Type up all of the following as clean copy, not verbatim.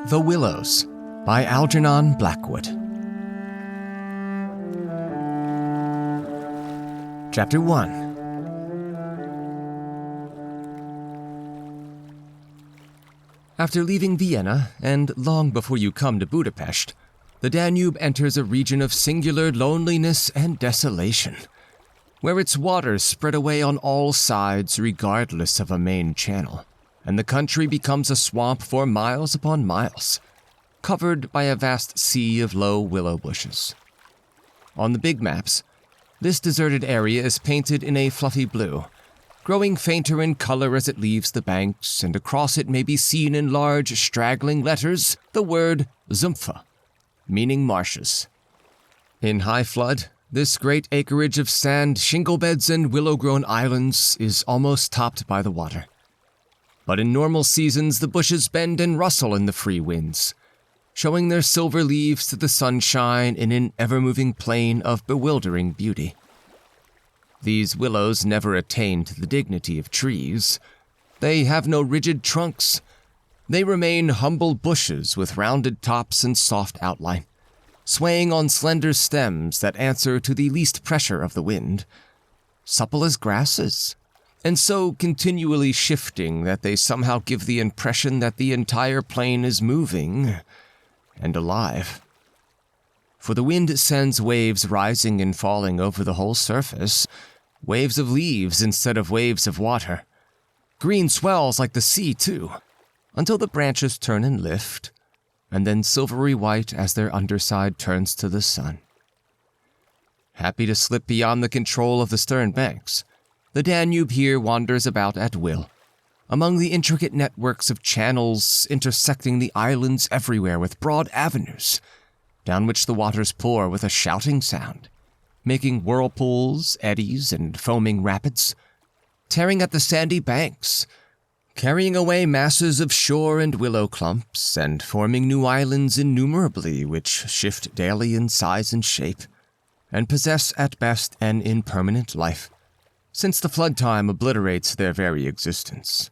The Willows by Algernon Blackwood. Chapter 1. After leaving Vienna, and long before you come to Budapest, the Danube enters a region of singular loneliness and desolation, where its waters spread away on all sides regardless of a main channel, and the country becomes a swamp for miles upon miles, covered by a vast sea of low willow bushes. On the big maps, this deserted area is painted in a fluffy blue, growing fainter in color as it leaves the banks, and across it may be seen in large, straggling letters the word Sumpfe, meaning marshes. In high flood, this great acreage of sand, shingle beds, and willow-grown islands is almost topped by the water. But in normal seasons, the bushes bend and rustle in the free winds, showing their silver leaves to the sunshine in an ever-moving plain of bewildering beauty. These willows never attain to the dignity of trees. They have no rigid trunks. They remain humble bushes with rounded tops and soft outline, swaying on slender stems that answer to the least pressure of the wind, supple as grasses, and so continually shifting that they somehow give the impression that the entire plain is moving and alive. For the wind sends waves rising and falling over the whole surface, waves of leaves instead of waves of water. Green swells like the sea, too, until the branches turn and lift, and then silvery white as their underside turns to the sun. Happy to slip beyond the control of the stern banks, the Danube here wanders about at will, among the intricate networks of channels intersecting the islands everywhere with broad avenues, down which the waters pour with a shouting sound, making whirlpools, eddies, and foaming rapids, tearing at the sandy banks, carrying away masses of shore and willow clumps, and forming new islands innumerably which shift daily in size and shape, and possess at best an impermanent life, since the flood time obliterates their very existence.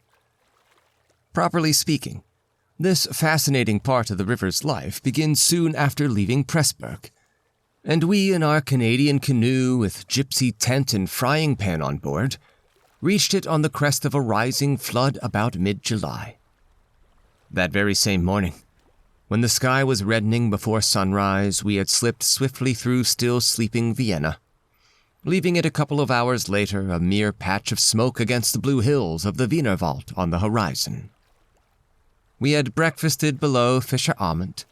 Properly speaking, this fascinating part of the river's life begins soon after leaving Pressburg, and we in our Canadian canoe with gypsy tent and frying pan on board reached it on the crest of a rising flood about mid-July. That very same morning, when the sky was reddening before sunrise, we had slipped swiftly through still sleeping Vienna, leaving it a couple of hours later a mere patch of smoke against the blue hills of the Wienerwald on the horizon. We had breakfasted below Fischer Amont,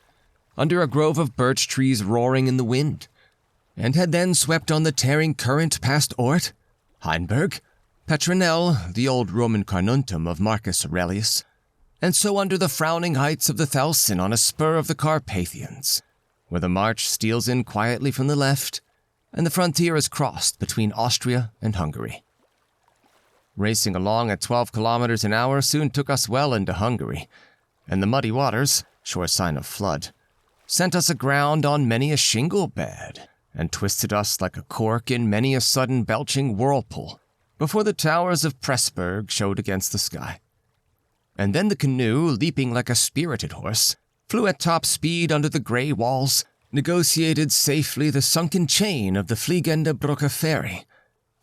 under a grove of birch trees roaring in the wind, and had then swept on the tearing current past Oort, Heinberg, Petronell, the old Roman Carnuntum of Marcus Aurelius, and so under the frowning heights of the Thelsen on a spur of the Carpathians, where the march steals in quietly from the left, and the frontier is crossed between Austria and Hungary. Racing along at 12 kilometers an hour soon took us well into Hungary, and the muddy waters, sure sign of flood, sent us aground on many a shingle bed, and twisted us like a cork in many a sudden belching whirlpool, before the towers of Pressburg showed against the sky. And then the canoe, leaping like a spirited horse, flew at top speed under the grey walls, negotiated safely the sunken chain of the Fliegende Brücke ferry,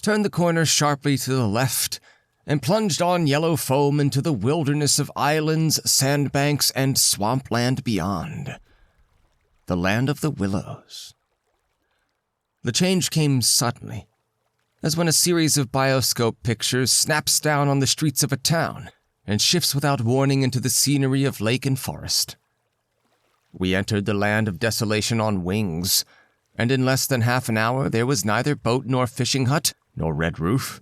turned the corner sharply to the left, and plunged on yellow foam into the wilderness of islands, sandbanks, and swampland beyond. The land of the willows. The change came suddenly, as when a series of bioscope pictures snaps down on the streets of a town and shifts without warning into the scenery of lake and forest. We entered the land of desolation on wings, and in less than half an hour there was neither boat nor fishing hut, nor red roof,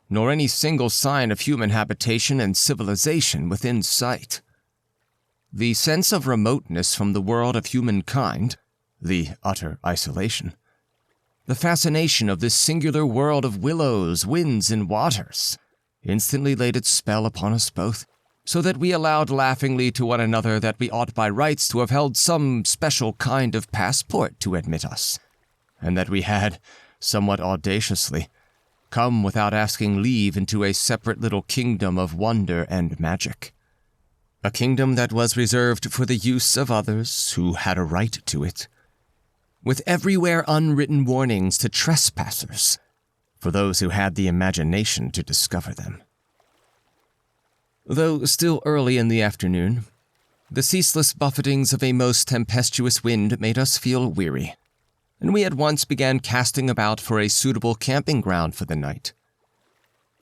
nor any single sign of human habitation and civilization within sight. The sense of remoteness from the world of humankind, the utter isolation, the fascination of this singular world of willows, winds, and waters, instantly laid its spell upon us both, so that we allowed laughingly to one another that we ought by rights to have held some special kind of passport to admit us, and that we had, somewhat audaciously, come without asking leave into a separate little kingdom of wonder and magic. a kingdom that was reserved for the use of others who had a right to it, with everywhere unwritten warnings to trespassers for those who had the imagination to discover them. Though still early in the afternoon, the ceaseless buffetings of a most tempestuous wind made us feel weary, and we at once began casting about for a suitable camping ground for the night.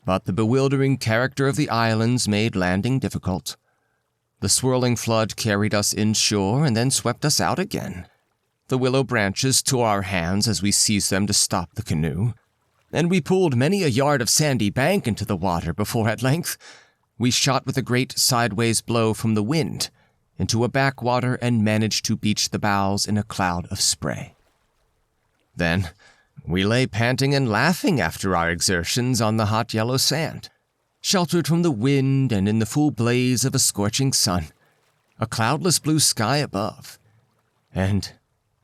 But the bewildering character of the islands made landing difficult. The swirling flood carried us inshore and then swept us out again. The willow branches tore our hands as we seized them to stop the canoe, and we pulled many a yard of sandy bank into the water before at length we shot with a great sideways blow from the wind into a backwater and managed to beach the bows in a cloud of spray. Then we lay panting and laughing after our exertions on the hot yellow sand, sheltered from the wind and in the full blaze of a scorching sun, a cloudless blue sky above, and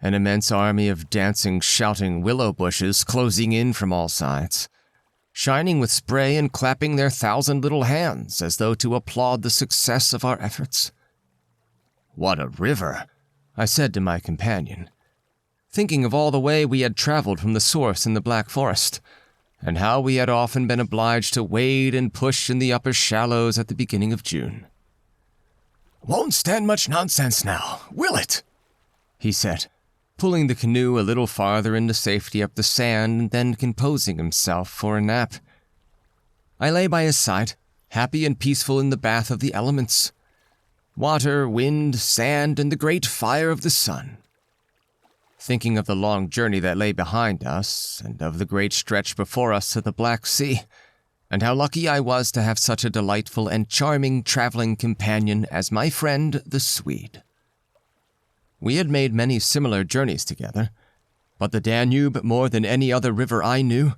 an immense army of dancing, shouting willow-bushes closing in from all sides, shining with spray and clapping their 1,000 little hands as though to applaud the success of our efforts. "What a river," I said to my companion, thinking of all the way we had traveled from the source in the Black Forest, and how we had often been obliged to wade and push in the upper shallows at the beginning of June. "Won't stand much nonsense now, will it?" he said, pulling the canoe a little farther into safety up the sand and then composing himself for a nap. I lay by his side, happy and peaceful in the bath of the elements. Water, wind, sand, and the great fire of the sun. Thinking of the long journey that lay behind us, and of the great stretch before us to the Black Sea, and how lucky I was to have such a delightful and charming traveling companion as my friend the Swede. We had made many similar journeys together, but the Danube, more than any other river I knew,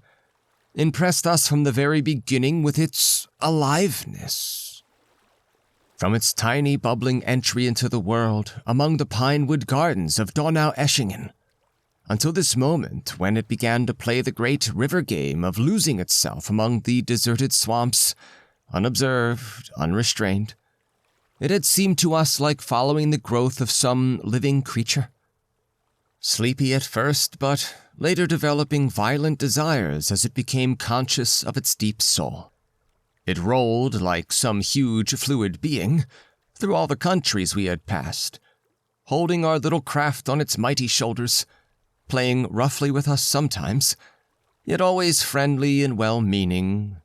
impressed us from the very beginning with its aliveness. From its tiny bubbling entry into the world among the pinewood gardens of Donau-Eschingen, until this moment when it began to play the great river game of losing itself among the deserted swamps, unobserved, unrestrained. It had seemed to us like following the growth of some living creature. Sleepy at first, but later developing violent desires as it became conscious of its deep soul. It rolled like some huge fluid being through all the countries we had passed, holding our little craft on its mighty shoulders, playing roughly with us sometimes, yet always friendly and well-meaning,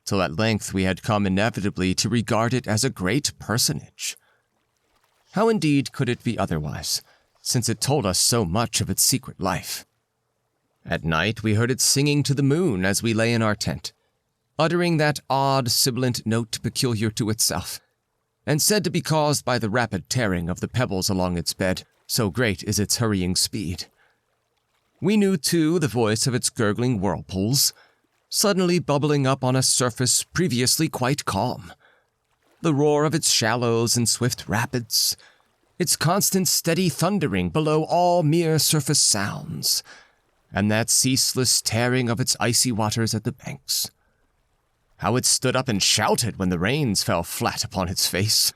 till at length we had come inevitably to regard it as a great personage. How indeed could it be otherwise, since it told us so much of its secret life? At night we heard it singing to the moon as we lay in our tent, uttering that odd sibilant note peculiar to itself, and said to be caused by the rapid tearing of the pebbles along its bed, so great is its hurrying speed. We knew, too, the voice of its gurgling whirlpools, suddenly bubbling up on a surface previously quite calm, the roar of its shallows and swift rapids, its constant steady thundering below all mere surface sounds, and that ceaseless tearing of its icy waters at the banks. How it stood up and shouted when the rains fell flat upon its face,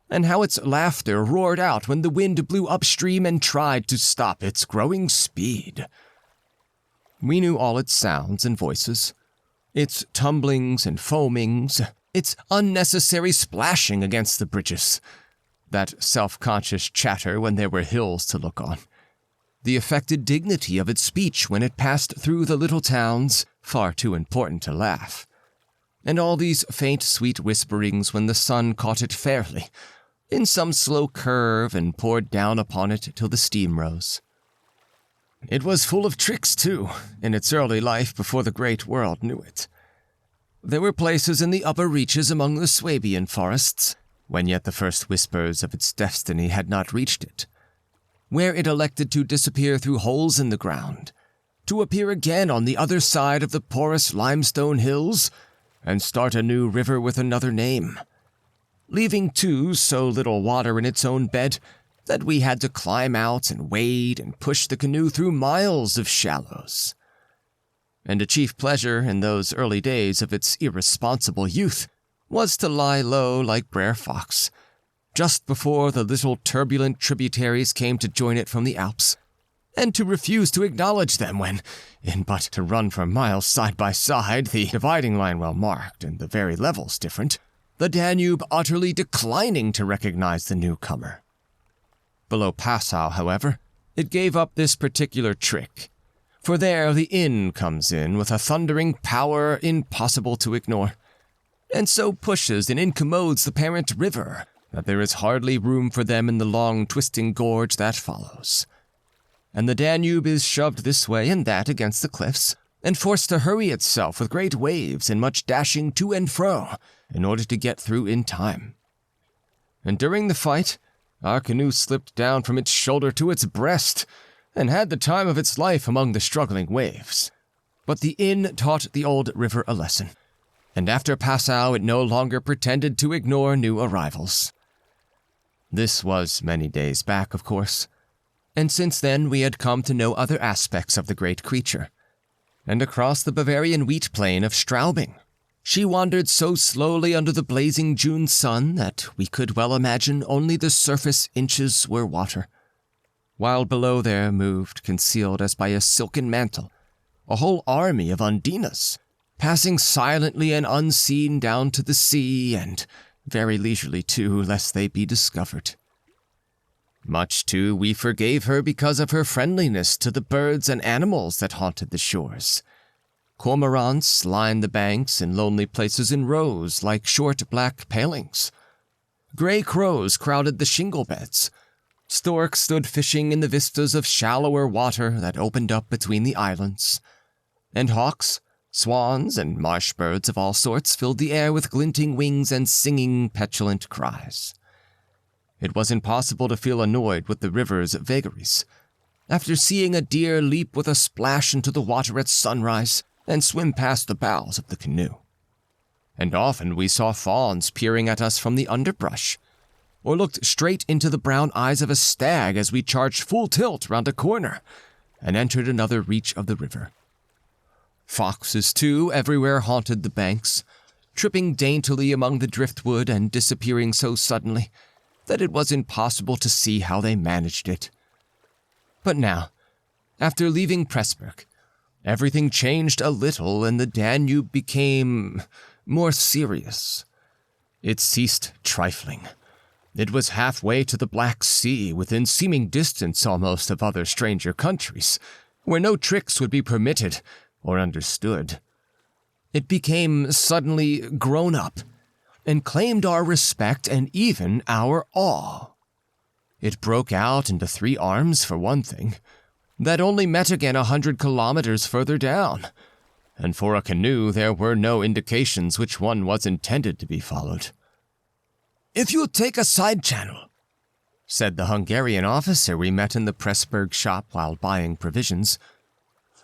and how its laughter roared out when the wind blew upstream and tried to stop its growing speed. We knew all its sounds and voices, its tumblings and foamings, its unnecessary splashing against the bridges, that self-conscious chatter when there were hills to look on, the affected dignity of its speech when it passed through the little towns, far too important to laugh, and all these faint, sweet whisperings when the sun caught it fairly, in some slow curve and poured down upon it till the steam rose. It was full of tricks, too, in its early life before the great world knew it. There were places in the upper reaches among the Swabian forests, when yet the first whispers of its destiny had not reached it, where it elected to disappear through holes in the ground, to appear again on the other side of the porous limestone hills, and start a new river with another name, leaving, too, so little water in its own bed that we had to climb out and wade and push the canoe through miles of shallows. And a chief pleasure in those early days of its irresponsible youth was to lie low like Brer Fox, just before the little turbulent tributaries came to join it from the Alps, and to refuse to acknowledge them when, in but to run for miles side by side, the dividing line well marked and the very levels different, the Danube utterly declining to recognize the newcomer. Below Passau, however, it gave up this particular trick, for there the Inn comes in with a thundering power impossible to ignore, and so pushes and incommodes the parent river that there is hardly room for them in the long twisting gorge that follows. And the Danube is shoved this way and that against the cliffs, and forced to hurry itself with great waves and much dashing to and fro in order to get through in time. And during the fight, our canoe slipped down from its shoulder to its breast, and had the time of its life among the struggling waves. But the Inn taught the old river a lesson, and after Passau it no longer pretended to ignore new arrivals. This was many days back, of course, and since then we had come to know other aspects of the great creature, and across the Bavarian wheat plain of Straubing, she wandered so slowly under the blazing June sun that we could well imagine only the surface inches were water, while below there moved, concealed as by a silken mantle, a whole army of Undinas, passing silently and unseen down to the sea, and very leisurely too, lest they be discovered. Much, too, we forgave her because of her friendliness to the birds and animals that haunted the shores. Cormorants lined the banks in lonely places in rows like short black palings. Gray crows crowded the shingle beds. Storks stood fishing in the vistas of shallower water that opened up between the islands. And hawks, swans, and marsh birds of all sorts filled the air with glinting wings and singing petulant cries. It was impossible to feel annoyed with the river's vagaries. After seeing a deer leap with a splash into the water at sunrise and swim past the bows of the canoe. And often we saw fawns peering at us from the underbrush, or looked straight into the brown eyes of a stag as we charged full tilt round a corner and entered another reach of the river. Foxes, too, everywhere haunted the banks, tripping daintily among the driftwood and disappearing so suddenly that it was impossible to see how they managed it. But now, after leaving Pressburg, everything changed a little and the Danube became more serious. It ceased trifling. It was halfway to the Black Sea, within seeming distance almost of other stranger countries, where no tricks would be permitted or understood. It became suddenly grown up, and claimed our respect and even our awe. It broke out into 3 arms, for one thing, that only met again 100 kilometers further down, and for a canoe there were no indications which one was intended to be followed. "If you take a side channel," said the Hungarian officer we met in the Pressburg shop while buying provisions,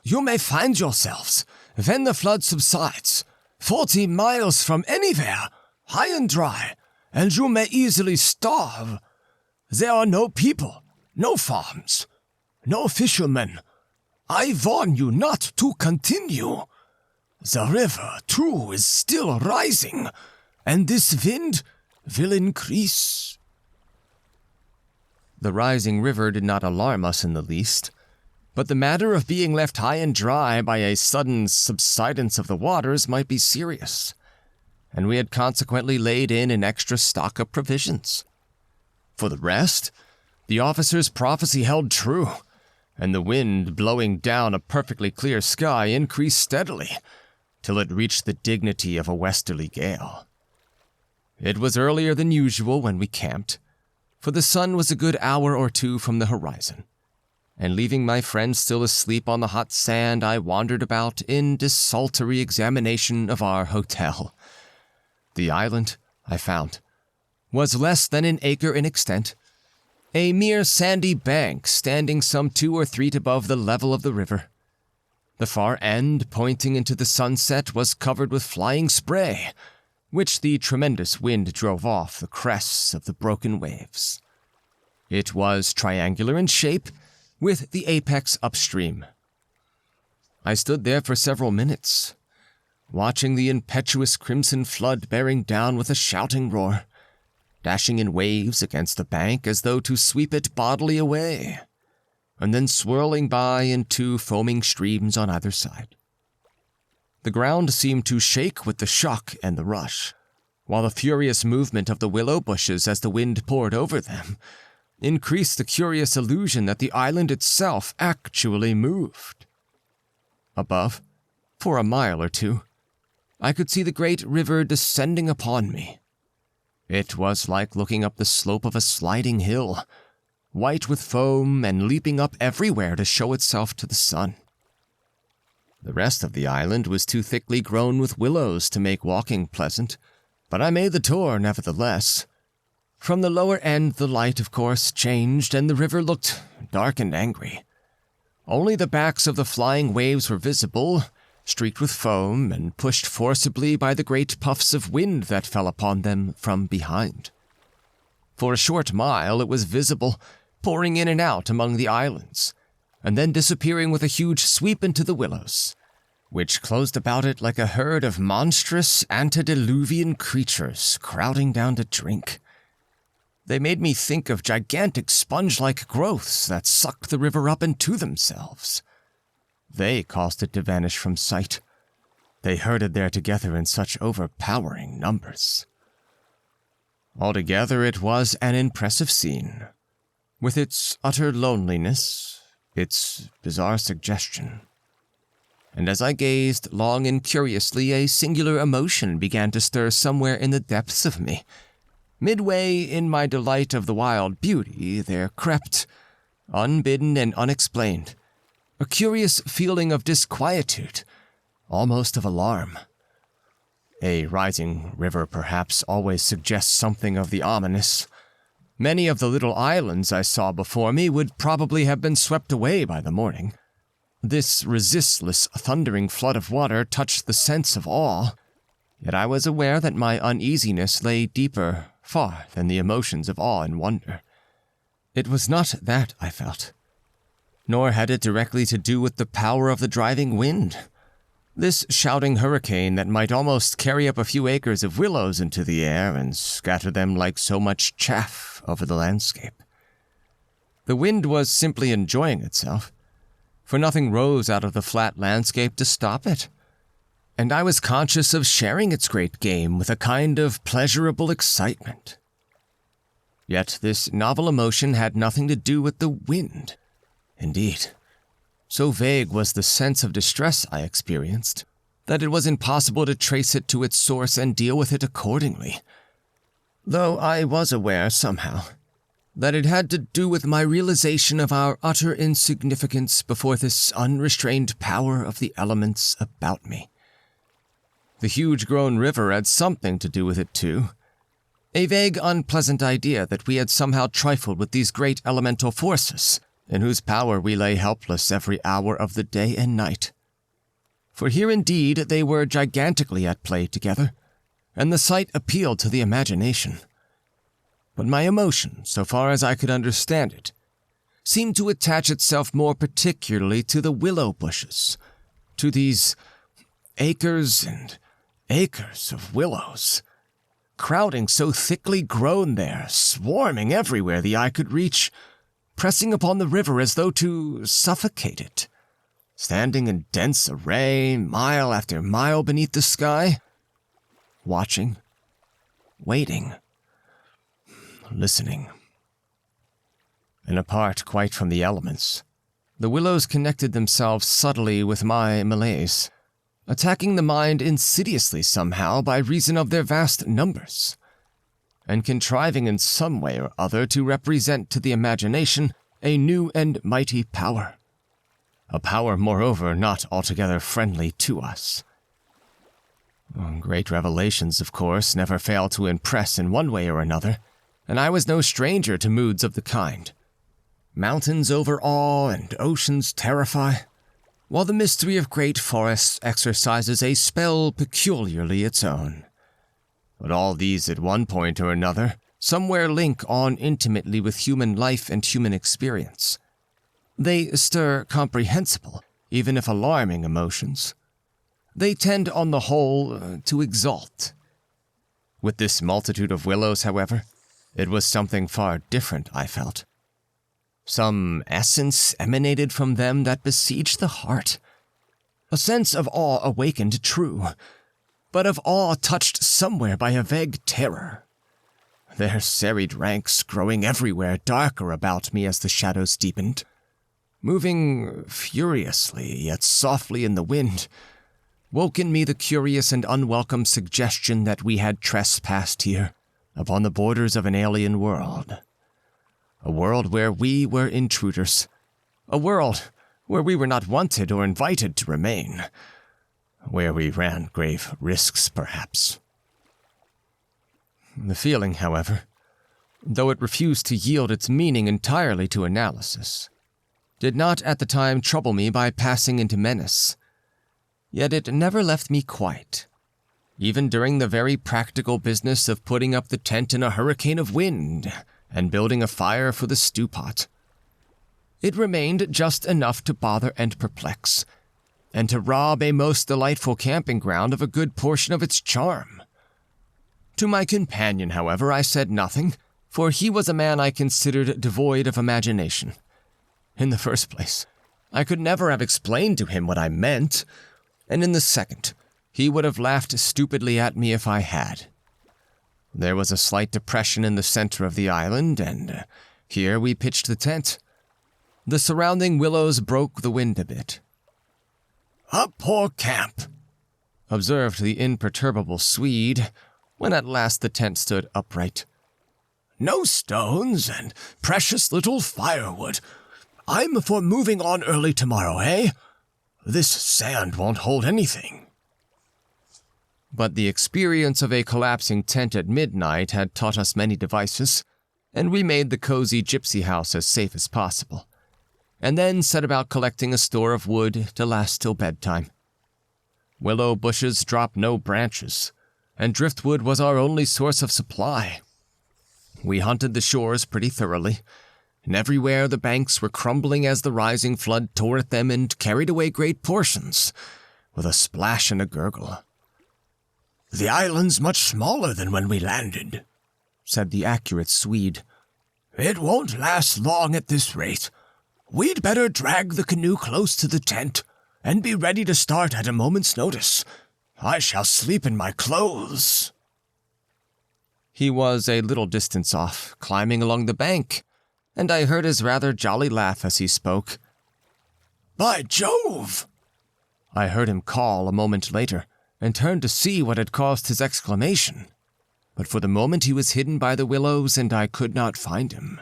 "you may find yourselves, when the flood subsides, 40 miles from anywhere, high and dry, and you may easily starve. There are no people, no farms, no fishermen. I warn you not to continue. The river, too, is still rising, and this wind will increase." The rising river did not alarm us in the least, but the matter of being left high and dry by a sudden subsidence of the waters might be serious, and we had consequently laid in an extra stock of provisions. For the rest, the officer's prophecy held true, and the wind blowing down a perfectly clear sky increased steadily, till it reached the dignity of a westerly gale. It was earlier than usual when we camped, for the sun was a good hour or 2 from the horizon, and leaving my friend still asleep on the hot sand, I wandered about in desultory examination of our hotel. The island, I found, was less than an acre in extent, a mere sandy bank standing some 2 or 3 above the level of the river. The far end, pointing into the sunset, was covered with flying spray, which the tremendous wind drove off the crests of the broken waves. It was triangular in shape, with the apex upstream. I stood there for several minutes, watching the impetuous crimson flood bearing down with a shouting roar, dashing in waves against the bank as though to sweep it bodily away, and then swirling by in two foaming streams on either side. The ground seemed to shake with the shock and the rush, while the furious movement of the willow bushes as the wind poured over them increased the curious illusion that the island itself actually moved. Above, for a mile or two, I could see the great river descending upon me. It was like looking up the slope of a sliding hill, white with foam and leaping up everywhere to show itself to the sun. The rest of the island was too thickly grown with willows to make walking pleasant, but I made the tour nevertheless. From the lower end the light, of course, changed, and the river looked dark and angry. Only the backs of the flying waves were visible, streaked with foam and pushed forcibly by the great puffs of wind that fell upon them from behind. For a short mile it was visible, pouring in and out among the islands, and then disappearing with a huge sweep into the willows, which closed about it like a herd of monstrous antediluvian creatures crowding down to drink. They made me think of gigantic sponge-like growths that sucked the river up into themselves. They caused it to vanish from sight. They herded there together in such overpowering numbers. Altogether, it was an impressive scene, with its utter loneliness, its bizarre suggestion. And as I gazed long and curiously, a singular emotion began to stir somewhere in the depths of me. Midway in my delight of the wild beauty, there crept, unbidden and unexplained, a curious feeling of disquietude, almost of alarm. A rising river, perhaps, always suggests something of the ominous. Many of the little islands I saw before me would probably have been swept away by the morning. This resistless, thundering flood of water touched the sense of awe, yet I was aware that my uneasiness lay deeper far than the emotions of awe and wonder. It was not that I felt, nor had it directly to do with the power of the driving wind. This shouting hurricane that might almost carry up a few acres of willows into the air and scatter them like so much chaff over the landscape. The wind was simply enjoying itself, for nothing rose out of the flat landscape to stop it, and I was conscious of sharing its great game with a kind of pleasurable excitement. Yet this novel emotion had nothing to do with the wind. Indeed, so vague was the sense of distress I experienced that it was impossible to trace it to its source and deal with it accordingly, though I was aware, somehow, that it had to do with my realization of our utter insignificance before this unrestrained power of the elements about me. The huge-grown river had something to do with it, too. A vague, unpleasant idea that we had somehow trifled with these great elemental forces, in whose power we lay helpless every hour of the day and night. For here indeed they were gigantically at play together, and the sight appealed to the imagination. But my emotion, so far as I could understand it, seemed to attach itself more particularly to the willow bushes, to these acres and acres of willows, crowding so thickly grown there, swarming everywhere the eye could reach, pressing upon the river as though to suffocate it, standing in dense array, mile after mile beneath the sky, watching, waiting, listening. And apart quite from the elements, the willows connected themselves subtly with my malaise, attacking the mind insidiously somehow by reason of their vast numbers, and contriving in some way or other to represent to the imagination a new and mighty power. A power, moreover, not altogether friendly to us. Great revelations, of course, never fail to impress in one way or another, and I was no stranger to moods of the kind. Mountains overawe and oceans terrify, while the mystery of great forests exercises a spell peculiarly its own. But all these at one point or another somewhere link on intimately with human life and human experience. They stir comprehensible, even if alarming, emotions. They tend on the whole to exalt. With this multitude of willows, however, It was something far different, I felt. Some essence emanated from them that besieged the heart. A sense of awe awakened, true, but of awe touched somewhere by a vague terror. Their serried ranks growing everywhere darker about me as the shadows deepened, moving furiously yet softly in the wind, woke in me the curious and unwelcome suggestion that we had trespassed here upon the borders of an alien world. A world where we were intruders. A world where we were not wanted or invited to remain. Where we ran grave risks, perhaps. The feeling, however, though it refused to yield its meaning entirely to analysis, did not at the time trouble me by passing into menace. Yet it never left me quite, even during the very practical business of putting up the tent in a hurricane of wind and building a fire for the stew pot. It remained just enough to bother and perplex, and to rob a most delightful camping ground of a good portion of its charm. To my companion, however, I said nothing, for he was a man I considered devoid of imagination. In the first place, I could never have explained to him what I meant, and in the second, he would have laughed stupidly at me if I had. There was a slight depression in the center of the island, and here we pitched the tent. The surrounding willows broke the wind a bit. "A poor camp," observed the imperturbable Swede, when at last the tent stood upright. "No stones, and precious little firewood. I'm for moving on early tomorrow, eh? This sand won't hold anything." But the experience of a collapsing tent at midnight had taught us many devices, and we made the cozy gypsy house as safe as possible, and then set about collecting a store of wood to last till bedtime. Willow bushes drop no branches, and driftwood was our only source of supply. We hunted the shores pretty thoroughly, and everywhere the banks were crumbling as the rising flood tore at them and carried away great portions, with a splash and a gurgle. "The island's much smaller than when we landed," said the accurate Swede. "It won't last long at this rate. We'd better drag the canoe close to the tent and be ready to start at a moment's notice. I shall sleep in my clothes." He was a little distance off, climbing along the bank, and I heard his rather jolly laugh as he spoke. "By Jove!" I heard him call a moment later, and turned to see what had caused his exclamation. But for the moment he was hidden by the willows, and I could not find him.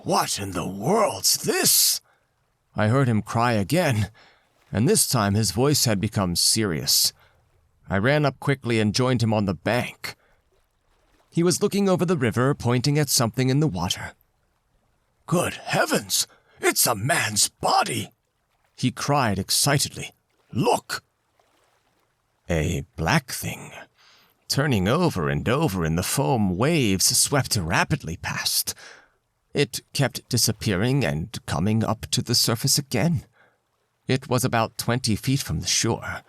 "What in the world's this?" I heard him cry again, and this time his voice had become serious. I ran up quickly and joined him on the bank. He was looking over the river, pointing at something in the water. "Good heavens! It's a man's body!" he cried excitedly. "Look!" A black thing, turning over and over in the foam waves, swept rapidly past. It kept disappearing and coming up to the surface again. It was about 20 feet from the shore,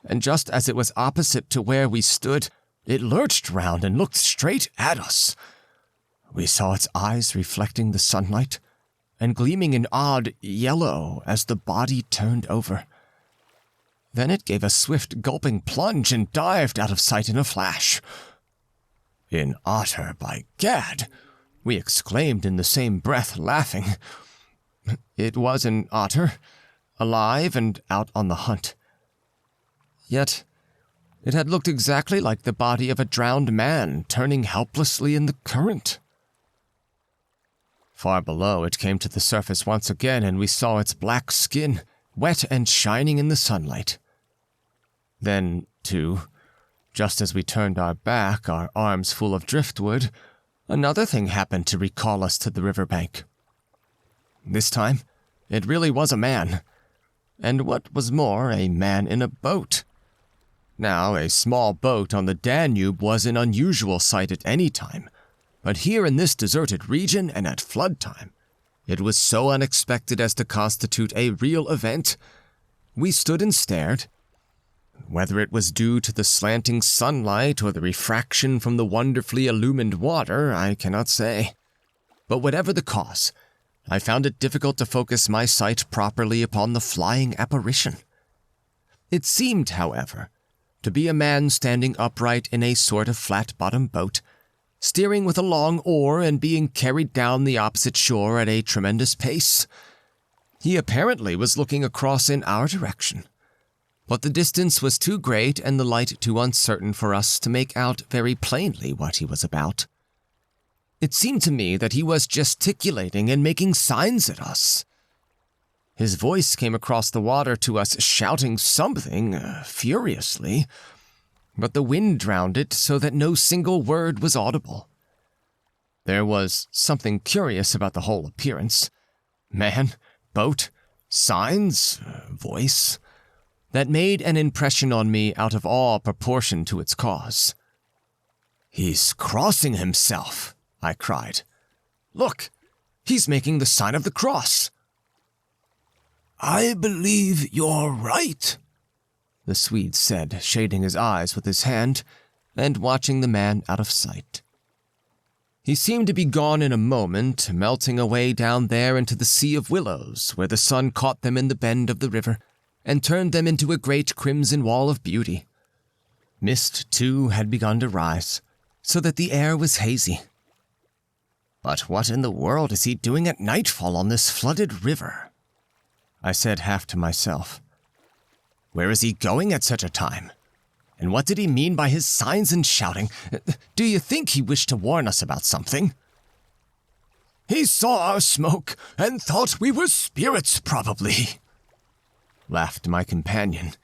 and just as it was opposite to where we stood, it lurched round and looked straight at us. We saw its eyes reflecting the sunlight and gleaming an odd yellow as the body turned over. Then it gave a swift, gulping plunge and dived out of sight in a flash. "An otter, by gad!" we exclaimed in the same breath, laughing. It was an otter, alive and out on the hunt. Yet it had looked exactly like the body of a drowned man turning helplessly in the current. Far below, it came to the surface once again, and we saw its black skin, wet and shining in the sunlight. Then, too, just as we turned our back, our arms full of driftwood, another thing happened to recall us to the riverbank. This time, it really was a man, and what was more, a man in a boat. Now, a small boat on the Danube was an unusual sight at any time, but here in this deserted region and at flood time, it was so unexpected as to constitute a real event. We stood and stared. Whether it was due to the slanting sunlight or the refraction from the wonderfully illumined water, I cannot say. But whatever the cause, I found it difficult to focus my sight properly upon the flying apparition. It seemed, however, to be a man standing upright in a sort of flat-bottomed boat, steering with a long oar and being carried down the opposite shore at a tremendous pace. He apparently was looking across in our direction, but the distance was too great and the light too uncertain for us to make out very plainly what he was about. It seemed to me that he was gesticulating and making signs at us. His voice came across the water to us shouting something furiously, but the wind drowned it so that no single word was audible. There was something curious about the whole appearance. Man, boat, signs, voice, that made an impression on me out of all proportion to its cause. "He's crossing himself," I cried. "Look, he's making the sign of the cross." "I believe you're right," the Swede said, shading his eyes with his hand and watching the man out of sight. He seemed to be gone in a moment, melting away down there into the sea of willows, where the sun caught them in the bend of the river and turned them into a great crimson wall of beauty. Mist, too, had begun to rise, so that the air was hazy. "But what in the world is he doing at nightfall on this flooded river?" I said half to myself. "Where is he going at such a time? And what did he mean by his signs and shouting? Do you think he wished to warn us about something?" "He saw our smoke and thought we were spirits, probably," laughed my companion.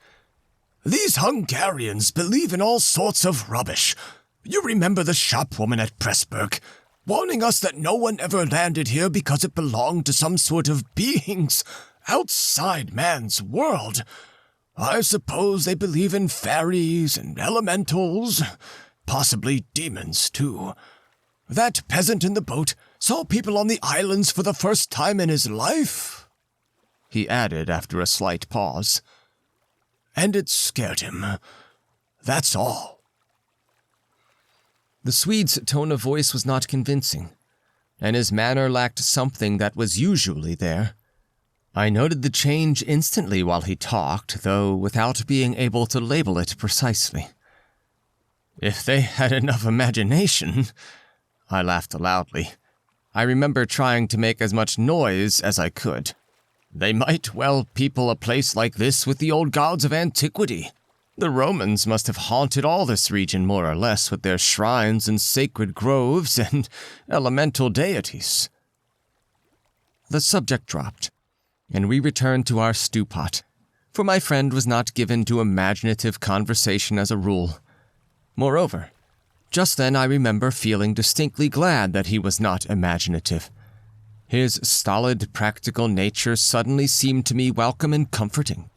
"These Hungarians believe in all sorts of rubbish. You remember the shopwoman at Pressburg, warning us that no one ever landed here because it belonged to some sort of beings outside man's world. I suppose they believe in fairies and elementals, possibly demons, too. That peasant in the boat saw people on the islands for the first time in his life," he added after a slight pause. "And it scared him. That's all." The Swede's tone of voice was not convincing, and his manner lacked something that was usually there. I noted the change instantly while he talked, though without being able to label it precisely. "If they had enough imagination," I laughed loudly. I remember trying to make as much noise as I could. "They might well people a place like this with the old gods of antiquity. The Romans must have haunted all this region more or less with their shrines and sacred groves and elemental deities." The subject dropped, and we returned to our stew-pot, for my friend was not given to imaginative conversation as a rule. Moreover, just then I remember feeling distinctly glad that he was not imaginative. His stolid, practical nature suddenly seemed to me welcome and comforting.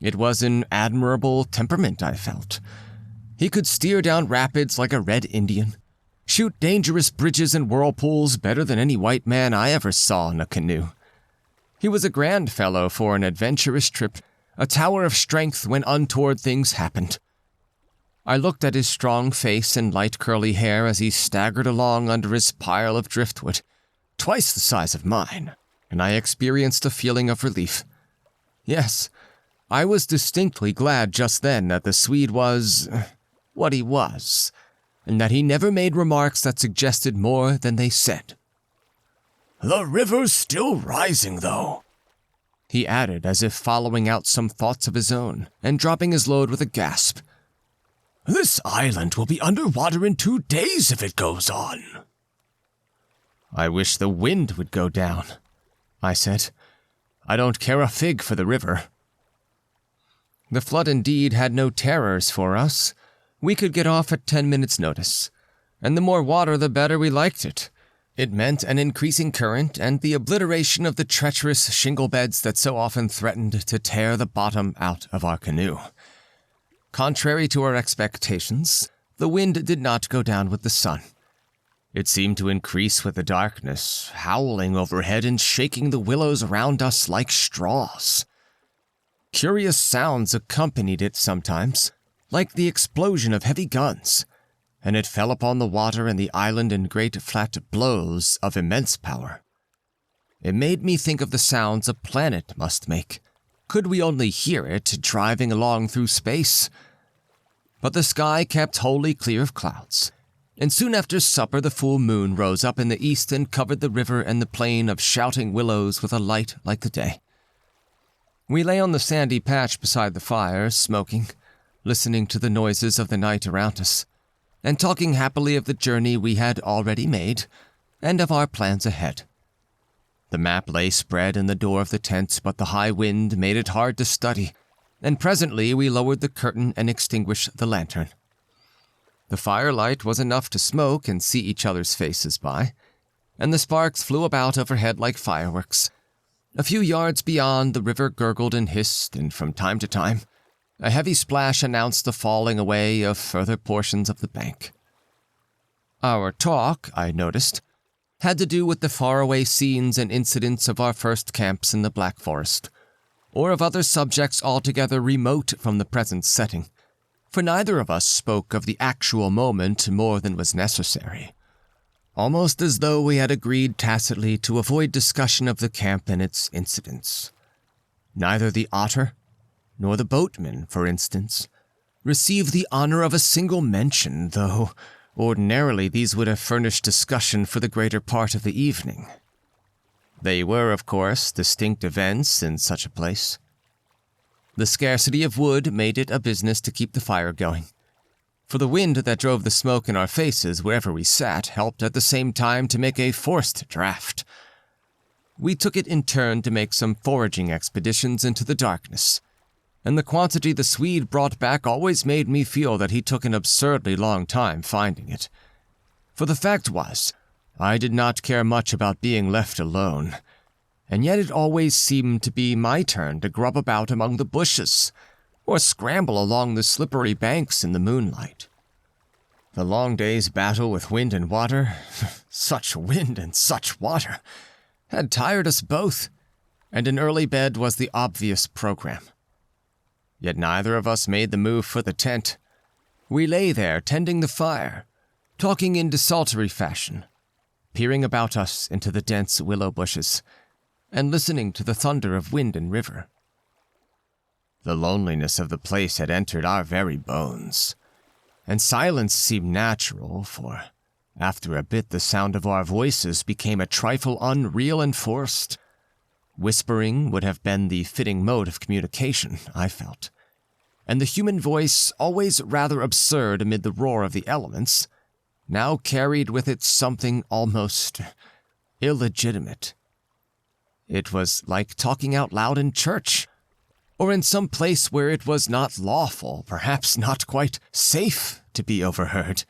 It was an admirable temperament, I felt. He could steer down rapids like a red Indian, shoot dangerous bridges and whirlpools better than any white man I ever saw in a canoe. He was a grand fellow for an adventurous trip, a tower of strength when untoward things happened. I looked at his strong face and light curly hair as he staggered along under his pile of driftwood, twice the size of mine, and I experienced a feeling of relief. Yes, I was distinctly glad just then that the Swede was what he was, and that he never made remarks that suggested more than they said. "The river's still rising, though," he added as if following out some thoughts of his own, and dropping his load with a gasp. "This island will be underwater in 2 days if it goes on." "I wish the wind would go down," I said. "I don't care a fig for the river." The flood indeed had no terrors for us. We could get off at 10 minutes' notice, and the more water the better we liked it. It meant an increasing current and the obliteration of the treacherous shingle beds that so often threatened to tear the bottom out of our canoe. Contrary to our expectations, the wind did not go down with the sun. It seemed to increase with the darkness, howling overhead and shaking the willows around us like straws. Curious sounds accompanied it sometimes, like the explosion of heavy guns, and it fell upon the water and the island in great flat blows of immense power. It made me think of the sounds a planet must make, could we only hear it driving along through space. But the sky kept wholly clear of clouds, and soon after supper the full moon rose up in the east and covered the river and the plain of shouting willows with a light like the day. We lay on the sandy patch beside the fire, smoking, listening to the noises of the night around us, and talking happily of the journey we had already made, and of our plans ahead. The map lay spread in the door of the tent, but the high wind made it hard to study, and presently we lowered the curtain and extinguished the lantern. The firelight was enough to smoke and see each other's faces by, and the sparks flew about overhead like fireworks. A few yards beyond, the river gurgled and hissed, and from time to time, a heavy splash announced the falling away of further portions of the bank. Our talk, I noticed, had to do with the faraway scenes and incidents of our first camps in the Black Forest, or of other subjects altogether remote from the present setting, for neither of us spoke of the actual moment more than was necessary, almost as though we had agreed tacitly to avoid discussion of the camp and its incidents. Neither the otter, nor the boatman, for instance, received the honor of a single mention, though ordinarily these would have furnished discussion for the greater part of the evening. They were, of course, distinct events in such a place. The scarcity of wood made it a business to keep the fire going, for the wind that drove the smoke in our faces wherever we sat helped at the same time to make a forced draught. We took it in turn to make some foraging expeditions into the darkness, and the quantity the Swede brought back always made me feel that he took an absurdly long time finding it. For the fact was, I did not care much about being left alone, and yet it always seemed to be my turn to grub about among the bushes, or scramble along the slippery banks in the moonlight. The long day's battle with wind and water, such wind and such water, had tired us both, and an early bed was the obvious program. Yet neither of us made the move for the tent. We lay there tending the fire, talking in desultory fashion, peering about us into the dense willow bushes, and listening to the thunder of wind and river. The loneliness of the place had entered our very bones, and silence seemed natural, for after a bit the sound of our voices became a trifle unreal and forced. Whispering would have been the fitting mode of communication, I felt, and the human voice, always rather absurd amid the roar of the elements, now carried with it something almost illegitimate. It was like talking out loud in church, or in some place where it was not lawful, perhaps not quite safe, to be overheard.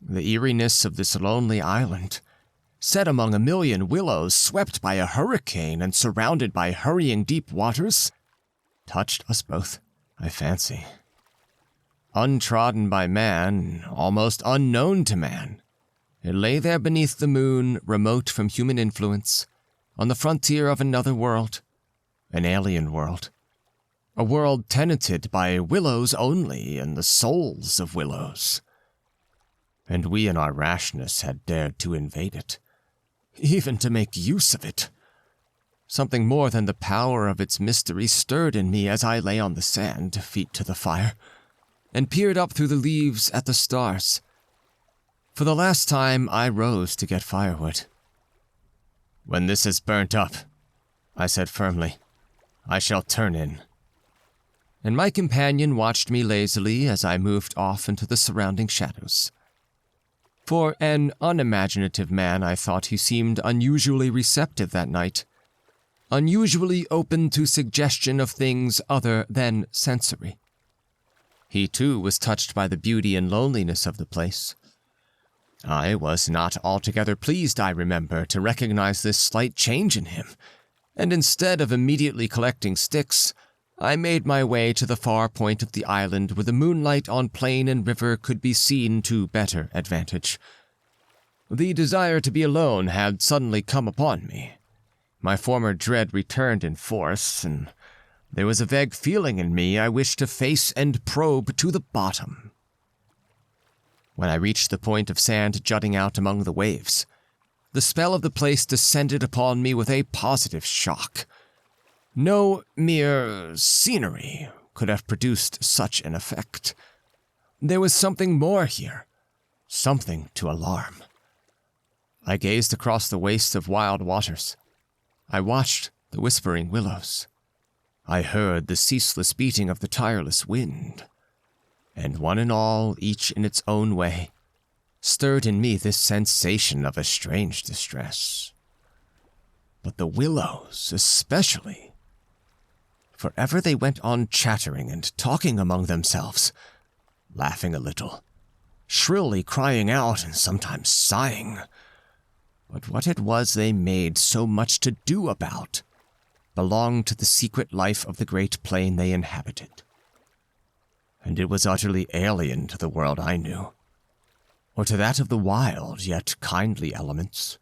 The eeriness of this lonely island, set among a million willows, swept by a hurricane and surrounded by hurrying deep waters, touched us both, I fancy. Untrodden by man, almost unknown to man, it lay there beneath the moon, remote from human influence, on the frontier of another world, an alien world, a world tenanted by willows only and the souls of willows. And we in our rashness had dared to invade it, even to make use of it. Something more than the power of its mystery stirred in me as I lay on the sand, feet to the fire, and peered up through the leaves at the stars. For the last time I rose to get firewood. "When this is burnt up," I said firmly, "I shall turn in." And my companion watched me lazily as I moved off into the surrounding shadows. For an unimaginative man, I thought he seemed unusually receptive that night, unusually open to suggestion of things other than sensory. He too was touched by the beauty and loneliness of the place. I was not altogether pleased, I remember, to recognize this slight change in him, and instead of immediately collecting sticks, I made my way to the far point of the island where the moonlight on plain and river could be seen to better advantage. The desire to be alone had suddenly come upon me. My former dread returned in force, and There was a vague feeling in me I wished to face and probe to the bottom. When I reached the point of sand jutting out among the waves, the spell of the place descended upon me with a positive shock. No mere scenery could have produced such an effect. There was something more here, something to alarm. I gazed across the waste of wild waters. I watched the whispering willows. I heard the ceaseless beating of the tireless wind, and one and all, each in its own way, stirred in me this sensation of a strange distress. But the willows especially. Forever they went on chattering and talking among themselves, laughing a little, shrilly crying out and sometimes sighing. But what it was they made so much to do about belonged to the secret life of the great plain they inhabited. And it was utterly alien to the world I knew, or to that of the wild yet kindly elements.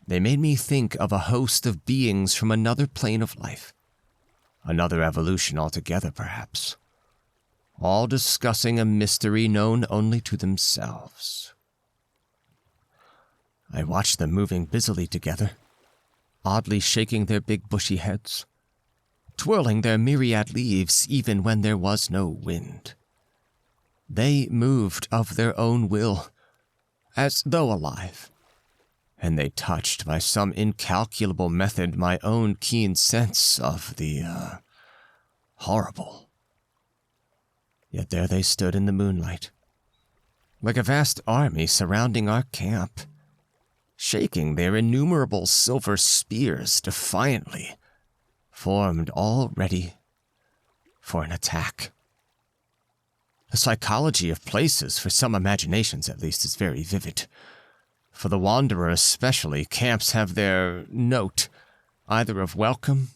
They made me think of a host of beings from another plane of life, another evolution altogether perhaps, all discussing a mystery known only to themselves. I watched them moving busily together, oddly shaking their big bushy heads, twirling their myriad leaves even when there was no wind. They moved of their own will, as though alive, and they touched by some incalculable method my own keen sense of the, horrible. Yet there they stood in the moonlight, like a vast army surrounding our camp, shaking their innumerable silver spears defiantly, formed all ready for an attack. The psychology of places, for some imaginations at least, is very vivid. For the wanderer especially, camps have their note, either of welcome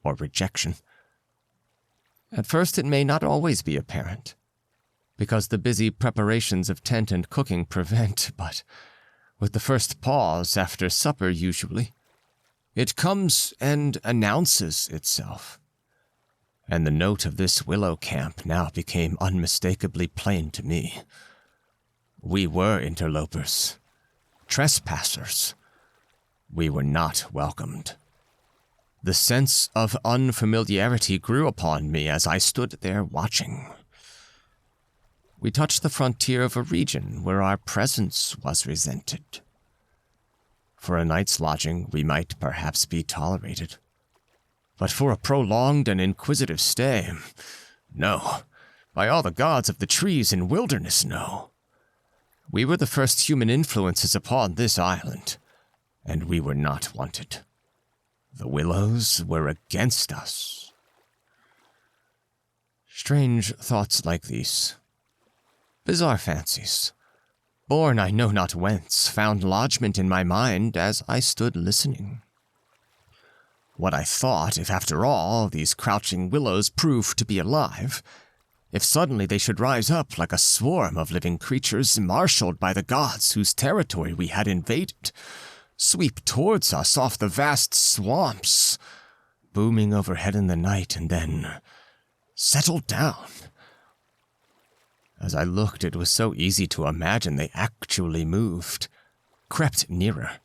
or rejection. At first it may not always be apparent, because the busy preparations of tent and cooking prevent, but with the first pause after supper usually, it comes and announces itself. And the note of this willow camp now became unmistakably plain to me. We were interlopers, trespassers. We were not welcomed. The sense of unfamiliarity grew upon me as I stood there watching. We touched the frontier of a region where our presence was resented. For a night's lodging, we might perhaps be tolerated. But for a prolonged and inquisitive stay, no. By all the gods of the trees and wilderness, no. We were the first human influences upon this island, and we were not wanted. The willows were against us. Strange thoughts like these, bizarre fancies, born I know not whence, found lodgment in my mind as I stood listening. What I thought, if after all these crouching willows proved to be alive, if suddenly they should rise up like a swarm of living creatures marshaled by the gods whose territory we had invaded, sweep towards us off the vast swamps, booming overhead in the night, and then settle down. As I looked, it was so easy to imagine they actually moved, crept nearer,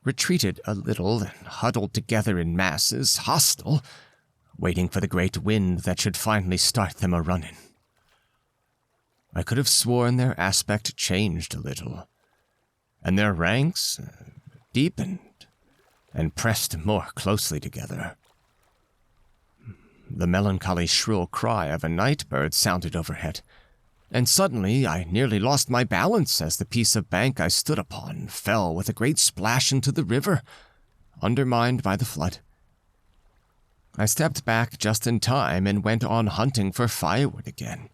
retreated a little, and huddled together in masses, hostile, waiting for the great wind that should finally start them a-running. I could have sworn their aspect changed a little, and their ranks deepened and pressed more closely together. The melancholy shrill cry of a night bird sounded overhead, and suddenly I nearly lost my balance as the piece of bank I stood upon fell with a great splash into the river, undermined by the flood. I stepped back just in time and went on hunting for firewood again,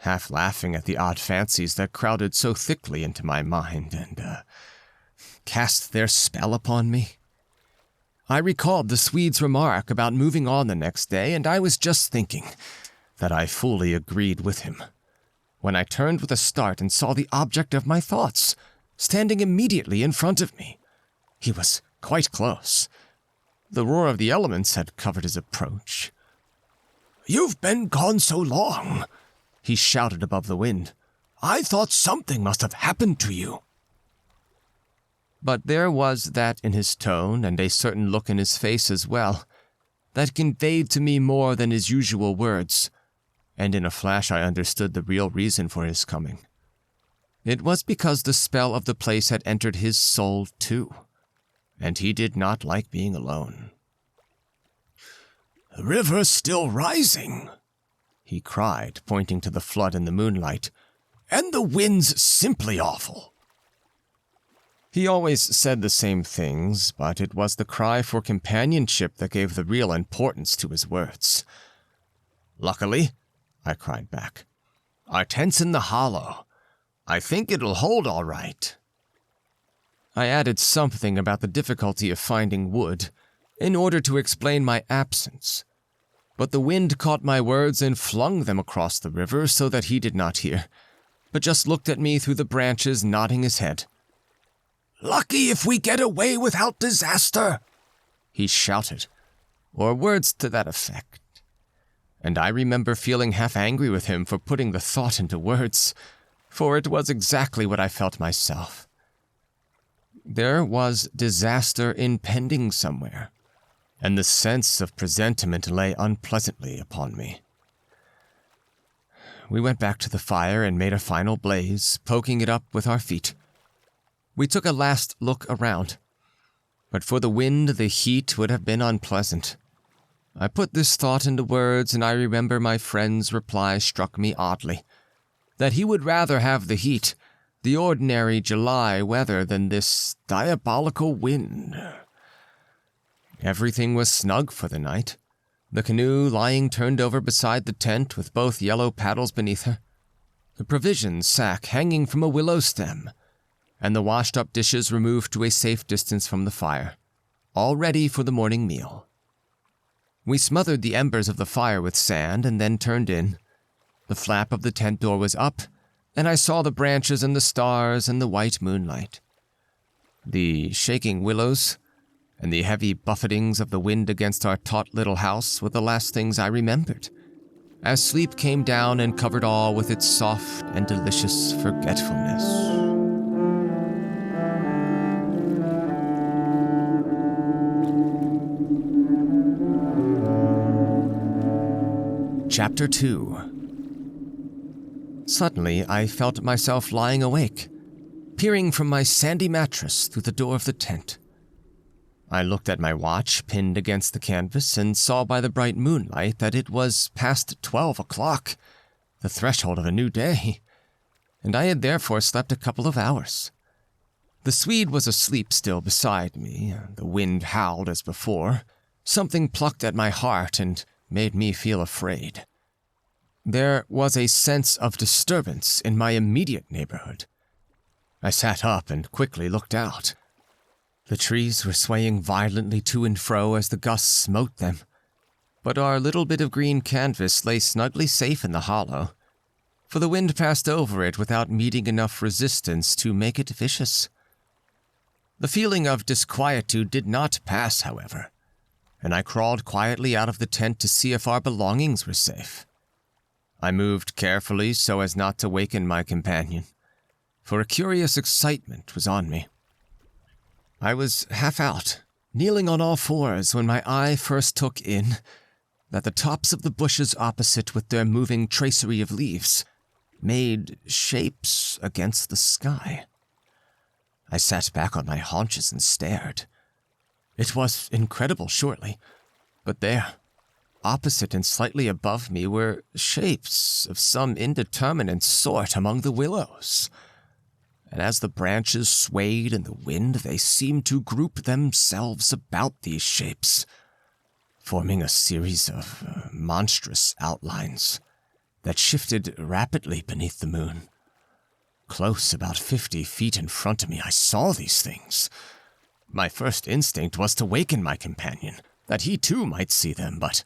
half laughing at the odd fancies that crowded so thickly into my mind and cast their spell upon me. I recalled the Swede's remark about moving on the next day, and I was just thinking that I fully agreed with him, when I turned with a start and saw the object of my thoughts, standing immediately in front of me. He was quite close. The roar of the elements had covered his approach. "You've been gone so long," he shouted above the wind. "I thought something must have happened to you." But there was that in his tone and a certain look in his face as well that conveyed to me more than his usual words, and in a flash I understood the real reason for his coming. It was because the spell of the place had entered his soul too, and he did not like being alone. "The river's still rising," he cried, pointing to the flood in the moonlight, "and the wind's simply awful." He always said the same things, but it was the cry for companionship that gave the real importance to his words. "Luckily," I cried back, "our tent's in the hollow. I think it'll hold all right." I added something about the difficulty of finding wood in order to explain my absence, but the wind caught my words and flung them across the river so that he did not hear, but just looked at me through the branches, nodding his head. "Lucky if we get away without disaster," he shouted, or words to that effect. And I remember feeling half angry with him for putting the thought into words, for it was exactly what I felt myself. There was disaster impending somewhere, and the sense of presentiment lay unpleasantly upon me. We went back to the fire and made a final blaze, poking it up with our feet. We took a last look around. But for the wind, the heat would have been unpleasant. I put this thought into words, and I remember my friend's reply struck me oddly, that he would rather have the heat, the ordinary July weather, than this diabolical wind. Everything was snug for the night, the canoe lying turned over beside the tent with both yellow paddles beneath her, the provision sack hanging from a willow stem, and the washed-up dishes removed to a safe distance from the fire, all ready for the morning meal. We smothered the embers of the fire with sand and then turned in. The flap of the tent door was up, and I saw the branches and the stars and the white moonlight. The shaking willows and the heavy buffetings of the wind against our taut little house were the last things I remembered, as sleep came down and covered all with its soft and delicious forgetfulness. Chapter 2. Suddenly, I felt myself lying awake, peering from my sandy mattress through the door of the tent. I looked at my watch pinned against the canvas and saw by the bright moonlight that it was past 12 o'clock, the threshold of a new day, and I had therefore slept a couple of hours. The Swede was asleep still beside me, the wind howled as before. Something plucked at my heart and made me feel afraid. There was a sense of disturbance in my immediate neighborhood. I sat up and quickly looked out. The trees were swaying violently to and fro as the gusts smote them, but our little bit of green canvas lay snugly safe in the hollow, for the wind passed over it without meeting enough resistance to make it vicious. The feeling of disquietude did not pass, however, and I crawled quietly out of the tent to see if our belongings were safe. I moved carefully so as not to waken my companion, for a curious excitement was on me. I was half out, kneeling on all fours, when my eye first took in that the tops of the bushes opposite, with their moving tracery of leaves, made shapes against the sky. I sat back on my haunches and stared. It was incredible, surely, but there, opposite and slightly above me, were shapes of some indeterminate sort among the willows, and as the branches swayed in the wind, they seemed to group themselves about these shapes, forming a series of monstrous outlines that shifted rapidly beneath the moon. Close, about 50 feet in front of me, I saw these things. My first instinct was to waken my companion, that he too might see them, but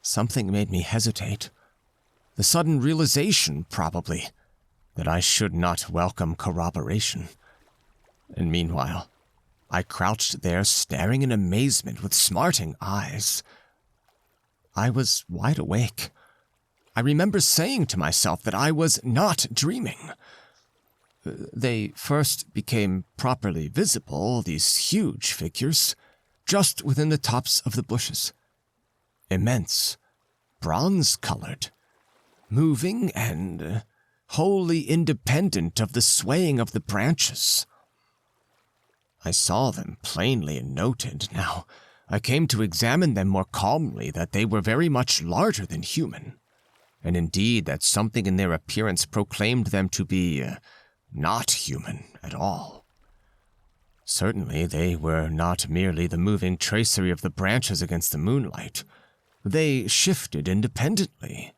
something made me hesitate. The sudden realization, probably, that I should not welcome corroboration. And meanwhile, I crouched there staring in amazement with smarting eyes. I was wide awake. I remember saying to myself that I was not dreaming. They first became properly visible, these huge figures, just within the tops of the bushes. Immense, bronze-colored, moving and wholly independent of the swaying of the branches. I saw them plainly and noted. Now, I came to examine them more calmly that they were very much larger than human, and indeed that something in their appearance proclaimed them to be not human at all. Certainly they were not merely the moving tracery of the branches against the moonlight. They shifted independently.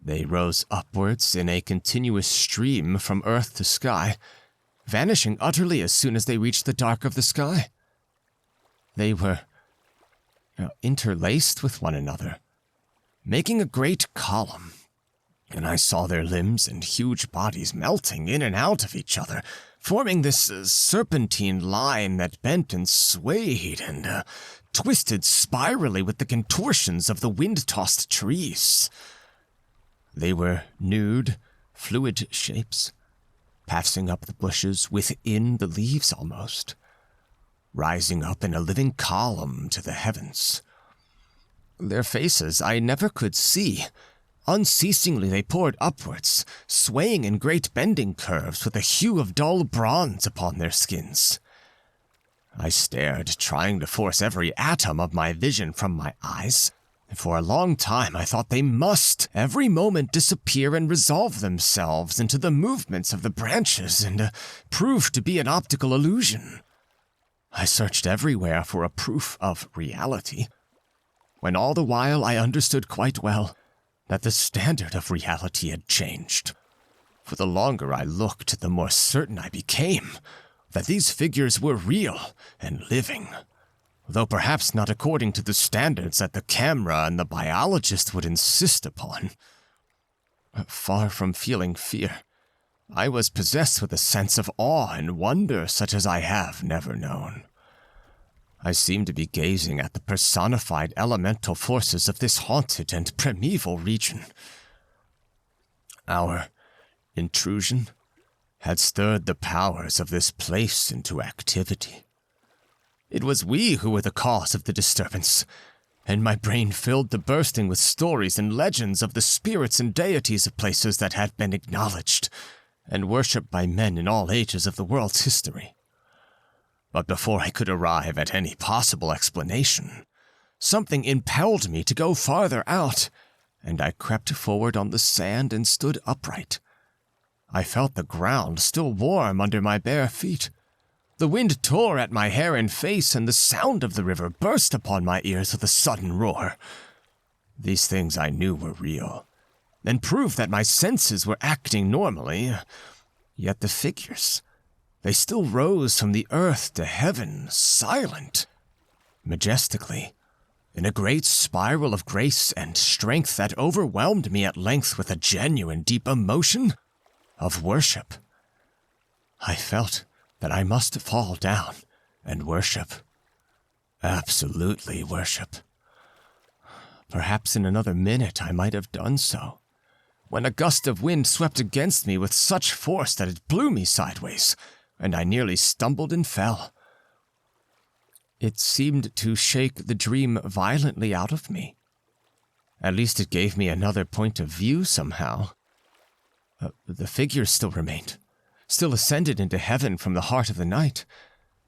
They rose upwards in a continuous stream from earth to sky, vanishing utterly as soon as they reached the dark of the sky. They were interlaced with one another, making a great column, and I saw their limbs and huge bodies melting in and out of each other, forming this serpentine line that bent and swayed and twisted spirally with the contortions of the wind-tossed trees. They were nude, fluid shapes, passing up the bushes within the leaves almost, rising up in a living column to the heavens. Their faces I never could see. Unceasingly they poured upwards, swaying in great bending curves with a hue of dull bronze upon their skins. I stared, trying to force every atom of my vision from my eyes. For a long time I thought they must every moment disappear and resolve themselves into the movements of the branches and prove to be an optical illusion. I searched everywhere for a proof of reality, when all the while I understood quite well that the standard of reality had changed. For the longer I looked, the more certain I became that these figures were real and living, though perhaps not according to the standards that the camera and the biologist would insist upon. Far from feeling fear, I was possessed with a sense of awe and wonder such as I have never known. I seemed to be gazing at the personified elemental forces of this haunted and primeval region. Our intrusion had stirred the powers of this place into activity. It was we who were the cause of the disturbance, and my brain filled to bursting with stories and legends of the spirits and deities of places that had been acknowledged and worshipped by men in all ages of the world's history. But before I could arrive at any possible explanation, something impelled me to go farther out, and I crept forward on the sand and stood upright. I felt the ground still warm under my bare feet. The wind tore at my hair and face, and the sound of the river burst upon my ears with a sudden roar. These things I knew were real, and proved that my senses were acting normally. Yet the figures, they still rose from the earth to heaven, silent, majestically, in a great spiral of grace and strength that overwhelmed me at length with a genuine deep emotion of worship. I felt that I must fall down and worship. Absolutely worship. Perhaps in another minute I might have done so, when a gust of wind swept against me with such force that it blew me sideways, and I nearly stumbled and fell. It seemed to shake the dream violently out of me. At least it gave me another point of view somehow. The figures still remained, still ascended into heaven from the heart of the night,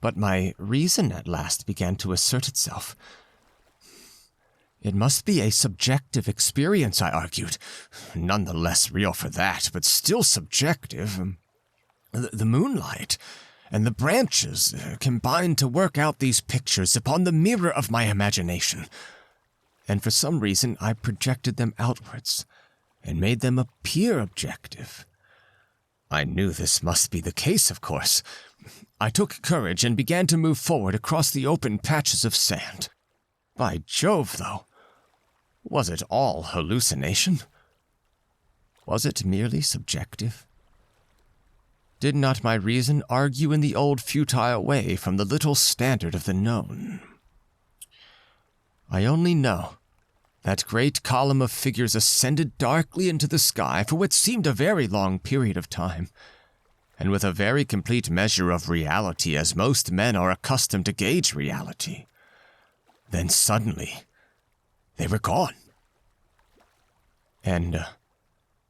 but my reason at last began to assert itself. It must be a subjective experience, I argued, none the less real for that, but still subjective. The moonlight and the branches combined to work out these pictures upon the mirror of my imagination, and for some reason I projected them outwards and made them appear objective. I knew this must be the case, of course. I took courage and began to move forward across the open patches of sand. By Jove, though, was it all hallucination? Was it merely subjective? Did not my reason argue in the old futile way from the little standard of the known? I only know that great column of figures ascended darkly into the sky for what seemed a very long period of time, and with a very complete measure of reality as most men are accustomed to gauge reality. Then suddenly, they were gone. And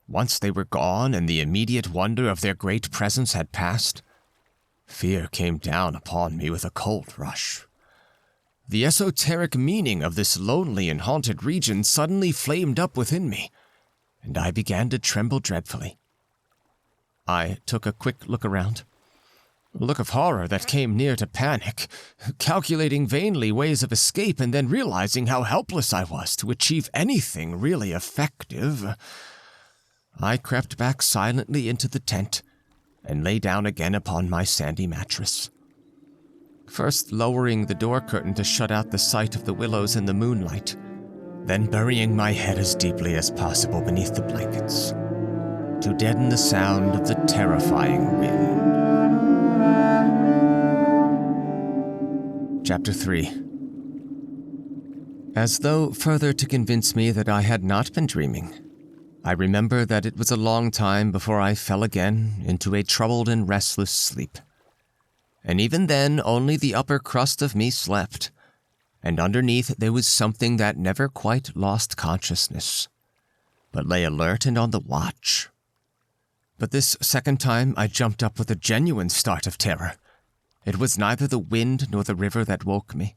once they were gone and the immediate wonder of their great presence had passed, fear came down upon me with a cold rush. The esoteric meaning of this lonely and haunted region suddenly flamed up within me, and I began to tremble dreadfully. I took a quick look around, a look of horror that came near to panic, calculating vainly ways of escape and then realizing how helpless I was to achieve anything really effective. I crept back silently into the tent and lay down again upon my sandy mattress, first lowering the door curtain to shut out the sight of the willows in the moonlight, then burying my head as deeply as possible beneath the blankets to deaden the sound of the terrifying wind. Chapter 3. As though further to convince me that I had not been dreaming, I remember that it was a long time before I fell again into a troubled and restless sleep. And even then only the upper crust of me slept, and underneath there was something that never quite lost consciousness, but lay alert and on the watch. But this second time I jumped up with a genuine start of terror. It was neither the wind nor the river that woke me,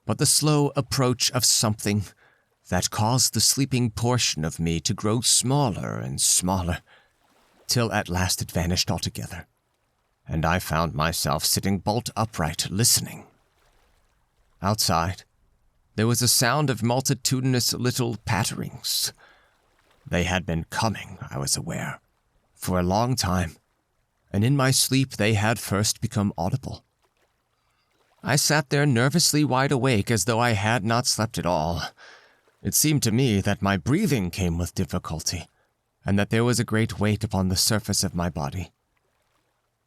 but the slow approach of something that caused the sleeping portion of me to grow smaller and smaller, till at last it vanished altogether, and I found myself sitting bolt upright, listening. Outside, there was a sound of multitudinous little patterings. They had been coming, I was aware, for a long time, and in my sleep they had first become audible. I sat there nervously wide awake as though I had not slept at all. It seemed to me that my breathing came with difficulty, and that there was a great weight upon the surface of my body.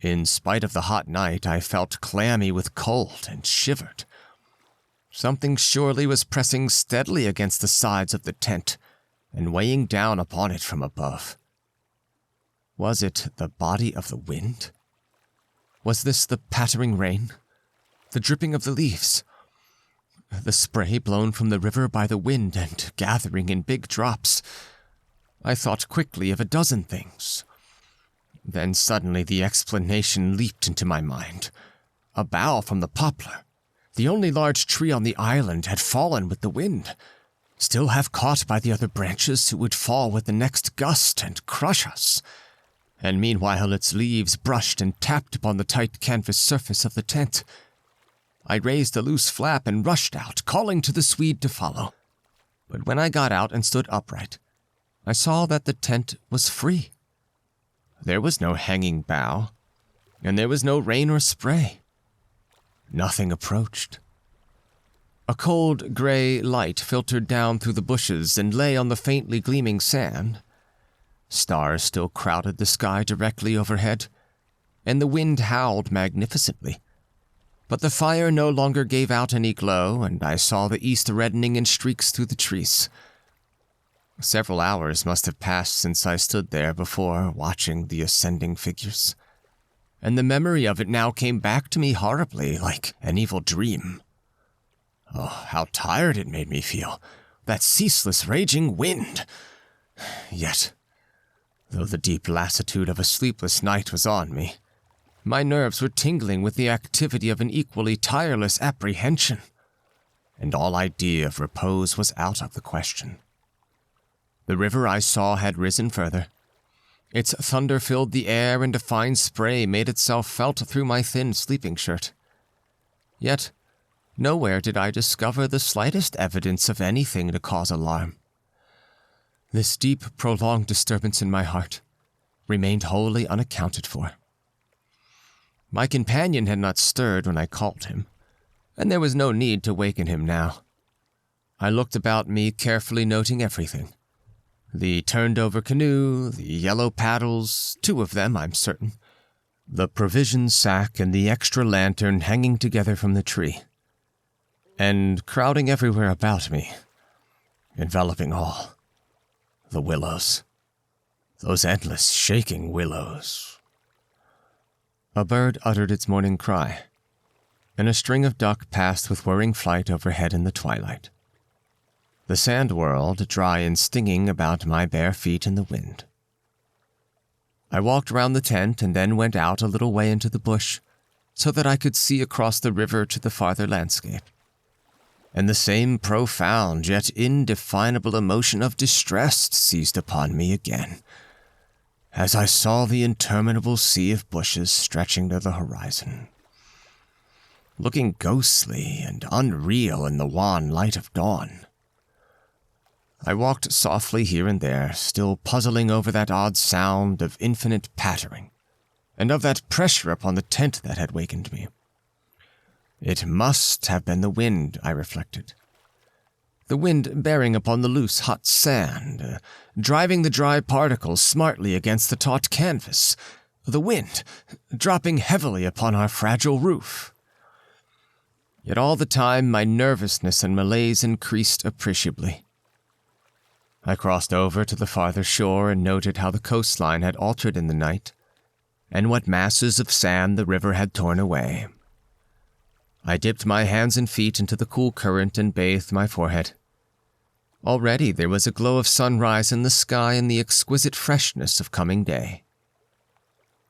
In spite of the hot night, I felt clammy with cold and shivered. Something surely was pressing steadily against the sides of the tent and weighing down upon it from above. Was it the body of the wind? Was this the pattering rain? The dripping of the leaves? The spray blown from the river by the wind and gathering in big drops? I thought quickly of a dozen things. Then suddenly the explanation leaped into my mind. A bough from the poplar, the only large tree on the island, had fallen with the wind, still half caught by the other branches, who would fall with the next gust and crush us. And meanwhile its leaves brushed and tapped upon the tight canvas surface of the tent. I raised a loose flap and rushed out, calling to the Swede to follow. But when I got out and stood upright, I saw that the tent was free. There was no hanging bough, and there was no rain or spray. Nothing approached. A cold gray light filtered down through the bushes and lay on the faintly gleaming sand. Stars still crowded the sky directly overhead, and the wind howled magnificently. But the fire no longer gave out any glow, and I saw the east reddening in streaks through the trees. Several hours must have passed since I stood there before, watching the ascending figures, and the memory of it now came back to me horribly, like an evil dream. Oh, how tired it made me feel, that ceaseless raging wind! Yet, though the deep lassitude of a sleepless night was on me, my nerves were tingling with the activity of an equally tireless apprehension, and all idea of repose was out of the question. The river I saw had risen further. Its thunder filled the air, and a fine spray made itself felt through my thin sleeping shirt. Yet, nowhere did I discover the slightest evidence of anything to cause alarm. This deep, prolonged disturbance in my heart remained wholly unaccounted for. My companion had not stirred when I called him, and there was no need to waken him now. I looked about me, carefully noting everything. The turned-over canoe, the yellow paddles, 2 of them, I'm certain, the provision sack and the extra lantern hanging together from the tree, and crowding everywhere about me, enveloping all, the willows, those endless shaking willows. A bird uttered its morning cry, and a string of duck passed with whirring flight overhead in the twilight. The sand whirled, dry and stinging, about my bare feet in the wind. I walked round the tent and then went out a little way into the bush, so that I could see across the river to the farther landscape. And the same profound yet indefinable emotion of distress seized upon me again, as I saw the interminable sea of bushes stretching to the horizon, looking ghostly and unreal in the wan light of dawn. I walked softly here and there, still puzzling over that odd sound of infinite pattering, and of that pressure upon the tent that had wakened me. It must have been the wind, I reflected. The wind bearing upon the loose, hot sand, driving the dry particles smartly against the taut canvas, the wind dropping heavily upon our fragile roof. Yet all the time my nervousness and malaise increased appreciably. I crossed over to the farther shore and noted how the coastline had altered in the night, and what masses of sand the river had torn away. I dipped my hands and feet into the cool current and bathed my forehead. Already there was a glow of sunrise in the sky and the exquisite freshness of coming day.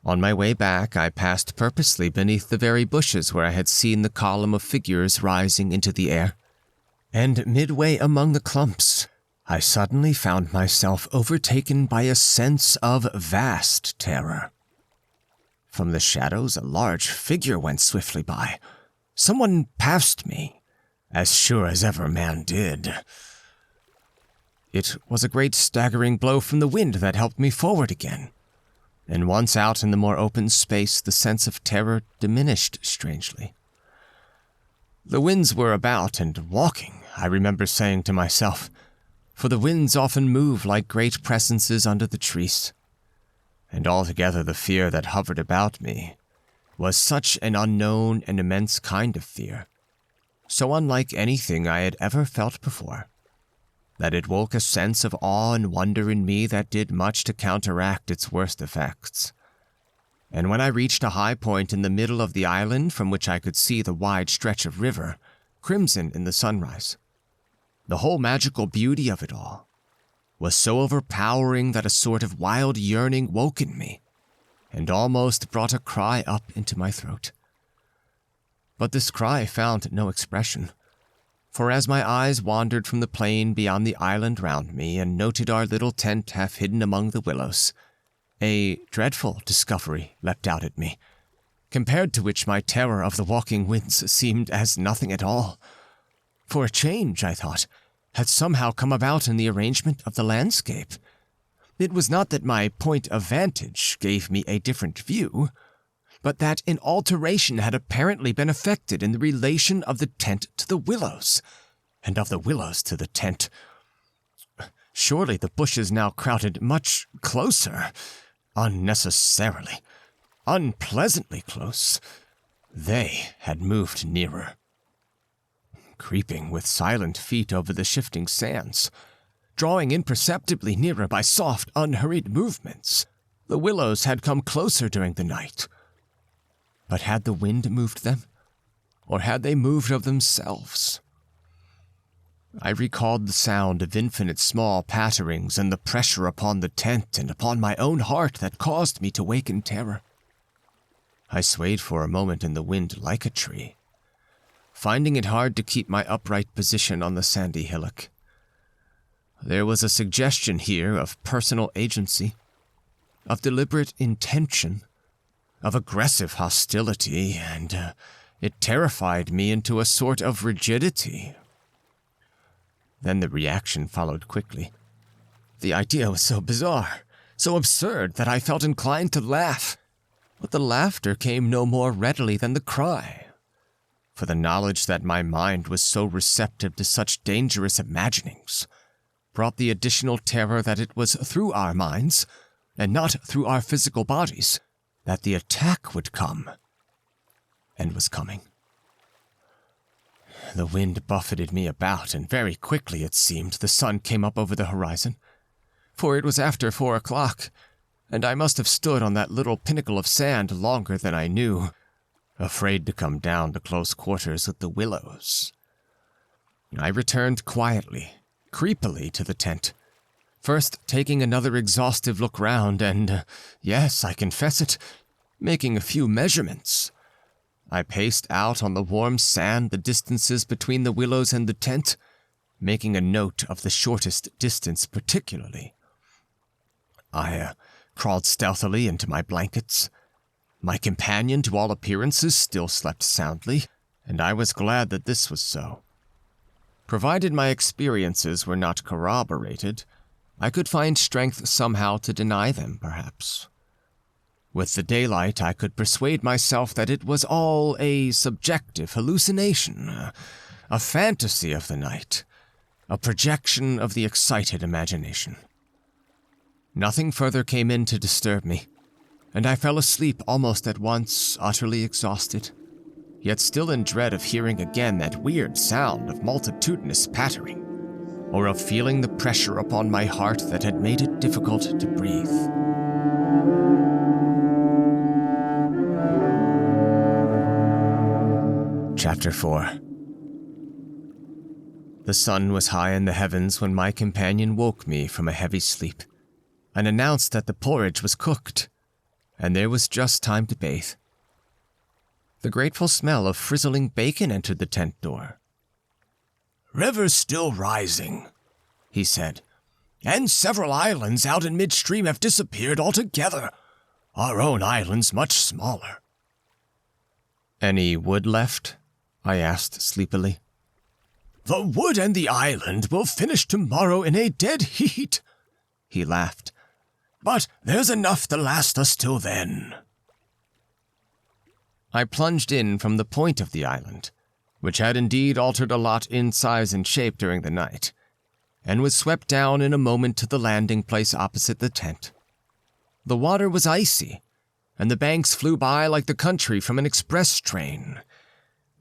On my way back, I passed purposely beneath the very bushes where I had seen the column of figures rising into the air, and midway among the clumps, I suddenly found myself overtaken by a sense of vast terror. From the shadows, a large figure went swiftly by. Someone passed me, as sure as ever man did. It was a great staggering blow from the wind that helped me forward again, and once out in the more open space, the sense of terror diminished strangely. The winds were about and walking, I remember saying to myself, for the winds often move like great presences under the trees, and altogether the fear that hovered about me was such an unknown and immense kind of fear, so unlike anything I had ever felt before, that it woke a sense of awe and wonder in me that did much to counteract its worst effects. And when I reached a high point in the middle of the island from which I could see the wide stretch of river, crimson in the sunrise, the whole magical beauty of it all was so overpowering that a sort of wild yearning woke in me, and almost brought a cry up into my throat. But this cry found no expression, for as my eyes wandered from the plain beyond the island round me and noted our little tent half hidden among the willows, a dreadful discovery leapt out at me, compared to which my terror of the walking winds seemed as nothing at all. For a change, I thought, had somehow come about in the arrangement of the landscape. It was not that my point of vantage gave me a different view, but that an alteration had apparently been effected in the relation of the tent to the willows, and of the willows to the tent. Surely the bushes now crowded much closer, unnecessarily, unpleasantly close. They had moved nearer, creeping with silent feet over the shifting sands, drawing imperceptibly nearer by soft, unhurried movements. The willows had come closer during the night. But had the wind moved them, or had they moved of themselves? I recalled the sound of infinite small patterings and the pressure upon the tent and upon my own heart that caused me to wake in terror. I swayed for a moment in the wind like a tree, finding it hard to keep my upright position on the sandy hillock. There was a suggestion here of personal agency, of deliberate intention, of aggressive hostility, and it terrified me into a sort of rigidity. Then the reaction followed quickly. The idea was so bizarre, so absurd, that I felt inclined to laugh, but the laughter came no more readily than the cry. For the knowledge that my mind was so receptive to such dangerous imaginings brought the additional terror that it was through our minds, and not through our physical bodies, that the attack would come, and was coming. The wind buffeted me about, and very quickly, it seemed, the sun came up over the horizon, for it was after 4 o'clock, and I must have stood on that little pinnacle of sand longer than I knew, afraid to come down to close quarters with the willows. I returned quietly, creepily to the tent, first taking another exhaustive look round and, yes, I confess it, making a few measurements. I paced out on the warm sand the distances between the willows and the tent, making a note of the shortest distance particularly. I crawled stealthily into my blankets. My companion, to all appearances, still slept soundly, and I was glad that this was so. Provided my experiences were not corroborated, I could find strength somehow to deny them, perhaps. With the daylight, I could persuade myself that it was all a subjective hallucination, a fantasy of the night, a projection of the excited imagination. Nothing further came in to disturb me, and I fell asleep almost at once, utterly exhausted, yet still in dread of hearing again that weird sound of multitudinous pattering, or of feeling the pressure upon my heart that had made it difficult to breathe. Chapter 4. The sun was high in the heavens when my companion woke me from a heavy sleep, and announced that the porridge was cooked, and there was just time to bathe. The grateful smell of frizzling bacon entered the tent door. "River's still rising," he said, "and several islands out in midstream have disappeared altogether. Our own island's much smaller." "Any wood left?" I asked sleepily. "The wood and the island will finish tomorrow in a dead heat," he laughed. "But there's enough to last us till then." I plunged in from the point of the island, which had indeed altered a lot in size and shape during the night, and was swept down in a moment to the landing place opposite the tent. The water was icy, and the banks flew by like the country from an express train.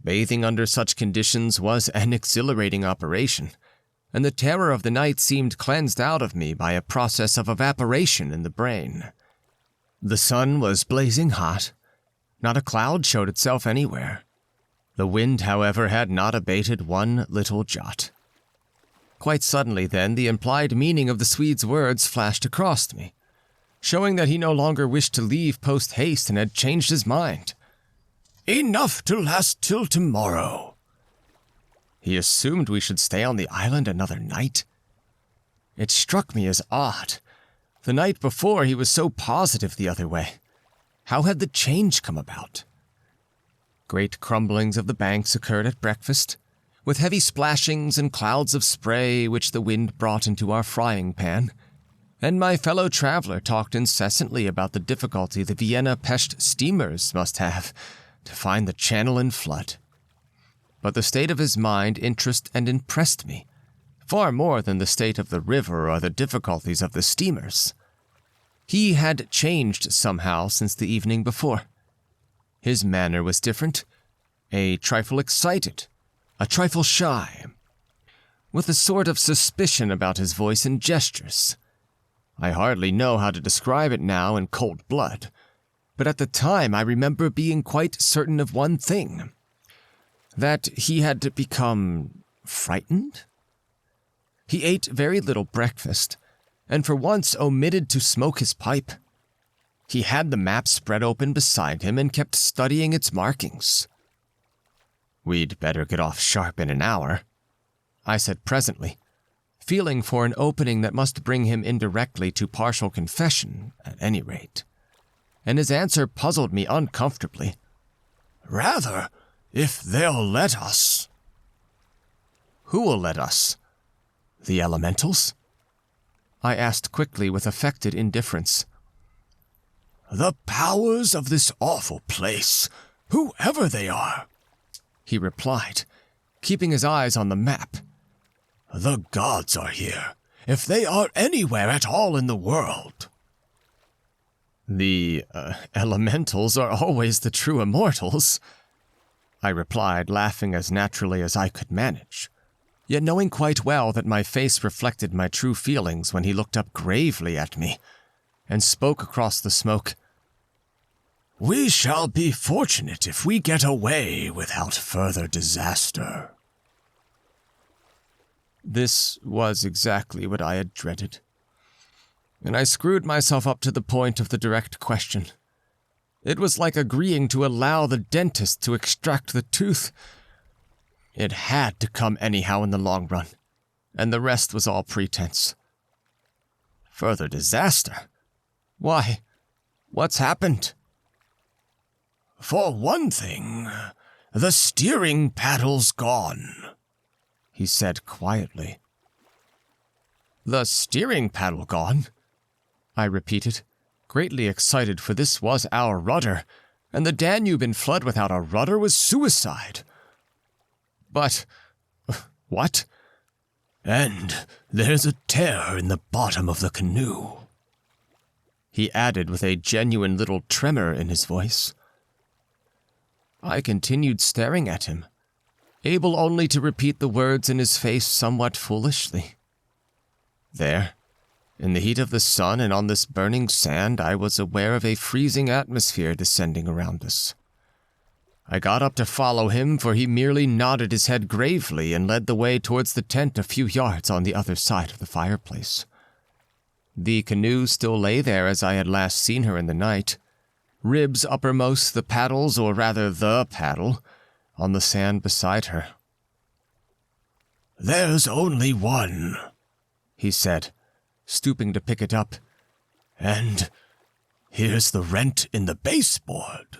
Bathing under such conditions was an exhilarating operation, and the terror of the night seemed cleansed out of me by a process of evaporation in the brain. The sun was blazing hot. Not a cloud showed itself anywhere. The wind, however, had not abated one little jot. Quite suddenly, then, the implied meaning of the Swede's words flashed across me, showing that he no longer wished to leave post-haste and had changed his mind. "Enough to last till tomorrow." He assumed we should stay on the island another night? It struck me as odd. The night before he was so positive the other way. How had the change come about? Great crumblings of the banks occurred at breakfast, with heavy splashings and clouds of spray which the wind brought into our frying pan, and my fellow traveler talked incessantly about the difficulty the Vienna Pest steamers must have to find the channel in flood. But the state of his mind interested and impressed me, far more than the state of the river or the difficulties of the steamers. He had changed somehow since the evening before. His manner was different, a trifle excited, a trifle shy, with a sort of suspicion about his voice and gestures. I hardly know how to describe it now in cold blood, but at the time I remember being quite certain of one thing, that he had become frightened. He ate very little breakfast, and for once omitted to smoke his pipe. He had the map spread open beside him and kept studying its markings. "We'd better get off sharp in an hour," I said presently, feeling for an opening that must bring him indirectly to partial confession, at any rate. And his answer puzzled me uncomfortably. "Rather, if they'll let us." "Who will let us? The elementals?" I asked quickly with affected indifference. "The powers of this awful place, whoever they are," he replied, keeping his eyes on the map. "The gods are here, if they are anywhere at all in the world." The elementals are always the true immortals, I replied, laughing as naturally as I could manage, yet knowing quite well that my face reflected my true feelings when he looked up gravely at me and spoke across the smoke. "We shall be fortunate if we get away without further disaster." This was exactly what I had dreaded, and I screwed myself up to the point of the direct question. It was like agreeing to allow the dentist to extract the tooth. It had to come anyhow in the long run, and the rest was all pretense. Further disaster? Why, what's happened? "For one thing, the steering paddle's gone," he said quietly. "The steering paddle gone?" I repeated, greatly excited, for this was our rudder, and the Danube in flood without a rudder was suicide. "But, what?" "And there's a tear in the bottom of the canoe," he added with a genuine little tremor in his voice. I continued staring at him, able only to repeat the words in his face somewhat foolishly. There, in the heat of the sun and on this burning sand, I was aware of a freezing atmosphere descending around us. I got up to follow him, for he merely nodded his head gravely and led the way towards the tent a few yards on the other side of the fireplace. The canoe still lay there as I had last seen her in the night, ribs uppermost, the paddles, or rather the paddle, on the sand beside her. "There's only one," he said, stooping to pick it up. "And here's the rent in the baseboard."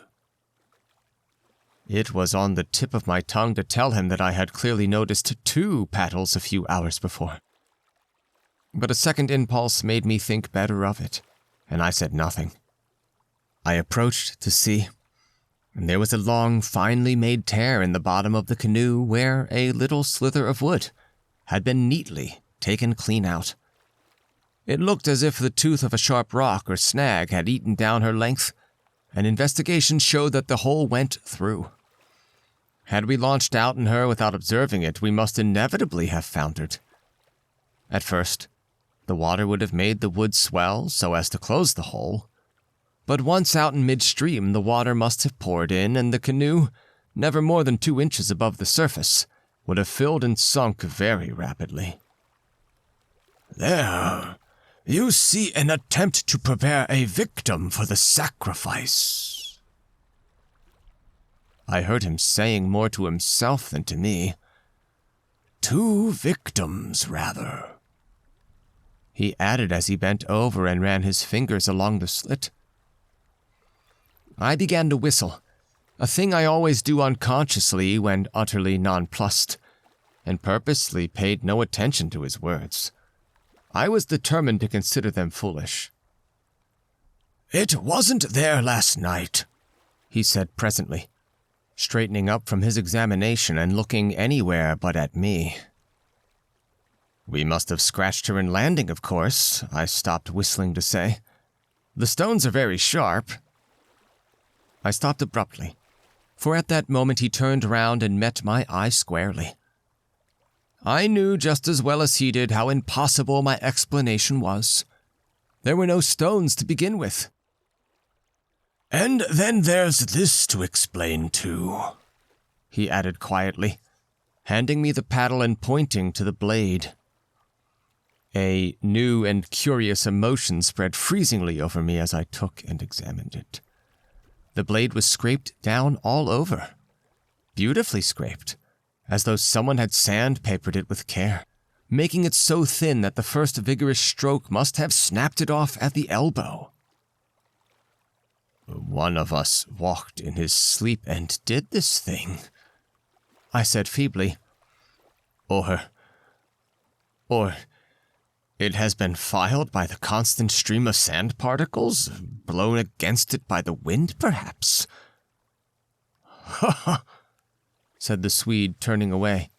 It was on the tip of my tongue to tell him that I had clearly noticed 2 paddles a few hours before. But a second impulse made me think better of it, and I said nothing. I approached to see, and there was a long, finely made tear in the bottom of the canoe where a little slither of wood had been neatly taken clean out. It looked as if the tooth of a sharp rock or snag had eaten down her length, and investigation showed that the hole went through. Had we launched out in her without observing it, we must inevitably have foundered. At first, the water would have made the wood swell so as to close the hole, but once out in midstream the water must have poured in, and the canoe, never more than 2 inches above the surface, would have filled and sunk very rapidly. "There, you see an attempt to prepare a victim for the sacrifice." I heard him saying more to himself than to me. 2 victims, rather," he added as he bent over and ran his fingers along the slit. I began to whistle, a thing I always do unconsciously when utterly nonplussed, and purposely paid no attention to his words. I was determined to consider them foolish. "It wasn't there last night," he said presently, straightening up from his examination and looking anywhere but at me. "We must have scratched her in landing, of course," I stopped whistling to say. "The stones are very sharp." I stopped abruptly, for at that moment he turned round and met my eye squarely. I knew just as well as he did how impossible my explanation was. There were no stones to begin with. "And then there's this to explain too," he added quietly, handing me the paddle and pointing to the blade. A new and curious emotion spread freezingly over me as I took and examined it. The blade was scraped down all over, beautifully scraped, as though someone had sandpapered it with care, making it so thin that the first vigorous stroke must have snapped it off at the elbow. "One of us walked in his sleep and did this thing," I said feebly. Or it has been filed by the constant stream of sand particles, blown against it by the wind, perhaps." "Ha ha," said the Swede, turning away,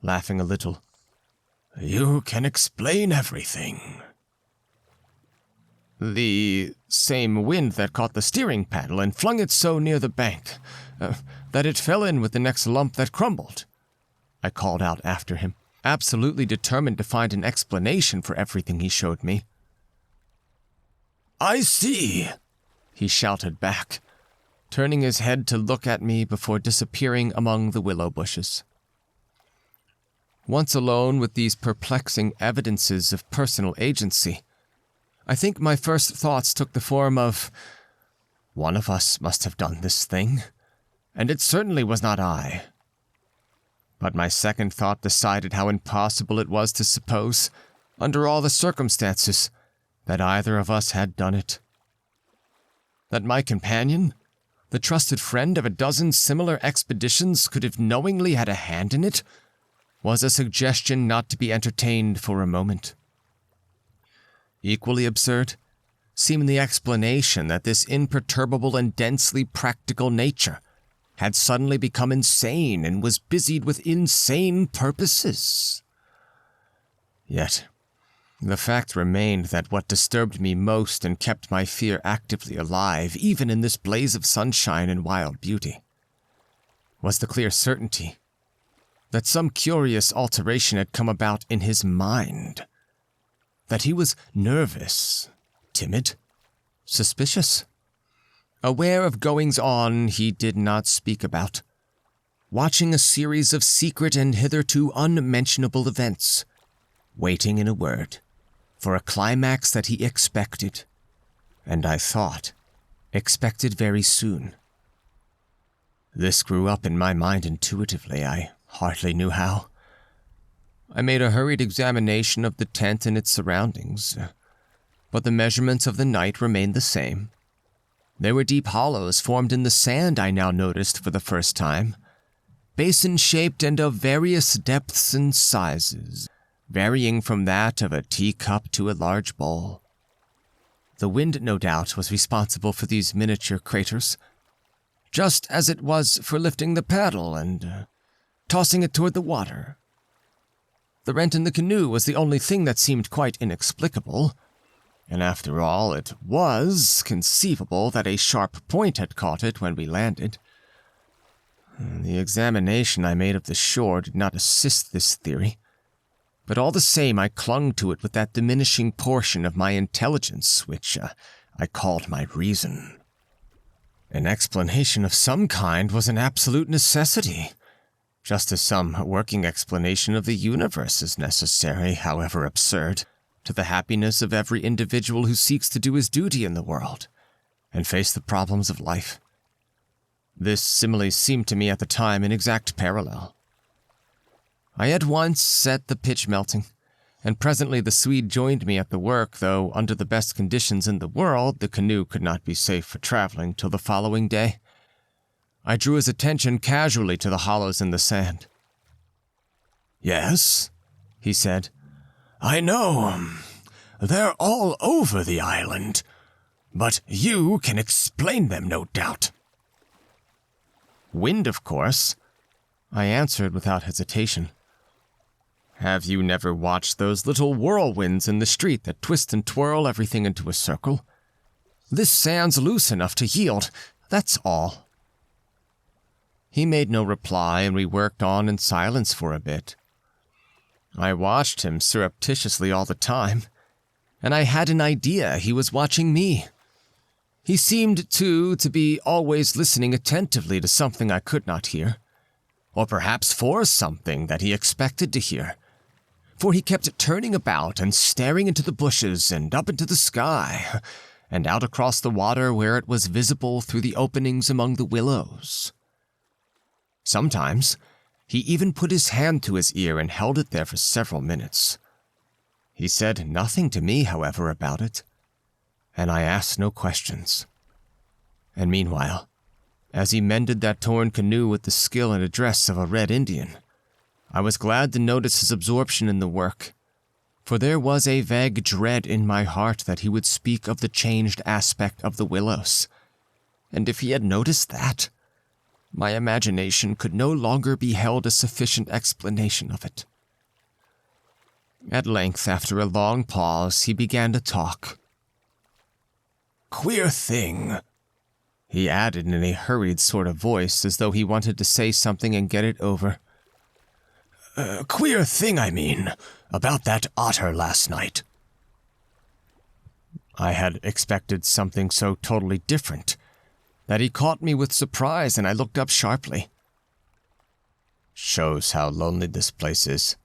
laughing a little. "You can explain everything." The same wind that caught the steering paddle and flung it so near the bank that it fell in with the next lump that crumbled," I called out after him, absolutely determined to find an explanation for everything he showed me. "I see," he shouted back, turning his head to look at me before disappearing among the willow bushes. Once alone with these perplexing evidences of personal agency, I think my first thoughts took the form of, one of us must have done this thing, and it certainly was not I. But my second thought decided how impossible it was to suppose, under all the circumstances, that either of us had done it. That my companion, the trusted friend of a dozen similar expeditions, could have knowingly had a hand in it, was a suggestion not to be entertained for a moment. Equally absurd seemed the explanation that this imperturbable and densely practical nature had suddenly become insane and was busied with insane purposes. Yet, the fact remained that what disturbed me most and kept my fear actively alive, even in this blaze of sunshine and wild beauty, was the clear certainty that some curious alteration had come about in his mind, that he was nervous, timid, suspicious, aware of goings-on he did not speak about, watching a series of secret and hitherto unmentionable events, waiting, in a word, for a climax that he expected, and I thought, expected very soon. This grew up in my mind intuitively, I hardly knew how. I made a hurried examination of the tent and its surroundings, but the measurements of the night remained the same. There were deep hollows formed in the sand I now noticed for the first time, basin-shaped and of various depths and sizes, varying from that of a teacup to a large bowl. The wind, no doubt, was responsible for these miniature craters, just as it was for lifting the paddle and tossing it toward the water. The rent in the canoe was the only thing that seemed quite inexplicable, and after all, it was conceivable that a sharp point had caught it when we landed. The examination I made of the shore did not assist this theory, but all the same I clung to it with that diminishing portion of my intelligence which I called my reason. An explanation of some kind was an absolute necessity, just as some working explanation of the universe is necessary, however absurd, to the happiness of every individual who seeks to do his duty in the world and face the problems of life. This simile seemed to me at the time an exact parallel. I at once set the pitch melting, and presently the Swede joined me at the work, though under the best conditions in the world the canoe could not be safe for traveling till the following day. I drew his attention casually to the hollows in the sand. "Yes," he said, "I know. They're all over the island, but you can explain them, no doubt." "Wind, of course," I answered without hesitation. "Have you never watched those little whirlwinds in the street that twist and twirl everything into a circle? This sand's loose enough to yield, that's all." He made no reply, and we worked on in silence for a bit. I watched him surreptitiously all the time, and I had an idea he was watching me. He seemed, too, to be always listening attentively to something I could not hear, or perhaps for something that he expected to hear, for he kept turning about and staring into the bushes and up into the sky, and out across the water where it was visible through the openings among the willows. Sometimes he even put his hand to his ear and held it there for several minutes. He said nothing to me, however, about it, and I asked no questions. And meanwhile, as he mended that torn canoe with the skill and address of a Red Indian, I was glad to notice his absorption in the work, for there was a vague dread in my heart that he would speak of the changed aspect of the willows, and if he had noticed that, my imagination could no longer be held a sufficient explanation of it. At length, after a long pause, he began to talk. queer thing," he added in a hurried sort of voice, as though he wanted to say something and get it over. "Queer thing, I mean, about that otter last night." I had expected something so totally different that he caught me with surprise, and I looked up sharply. "Shows how lonely this place is.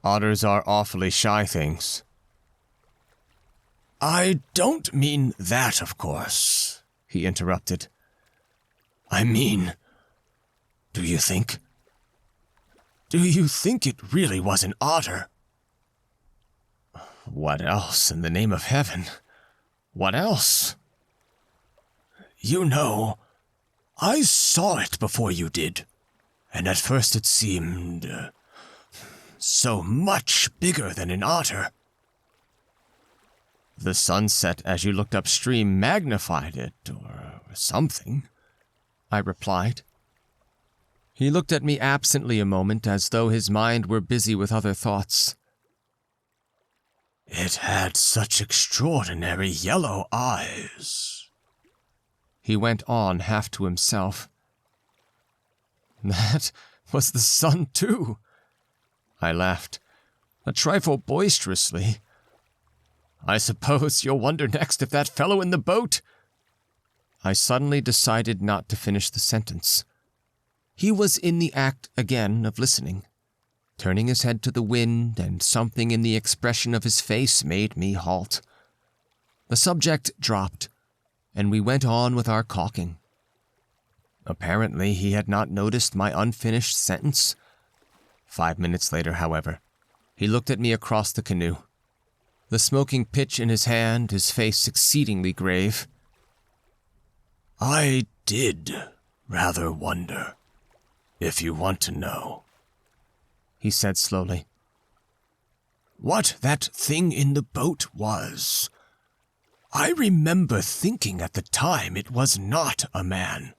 Otters are awfully shy things." "I don't mean that, of course," he interrupted. "I mean, do you think it really was an otter?" "What else, in the name of heaven? What else?" "You know, I saw it before you did, and at first it seemed so much bigger than an otter." "The sunset as you looked upstream magnified it, or something," I replied. He looked at me absently a moment, as though his mind were busy with other thoughts. "It had such extraordinary yellow eyes," he went on half to himself. "That was the sun, too," I laughed, a trifle boisterously. "I suppose you'll wonder next if that fellow in the boat—" I suddenly decided not to finish the sentence. He was in the act again of listening, turning his head to the wind, and something in the expression of his face made me halt. The subject dropped, and we went on with our caulking. Apparently, he had not noticed my unfinished sentence. 5 minutes later, however, he looked at me across the canoe, the smoking pitch in his hand, his face exceedingly grave. "I did rather wonder, if you want to know," he said slowly, "what that thing in the boat was. I remember thinking at the time it was not a man.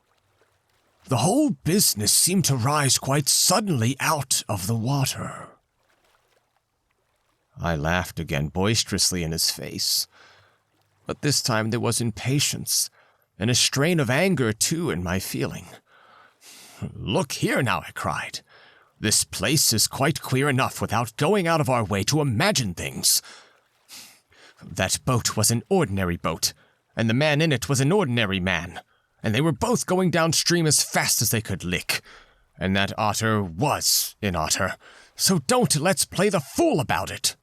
The whole business seemed to rise quite suddenly out of the water." I laughed again boisterously in his face, but this time there was impatience, and a strain of anger, too, in my feeling. "Look here now," I cried. "This place is quite queer enough without going out of our way to imagine things. That boat was an ordinary boat, and the man in it was an ordinary man, and they were both going downstream as fast as they could lick, and that otter was an otter, so don't let's play the fool about it."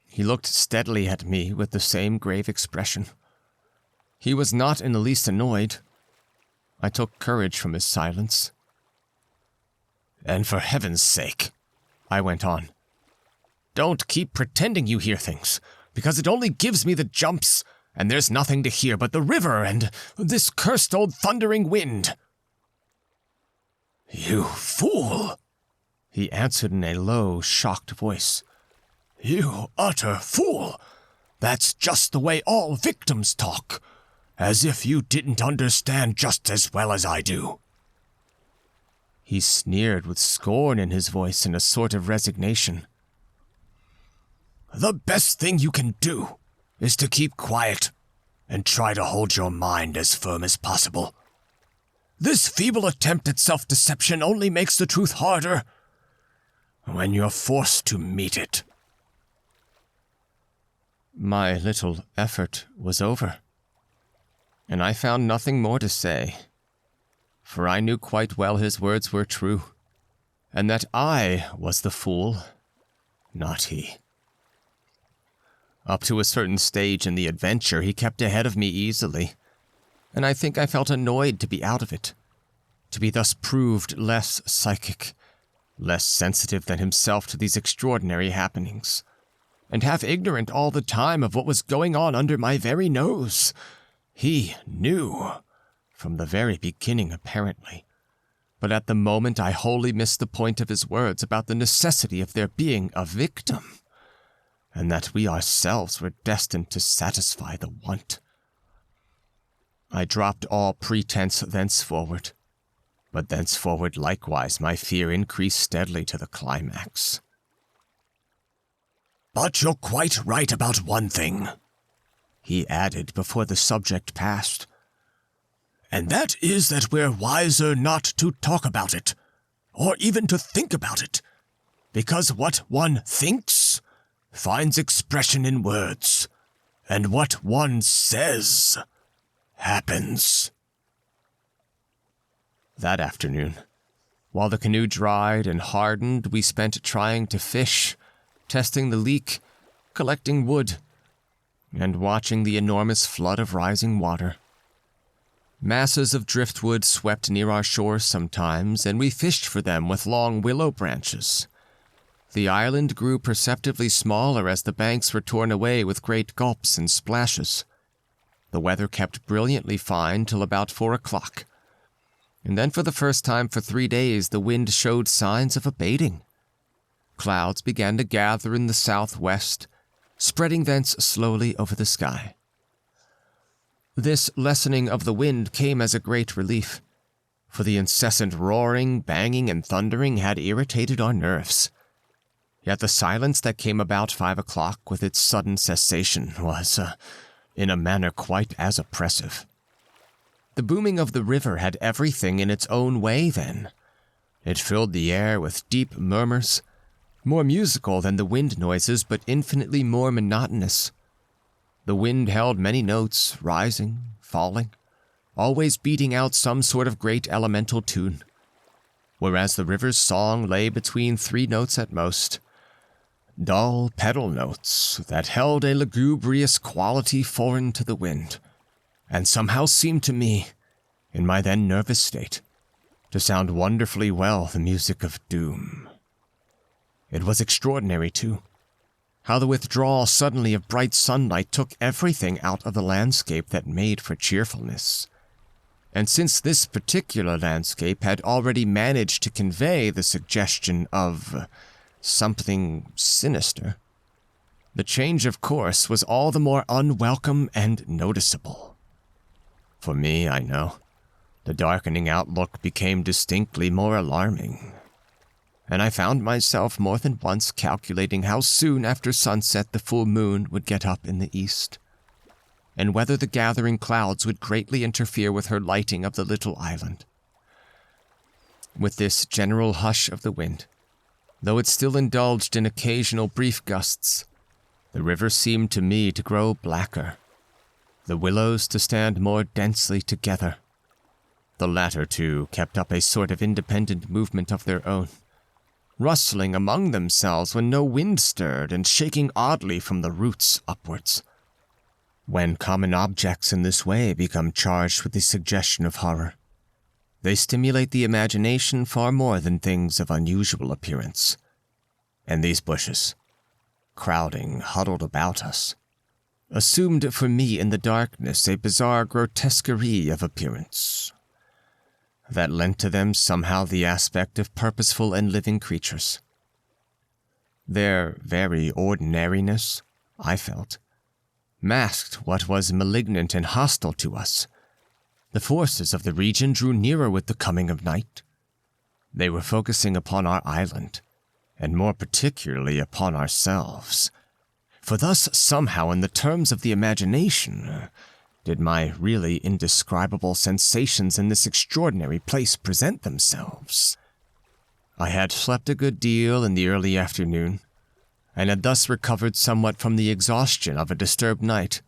He looked steadily at me with the same grave expression. He was not in the least annoyed. I took courage from his silence. "And for heaven's sake," I went on, "don't keep pretending you hear things, because it only gives me the jumps, and there's nothing to hear but the river and this cursed old thundering wind." "You fool," he answered in a low, shocked voice. "You utter fool. That's just the way all victims talk, as if you didn't understand just as well as I do." He sneered with scorn in his voice and a sort of resignation. "The best thing you can do is to keep quiet and try to hold your mind as firm as possible. This feeble attempt at self-deception only makes the truth harder when you're forced to meet it." My little effort was over, and I found nothing more to say, for I knew quite well his words were true, and that I was the fool, not he. Up to a certain stage in the adventure, he kept ahead of me easily, and I think I felt annoyed to be out of it, to be thus proved less psychic, less sensitive than himself to these extraordinary happenings, and half ignorant all the time of what was going on under my very nose. He knew, from the very beginning apparently, but at the moment I wholly missed the point of his words about the necessity of there being a victim, and that we ourselves were destined to satisfy the want. I dropped all pretense thenceforward, but thenceforward likewise my fear increased steadily to the climax. "But you're quite right about one thing," he added before the subject passed. "And that is that we're wiser not to talk about it, or even to think about it, because what one thinks finds expression in words, and what one says happens." That afternoon, while the canoe dried and hardened, we spent trying to fish, testing the leak, collecting wood, and watching the enormous flood of rising water. Masses of driftwood swept near our shores sometimes, and we fished for them with long willow branches. The island grew perceptibly smaller as the banks were torn away with great gulps and splashes. The weather kept brilliantly fine till about 4 o'clock, and then for the first time for 3 days the wind showed signs of abating. Clouds began to gather in the southwest, spreading thence slowly over the sky. This lessening of the wind came as a great relief, for the incessant roaring, banging, and thundering had irritated our nerves. Yet the silence that came about 5 o'clock with its sudden cessation was, in a manner, quite as oppressive. The booming of the river had everything in its own way then. It filled the air with deep murmurs, more musical than the wind noises, but infinitely more monotonous. The wind held many notes, rising, falling, always beating out some sort of great elemental tune, whereas the river's song lay between 3 notes at most, dull pedal notes that held a lugubrious quality foreign to the wind, and somehow seemed to me, in my then nervous state, to sound wonderfully well the music of doom. It was extraordinary, too, how the withdrawal suddenly of bright sunlight took everything out of the landscape that made for cheerfulness. And since this particular landscape had already managed to convey the suggestion of something sinister, the change of course was all the more unwelcome and noticeable. For me, I know, the darkening outlook became distinctly more alarming, and I found myself more than once calculating how soon after sunset the full moon would get up in the east, and whether the gathering clouds would greatly interfere with her lighting of the little island. With this general hush of the wind, though it still indulged in occasional brief gusts, the river seemed to me to grow blacker, the willows to stand more densely together. The latter, too, kept up a sort of independent movement of their own, rustling among themselves when no wind stirred and shaking oddly from the roots upwards. When common objects in this way become charged with the suggestion of horror, they stimulate the imagination far more than things of unusual appearance. And these bushes, crowding, huddled about us, assumed for me in the darkness a bizarre grotesquerie of appearance that lent to them somehow the aspect of purposeful and living creatures. Their very ordinariness, I felt, masked what was malignant and hostile to us. The forces of the region drew nearer with the coming of night. They were focusing upon our island, and more particularly upon ourselves. For thus, somehow, in the terms of the imagination, did my really indescribable sensations in this extraordinary place present themselves. I had slept a good deal in the early afternoon, and had thus recovered somewhat from the exhaustion of a disturbed night,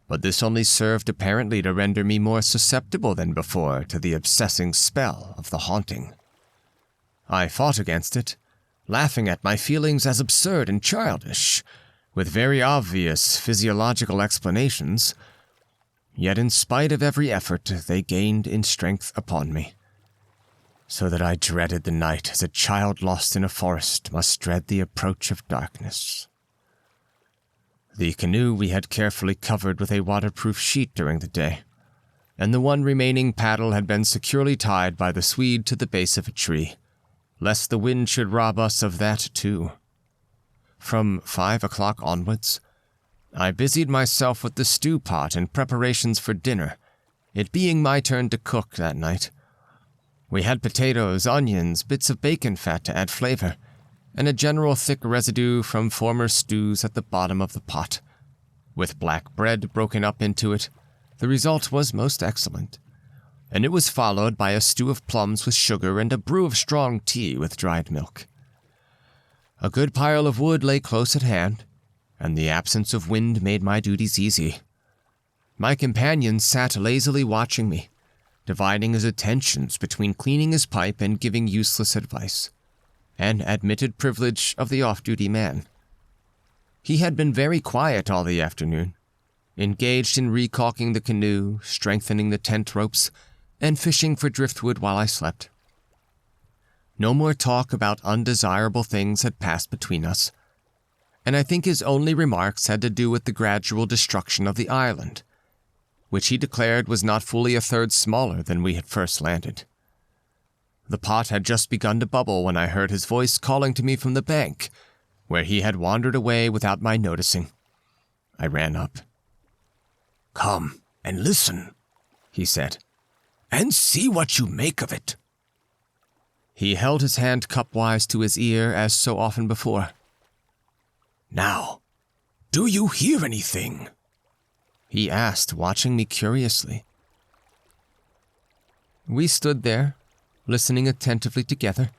but this only served apparently to render me more susceptible than before to the obsessing spell of the haunting. I fought against it, laughing at my feelings as absurd and childish, with very obvious physiological explanations. Yet in spite of every effort, they gained in strength upon me, so that I dreaded the night as a child lost in a forest must dread the approach of darkness. The canoe we had carefully covered with a waterproof sheet during the day, and the one remaining paddle had been securely tied by the Swede to the base of a tree, lest the wind should rob us of that too. From 5 o'clock onwards, I busied myself with the stew pot and preparations for dinner, it being my turn to cook that night. We had potatoes, onions, bits of bacon fat to add flavor, and a general thick residue from former stews at the bottom of the pot, With black bread broken up into it, the result was most excellent, and it was followed by a stew of plums with sugar and a brew of strong tea with dried milk. A good pile of wood lay close at hand, and the absence of wind made my duties easy. My companion sat lazily watching me, dividing his attentions between cleaning his pipe and giving useless advice, an admitted privilege of the off-duty man. He had been very quiet all the afternoon, engaged in recalking the canoe, strengthening the tent ropes, and fishing for driftwood while I slept. No more talk about undesirable things had passed between us, and I think his only remarks had to do with the gradual destruction of the island, which he declared was not fully a third smaller than we had first landed. The pot had just begun to bubble when I heard his voice calling to me from the bank, where he had wandered away without my noticing. I ran up. "Come and listen," he said, "and see what you make of it." He held his hand cupwise to his ear as so often before. "Now, do you hear anything?" he asked, watching me curiously. We stood there, listening attentively together.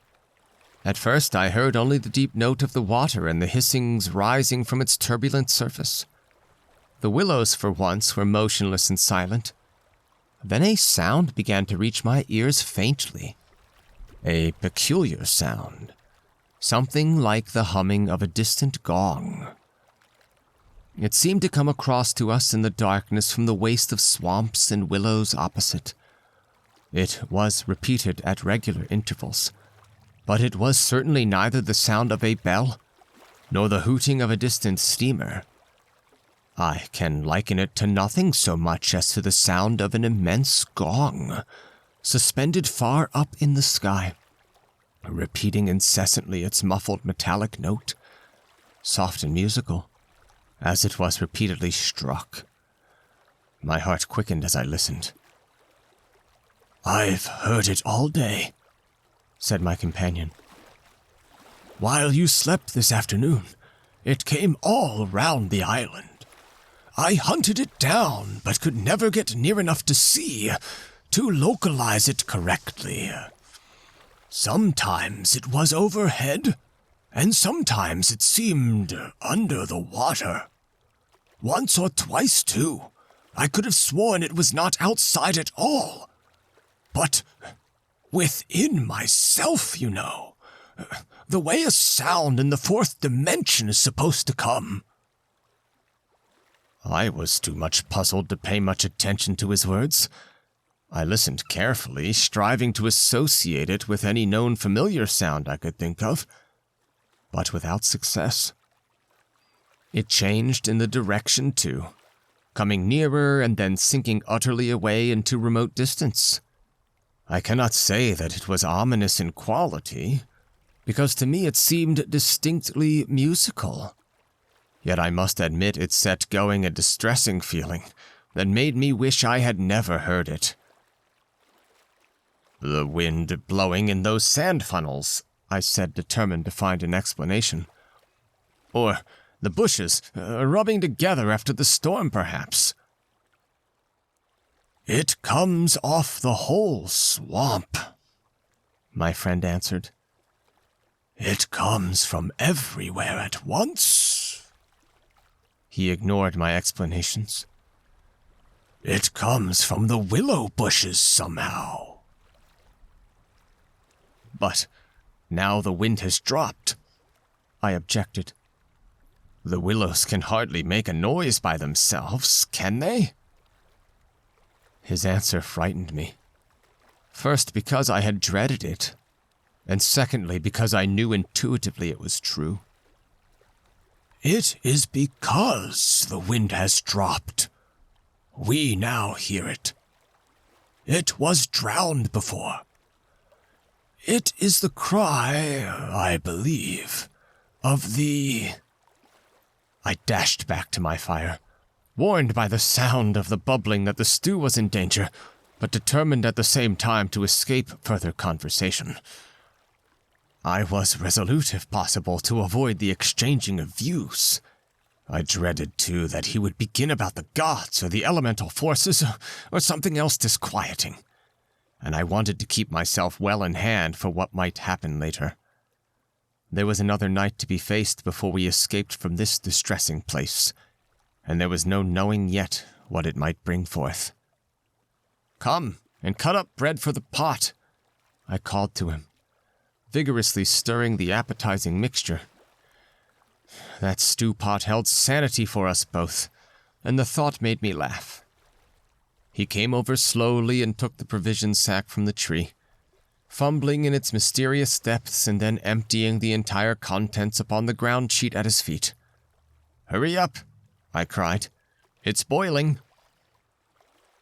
At first I heard only the deep note of the water and the hissings rising from its turbulent surface. The willows, for once, were motionless and silent. Then a sound began to reach my ears faintly. A peculiar sound, something like the humming of a distant gong. It seemed to come across to us in the darkness from the waste of swamps and willows opposite. It was repeated at regular intervals, but it was certainly neither the sound of a bell nor the hooting of a distant steamer. I can liken it to nothing so much as to the sound of an immense gong, suspended far up in the sky, repeating incessantly its muffled metallic note, soft and musical, as it was repeatedly struck. My heart quickened as I listened. "I've heard it all day," said my companion. "While you slept this afternoon, it came all round the island. I hunted it down, but could never get near enough to see, to localize it correctly. Sometimes it was overhead, and sometimes it seemed under the water. Once or twice, too, I could have sworn it was not outside at all, but within myself, you know, the way a sound in the fourth dimension is supposed to come." I was too much puzzled to pay much attention to his words. I listened carefully, striving to associate it with any known familiar sound I could think of, but without success. It changed in the direction, too, coming nearer and then sinking utterly away into remote distance. I cannot say that it was ominous in quality, because to me it seemed distinctly musical. Yet I must admit it set going a distressing feeling that made me wish I had never heard it. "The wind blowing in those sand funnels," I said, determined to find an explanation. "Or the bushes rubbing together after the storm, perhaps." "It comes off the whole swamp," my friend answered. "It comes from everywhere at once." He ignored my explanations. "It comes from the willow-bushes somehow." "But now the wind has dropped," I objected. "The willows can hardly make a noise by themselves, can they?" His answer frightened me. First, because I had dreaded it, and secondly, because I knew intuitively it was true. "It is because the wind has dropped. We now hear it. It was drowned before. It is the cry, I believe, of the—" I dashed back to my fire, warned by the sound of the bubbling that the stew was in danger, but determined at the same time to escape further conversation. I was resolute, if possible, to avoid the exchanging of views. I dreaded, too, that he would begin about the gods or the elemental forces or something else disquieting, and I wanted to keep myself well in hand for what might happen later. There was another night to be faced before we escaped from this distressing place, and there was no knowing yet what it might bring forth. "Come and cut up bread for the pot," I called to him, vigorously stirring the appetizing mixture. That stew pot held sanity for us both, and the thought made me laugh. He came over slowly and took the provision sack from the tree, fumbling in its mysterious depths and then emptying the entire contents upon the ground sheet at his feet. "Hurry up," I cried. "It's boiling."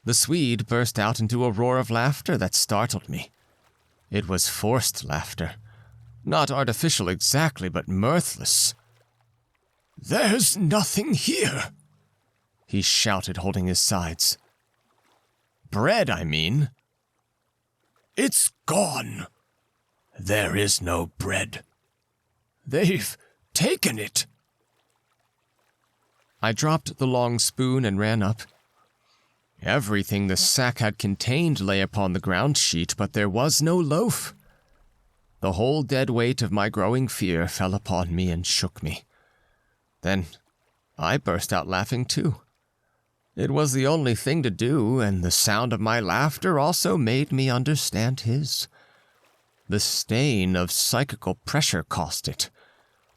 The Swede burst out into a roar of laughter that startled me. It was forced laughter, not artificial exactly, but mirthless. "There's nothing here," he shouted, holding his sides. "Bread, I mean." "It's gone. There is no bread. They've taken it." I dropped the long spoon and ran up. Everything the sack had contained lay upon the ground sheet, but there was no loaf. The whole dead weight of my growing fear fell upon me and shook me. Then I burst out laughing too. It was the only thing to do, and the sound of my laughter also made me understand his. The stain of psychical pressure caused it,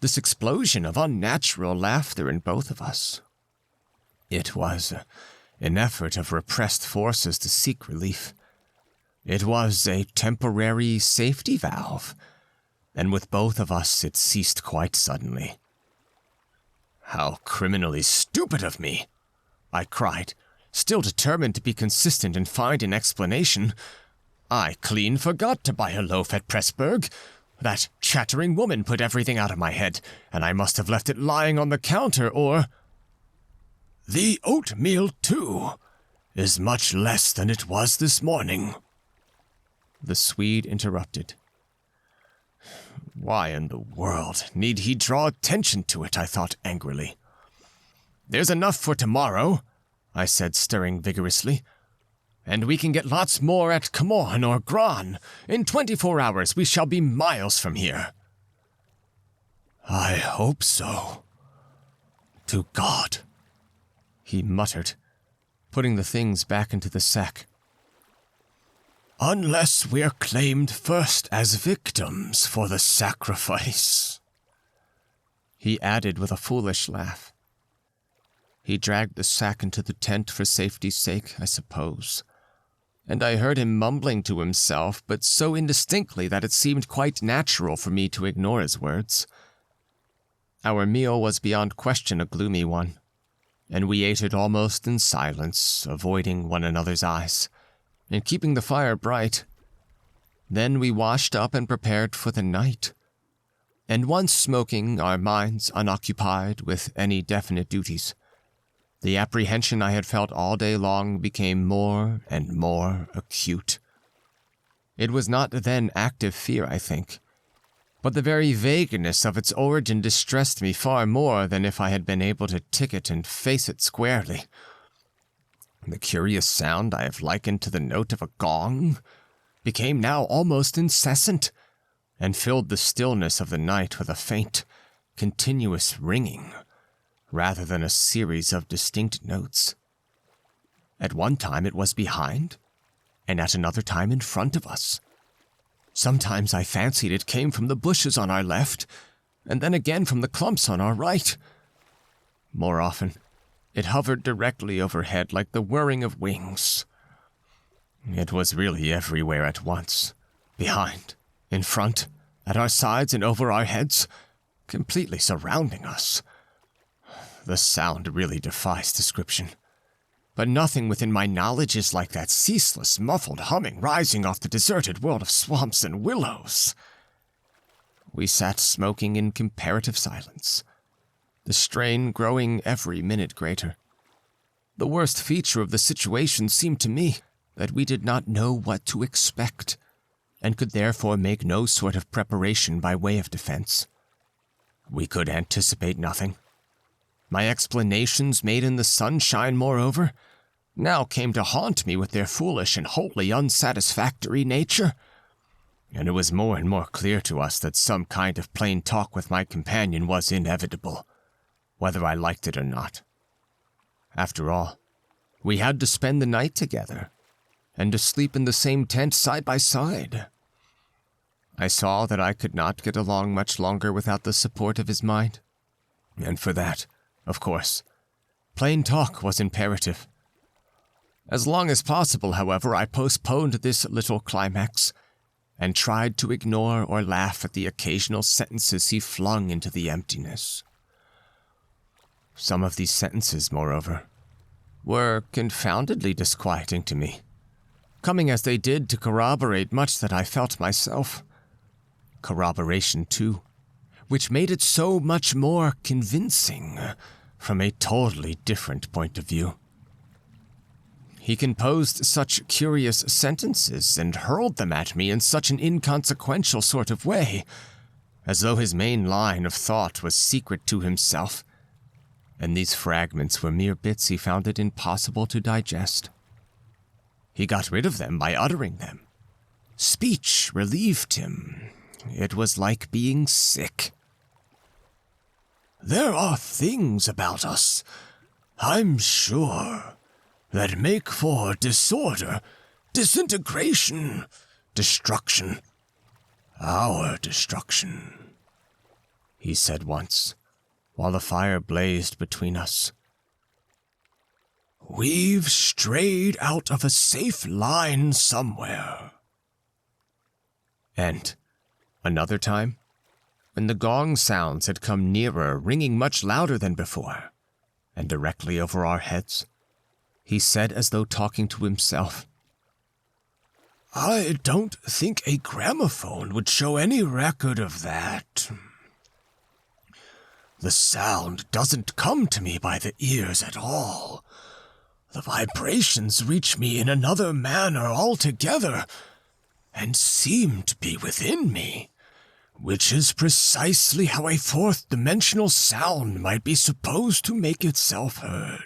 this explosion of unnatural laughter in both of us. It was an effort of repressed forces to seek relief. It was a temporary safety valve, and with both of us it ceased quite suddenly. "How criminally stupid of me!" I cried, still determined to be consistent and find an explanation. "I clean forgot to buy a loaf at Pressburg. That chattering woman put everything out of my head, and I must have left it lying on the counter, or—" "The oatmeal, too, is much less than it was this morning," the Swede interrupted. Why in the world need he draw attention to it, I thought angrily. "There's enough for tomorrow," I said, stirring vigorously. "And we can get lots more at Camorn or Gran. In 24 hours we shall be miles from here." "I hope so. To God," he muttered, putting the things back into the sack. "Unless we're claimed first as victims for the sacrifice," he added with a foolish laugh. He dragged the sack into the tent for safety's sake, I suppose, and I heard him mumbling to himself, but so indistinctly that it seemed quite natural for me to ignore his words. Our meal was beyond question a gloomy one, and we ate it almost in silence, avoiding one another's eyes, and keeping the fire bright. Then we washed up and prepared for the night, and once smoking, our minds unoccupied with any definite duties, the apprehension I had felt all day long became more and more acute. It was not then active fear, I think, but the very vagueness of its origin distressed me far more than if I had been able to tick it and face it squarely. The curious sound I have likened to the note of a gong became now almost incessant, and filled the stillness of the night with a faint, continuous ringing, rather than a series of distinct notes. At one time it was behind, and at another time in front of us. Sometimes I fancied it came from the bushes on our left, and then again from the clumps on our right. More often, it hovered directly overhead like the whirring of wings. It was really everywhere at once, behind, in front, at our sides and over our heads, completely surrounding us. The sound really defies description, but nothing within my knowledge is like that ceaseless, muffled humming rising off the deserted world of swamps and willows. We sat smoking in comparative silence, the strain growing every minute greater. The worst feature of the situation seemed to me that we did not know what to expect, and could therefore make no sort of preparation by way of defense. We could anticipate nothing. My explanations made in the sunshine, moreover, now came to haunt me with their foolish and wholly unsatisfactory nature, and it was more and more clear to us that some kind of plain talk with my companion was inevitable, whether I liked it or not. After all, we had to spend the night together, and to sleep in the same tent side by side. I saw that I could not get along much longer without the support of his mind, and for that, of course, plain talk was imperative. As long as possible, however, I postponed this little climax, and tried to ignore or laugh at the occasional sentences he flung into the emptiness. Some of these sentences, moreover, were confoundedly disquieting to me, coming as they did to corroborate much that I felt myself. Corroboration, too, which made it so much more convincing from a totally different point of view. He composed such curious sentences and hurled them at me in such an inconsequential sort of way, as though his main line of thought was secret to himself, and these fragments were mere bits he found it impossible to digest. He got rid of them by uttering them. Speech relieved him. It was like being sick. "There are things about us, I'm sure, that make for disorder, disintegration, destruction. Our destruction," he said once, while the fire blazed between us. "We've strayed out of a safe line somewhere." And another time, when the gong sounds had come nearer, ringing much louder than before, and directly over our heads, he said as though talking to himself, "I don't think a gramophone would show any record of that. The sound doesn't come to me by the ears at all. The vibrations reach me in another manner altogether, and seem to be within me, which is precisely how a fourth-dimensional sound might be supposed to make itself heard."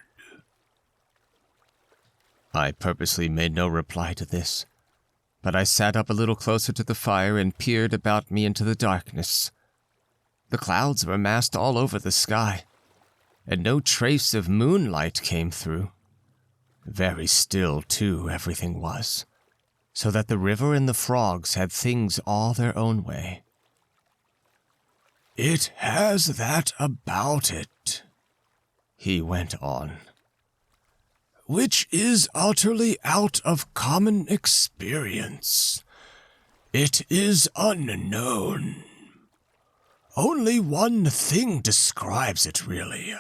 I purposely made no reply to this, but I sat up a little closer to the fire and peered about me into the darkness. The clouds were massed all over the sky, and no trace of moonlight came through. Very still, too, everything was, so that the river and the frogs had things all their own way. "It has that about it," he went on, "which is utterly out of common experience. It is unknown. Only one thing describes it, really.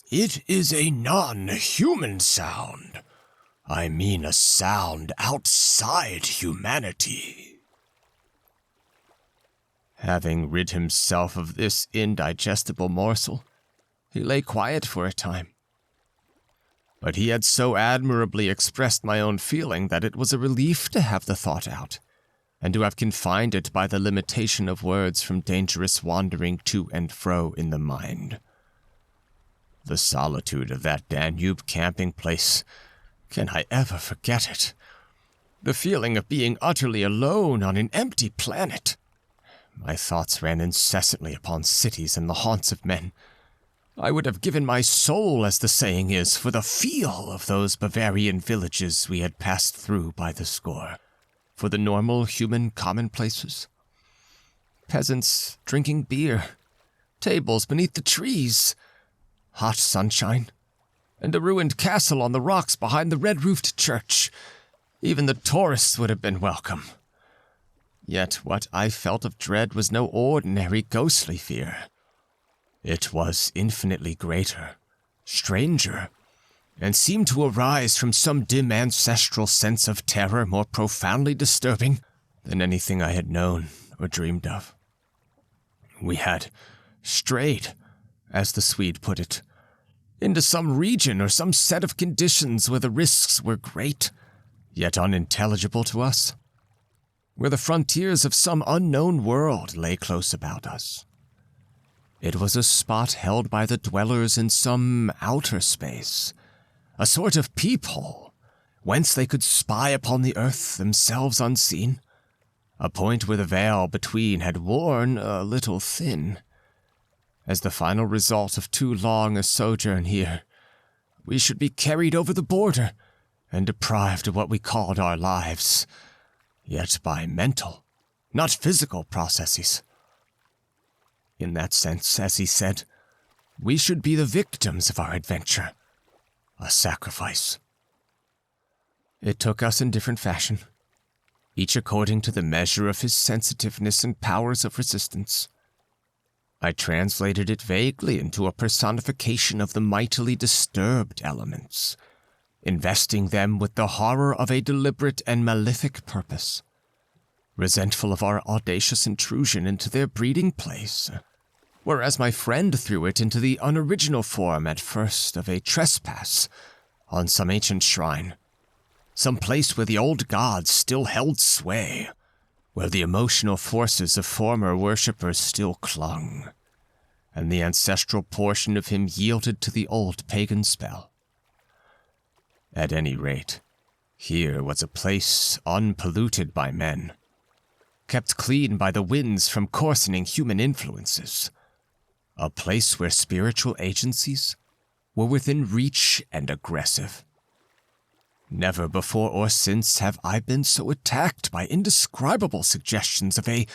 It is a non-human sound. I mean a sound outside humanity." Having rid himself of this indigestible morsel, he lay quiet for a time. But he had so admirably expressed my own feeling that it was a relief to have the thought out, and to have confined it by the limitation of words from dangerous wandering to and fro in the mind. The solitude of that Danube camping place, can I ever forget it? The feeling of being utterly alone on an empty planet. My thoughts ran incessantly upon cities and the haunts of men. I would have given my soul, as the saying is, for the feel of those Bavarian villages we had passed through by the score, for the normal human commonplaces. Peasants drinking beer, tables beneath the trees, hot sunshine, and a ruined castle on the rocks behind the red-roofed church. Even the tourists would have been welcome. Yet what I felt of dread was no ordinary ghostly fear. It was infinitely greater, stranger, and seemed to arise from some dim ancestral sense of terror more profoundly disturbing than anything I had known or dreamed of. We had strayed, as the Swede put it, into some region or some set of conditions where the risks were great, yet unintelligible to us, where the frontiers of some unknown world lay close about us. It was a spot held by the dwellers in some outer space, a sort of peephole, whence they could spy upon the earth themselves unseen, a point where the veil between had worn a little thin. As the final result of too long a sojourn here, we should be carried over the border and deprived of what we called our lives, yet by mental, not physical processes. In that sense, as he said, we should be the victims of our adventure, a sacrifice. It took us in different fashion, each according to the measure of his sensitiveness and powers of resistance. I translated it vaguely into a personification of the mightily disturbed elements, investing them with the horror of a deliberate and malefic purpose, resentful of our audacious intrusion into their breeding place, whereas my friend threw it into the unoriginal form at first of a trespass on some ancient shrine, some place where the old gods still held sway, where the emotional forces of former worshippers still clung, and the ancestral portion of him yielded to the old pagan spell. At any rate, here was a place unpolluted by men, kept clean by the winds from coarsening human influences, a place where spiritual agencies were within reach and aggressive. Never before or since have I been so attacked by indescribable suggestions of a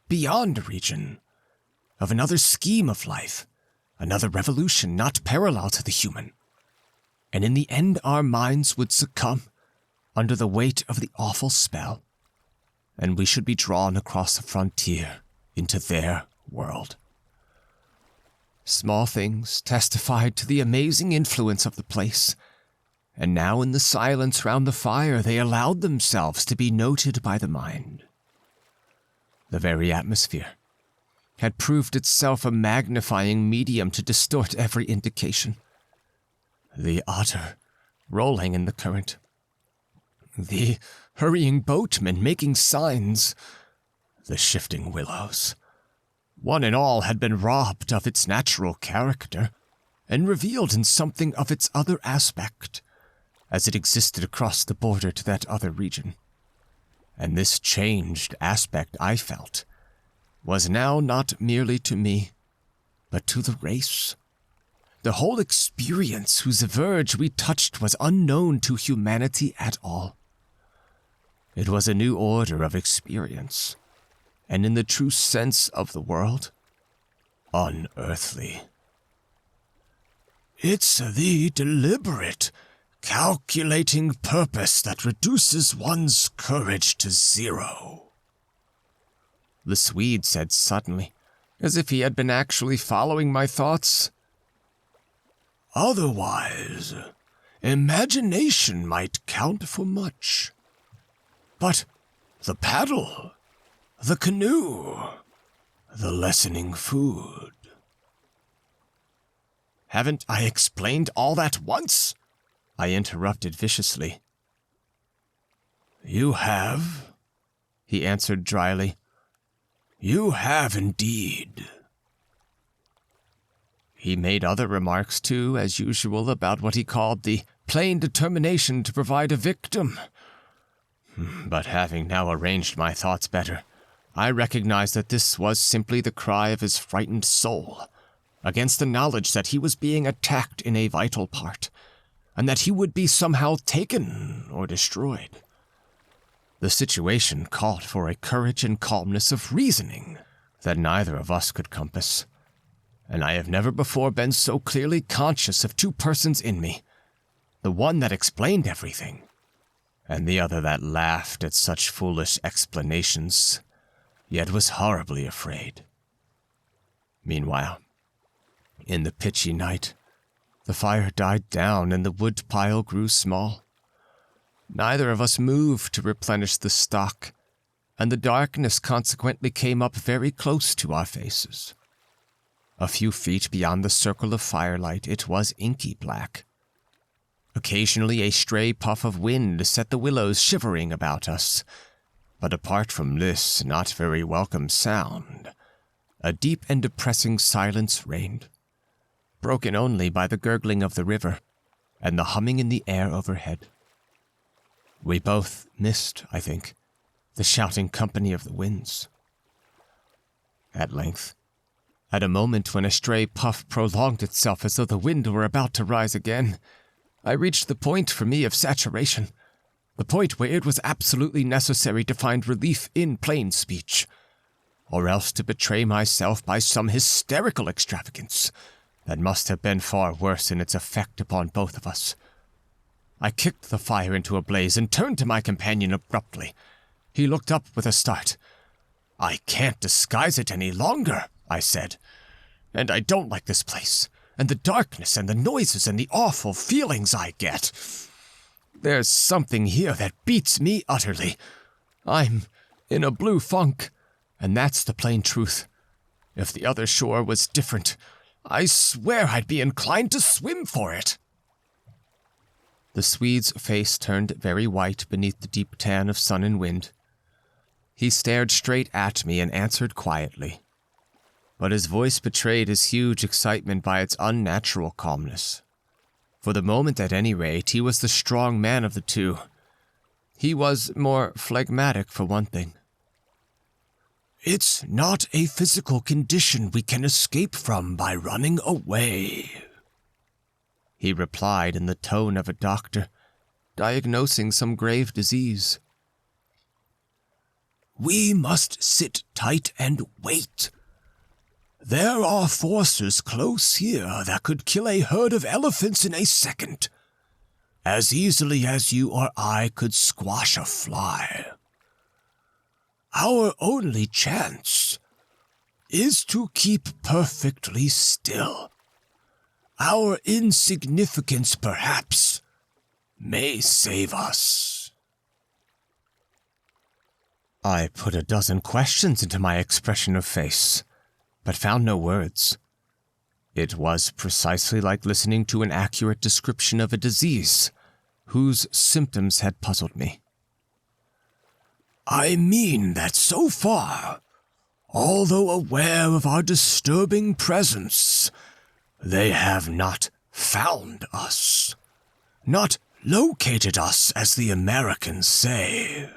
beyond region, of another scheme of life, another revolution not parallel to the human. And in the end our minds would succumb under the weight of the awful spell, and we should be drawn across the frontier into their world. Small things testified to the amazing influence of the place, and now in the silence round the fire they allowed themselves to be noted by the mind. The very atmosphere had proved itself a magnifying medium to distort every indication. The otter rolling in the current, the hurrying boatmen making signs, the shifting willows, one and all had been robbed of its natural character and revealed in something of its other aspect, as it existed across the border to that other region. And this changed aspect, I felt, was now not merely to me, but to the race. The whole experience whose verge we touched was unknown to humanity at all. It was a new order of experience, and in the true sense of the word, unearthly. It's the deliberate, calculating purpose that reduces one's courage to zero, the Swede said suddenly, as if he had been actually following my thoughts. Otherwise, imagination might count for much. But the paddle, the canoe, the lessening food. Haven't I explained all that once? I interrupted viciously. You have, he answered dryly. You have indeed. He made other remarks, too, as usual, about what he called the plain determination to provide a victim. But having now arranged my thoughts better, I recognized that this was simply the cry of his frightened soul, against the knowledge that he was being attacked in a vital part, and that he would be somehow taken or destroyed. The situation called for a courage and calmness of reasoning that neither of us could compass, and I have never before been so clearly conscious of two persons in me, the one that explained everything, and the other that laughed at such foolish explanations, yet was horribly afraid. Meanwhile, in the pitchy night, the fire died down and the wood pile grew small. Neither of us moved to replenish the stock, and the darkness consequently came up very close to our faces. A few feet beyond the circle of firelight, it was inky black. Occasionally a stray puff of wind set the willows shivering about us, but apart from this not very welcome sound, a deep and depressing silence reigned, broken only by the gurgling of the river and the humming in the air overhead. We both missed, I think, the shouting company of the winds. At length, at a moment when a stray puff prolonged itself as though the wind were about to rise again, I reached the point for me of saturation, the point where it was absolutely necessary to find relief in plain speech, or else to betray myself by some hysterical extravagance that must have been far worse in its effect upon both of us. I kicked the fire into a blaze and turned to my companion abruptly. He looked up with a start. "I can't disguise it any longer," I said, "and I don't like this place, and the darkness and the noises and the awful feelings I get. There's something here that beats me utterly. I'm in a blue funk, and that's the plain truth. If the other shore was different, I swear I'd be inclined to swim for it." The Swede's face turned very white beneath the deep tan of sun and wind. He stared straight at me and answered quietly, but his voice betrayed his huge excitement by its unnatural calmness. For the moment, at any rate, he was the strong man of the two. He was more phlegmatic, for one thing. "It's not a physical condition we can escape from by running away," he replied in the tone of a doctor, diagnosing some grave disease. "We must sit tight and wait. There are forces close here that could kill a herd of elephants in a second, as easily as you or I could squash a fly. Our only chance is to keep perfectly still. Our insignificance, perhaps, may save us." I put a dozen questions into my expression of face, but found no words. It was precisely like listening to an accurate description of a disease whose symptoms had puzzled me. "I mean that so far, although aware of our disturbing presence, they have not found us, not located us, as the Americans say,"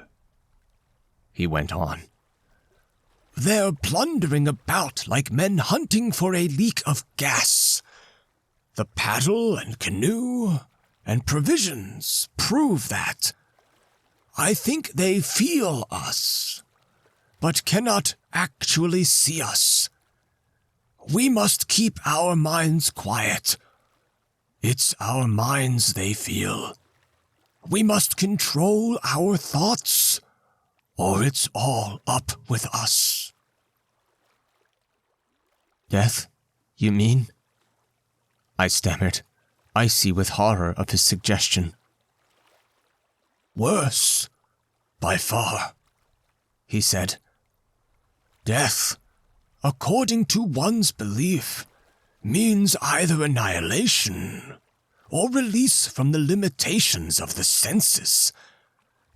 he went on. "They're plundering about like men hunting for a leak of gas. The paddle and canoe and provisions prove that. I think they feel us, but cannot actually see us. We must keep our minds quiet. It's our minds they feel. We must control our thoughts, or it's all up with us." "Death, you mean?" I stammered, icy with horror of his suggestion. "Worse, by far," he said. "Death, according to one's belief, means either annihilation or release from the limitations of the senses,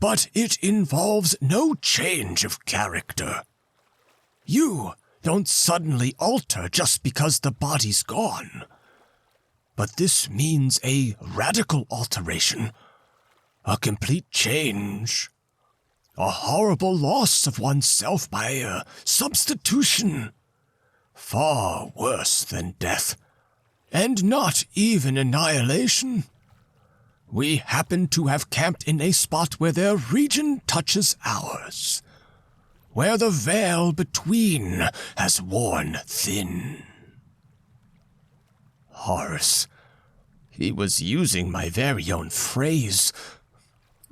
but it involves no change of character. You don't suddenly alter just because the body's gone, but this means a radical alteration, a complete change, a horrible loss of oneself by a substitution, far worse than death, and not even annihilation. We happen to have camped in a spot where their region touches ours, where the veil between has worn thin." Horrors. He was using my very own phrase,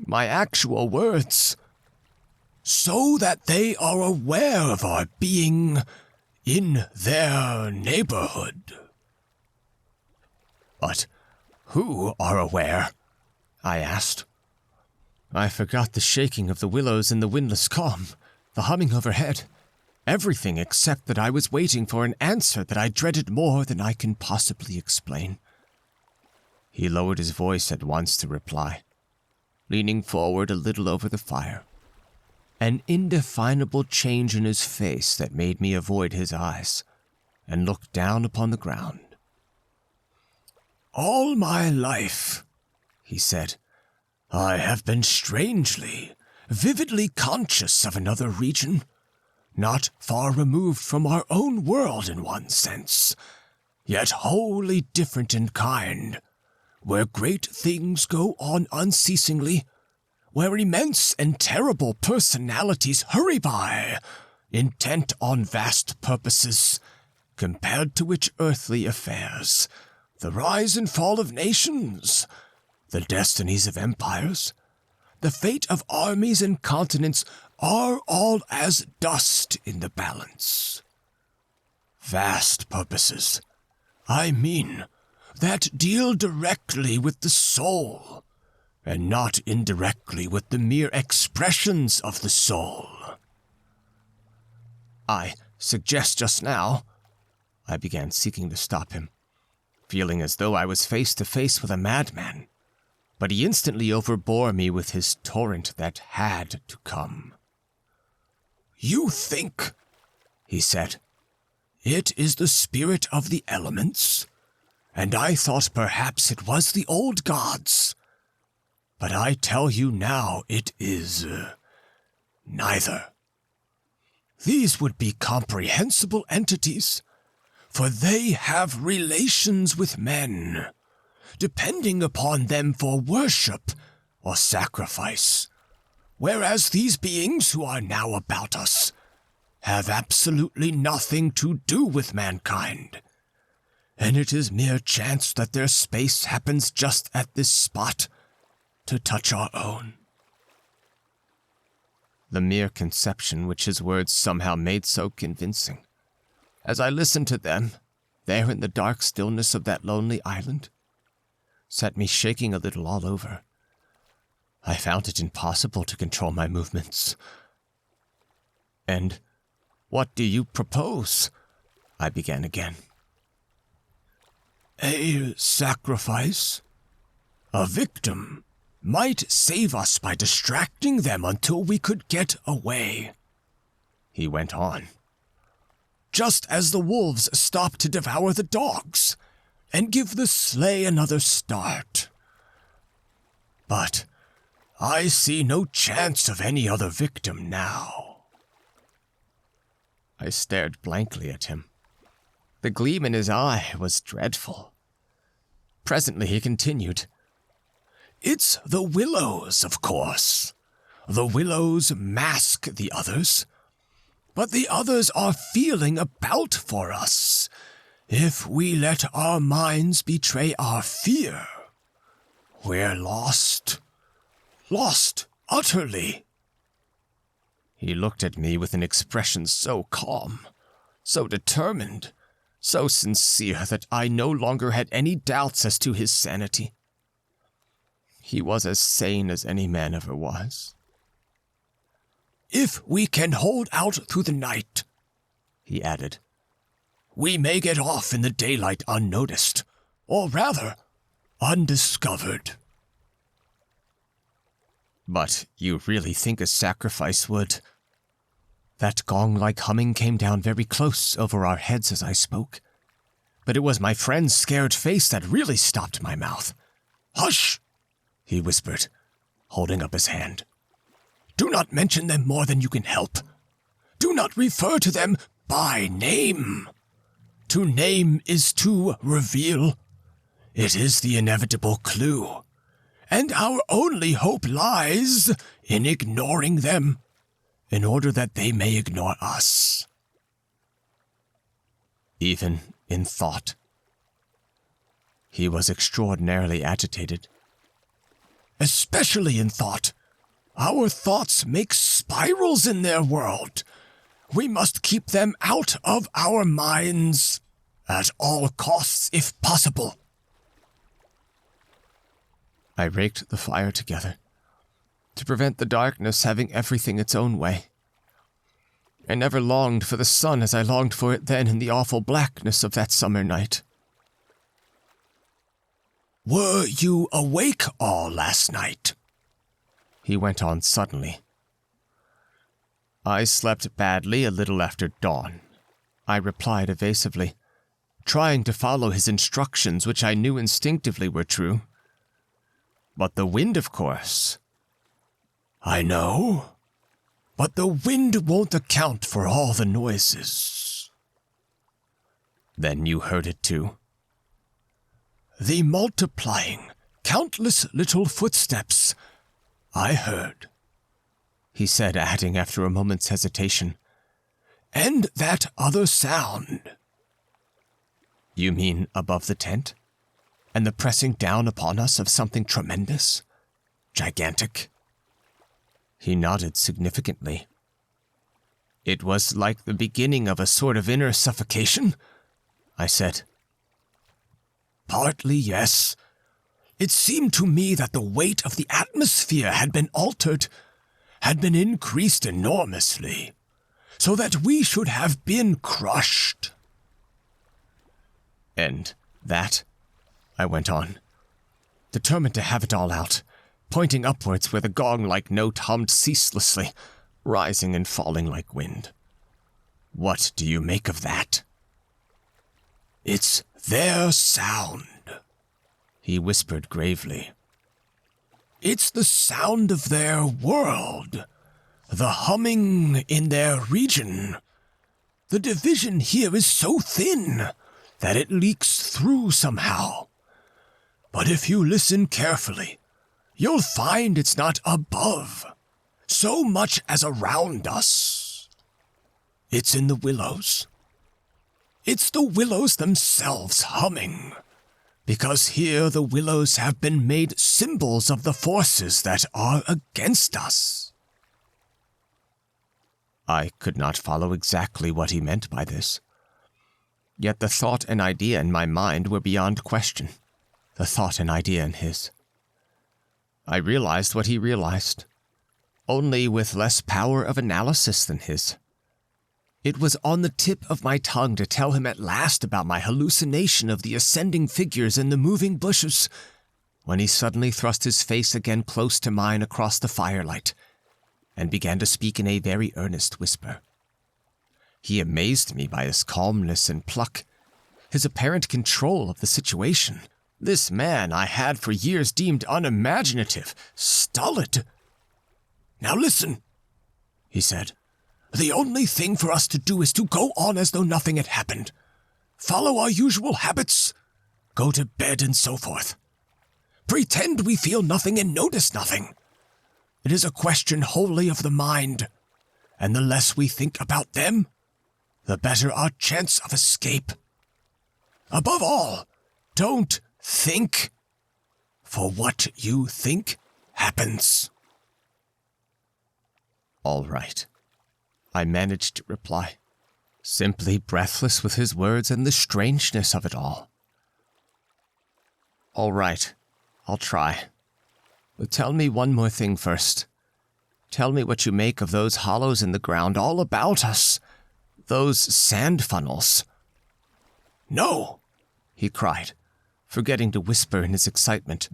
my actual words, "so that they are aware of our being in their neighborhood." "But who are aware?" I asked. I forgot the shaking of the willows in the windless calm, the humming overhead, everything except that I was waiting for an answer that I dreaded more than I can possibly explain. He lowered his voice at once to reply, leaning forward a little over the fire, an indefinable change in his face that made me avoid his eyes and look down upon the ground. "All my life," he said, "I have been strangely, vividly conscious of another region, not far removed from our own world in one sense, yet wholly different in kind, where great things go on unceasingly, where immense and terrible personalities hurry by, intent on vast purposes, compared to which earthly affairs, the rise and fall of nations, the destinies of empires, the fate of armies and continents are all as dust in the balance. Vast purposes, I mean, that deal directly with the soul, and not indirectly with the mere expressions of the soul." "I suggest just now," I began, seeking to stop him, feeling as though I was face to face with a madman, but he instantly overbore me with his torrent that had to come. "You think," he said, "it is the spirit of the elements, and I thought perhaps it was the old gods. But I tell you now it is neither. These would be comprehensible entities, for they have relations with men, depending upon them for worship or sacrifice, whereas these beings who are now about us have absolutely nothing to do with mankind, and it is mere chance that their space happens just at this spot to touch our own." The mere conception which his words somehow made so convincing, as I listened to them, there in the dark stillness of that lonely island, set me shaking a little all over. I found it impossible to control my movements. "And what do you propose?" I began again. "A sacrifice, a victim, might save us by distracting them until we could get away," he went on. "Just as the wolves stop to devour the dogs and give the sleigh another start. But I see no chance of any other victim now." I stared blankly at him. The gleam in his eye was dreadful. Presently he continued, "It's the willows, of course. The willows mask the others, but the others are feeling about for us. If we let our minds betray our fear, we're lost. Lost utterly." He looked at me with an expression so calm, so determined, so sincere that I no longer had any doubts as to his sanity. He was as sane as any man ever was. "If we can hold out through the night," he added, "we may get off in the daylight unnoticed, or rather, undiscovered." "But you really think a sacrifice would—" That gong-like humming came down very close over our heads as I spoke, but it was my friend's scared face that really stopped my mouth. "Hush!" he whispered, holding up his hand. "Do not mention them more than you can help. Do not refer to them by name. To name is to reveal. It is the inevitable clue, and our only hope lies in ignoring them, in order that they may ignore us." Even in thought. He was extraordinarily agitated. "Especially in thought. Our thoughts make spirals in their world. We must keep them out of our minds at all costs if possible." I raked the fire together to prevent the darkness having everything its own way. I never longed for the sun as I longed for it then in the awful blackness of that summer night. "Were you awake all last night?" he went on suddenly. I slept badly a little after dawn, I replied evasively, trying to follow his instructions, which I knew instinctively were true. But the wind, of course. I know, but the wind won't account for all the noises. Then you heard it too? The multiplying, countless little footsteps I heard, he said, adding after a moment's hesitation, and that other sound. You mean above the tent? And the pressing down upon us of something tremendous? Gigantic? He nodded significantly. It was like the beginning of a sort of inner suffocation, I said. Partly, yes. It seemed to me that the weight of the atmosphere had been altered, had been increased enormously, so that we should have been crushed. And that, I went on, determined to have it all out, pointing upwards where the gong-like note hummed ceaselessly, rising and falling like wind. What do you make of that? It's their sound, he whispered gravely. It's the sound of their world, the humming in their region. The division here is so thin that it leaks through somehow. But if you listen carefully, you'll find it's not above, so much as around us. It's in the willows. It's the willows themselves humming, because here the willows have been made symbols of the forces that are against us. I could not follow exactly what he meant by this. Yet the thought and idea in my mind were beyond question, the thought and idea in his. I realized what he realized, only with less power of analysis than his. It was on the tip of my tongue to tell him at last about my hallucination of the ascending figures in the moving bushes, when he suddenly thrust his face again close to mine across the firelight, and began to speak in a very earnest whisper. He amazed me by his calmness and pluck, his apparent control of the situation. This man I had for years deemed unimaginative, stolid. Now listen, he said. The only thing for us to do is to go on as though nothing had happened. Follow our usual habits. Go to bed and so forth. Pretend we feel nothing and notice nothing. It is a question wholly of the mind, and the less we think about them, the better our chance of escape. Above all, don't think, for what you think happens. All right, I managed to reply, simply breathless with his words and the strangeness of it all. All right, I'll try. But tell me one more thing first. Tell me what you make of those hollows in the ground all about us, those sand funnels. No, he cried, forgetting to whisper in his excitement.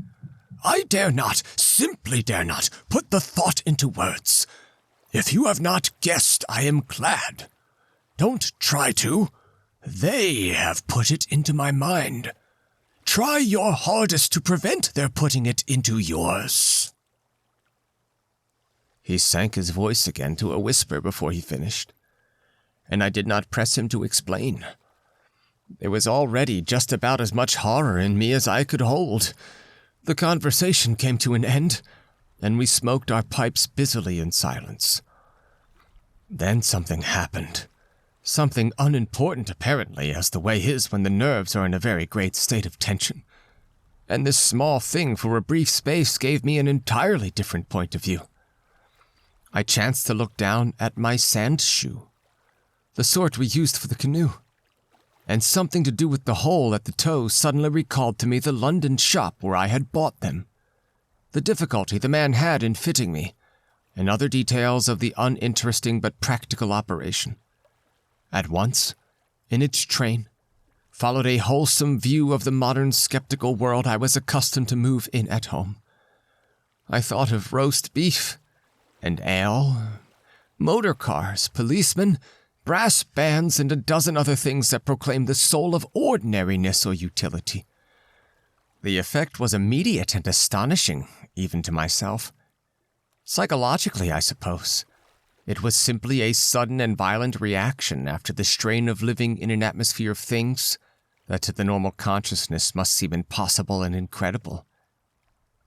I dare not, simply dare not, put the thought into words. If you have not guessed, I am glad. Don't try to. They have put it into my mind. Try your hardest to prevent their putting it into yours. He sank his voice again to a whisper before he finished, and I did not press him to explain. There was already just about as much horror in me as I could hold. The conversation came to an end, and we smoked our pipes busily in silence. Then something happened. Something unimportant, apparently, as the way is when the nerves are in a very great state of tension. And this small thing for a brief space gave me an entirely different point of view. I chanced to look down at my sand shoe, the sort we used for the canoe, and something to do with the hole at the toe suddenly recalled to me the London shop where I had bought them, the difficulty the man had in fitting me, and other details of the uninteresting but practical operation. At once, in its train, followed a wholesome view of the modern skeptical world I was accustomed to move in at home. I thought of roast beef, and ale, Motor cars, policemen, brass bands, and a dozen other things that proclaim the soul of ordinariness or utility. The effect was immediate and astonishing, even to myself. Psychologically, I suppose. It was simply a sudden and violent reaction after the strain of living in an atmosphere of things that to the normal consciousness must seem impossible and incredible.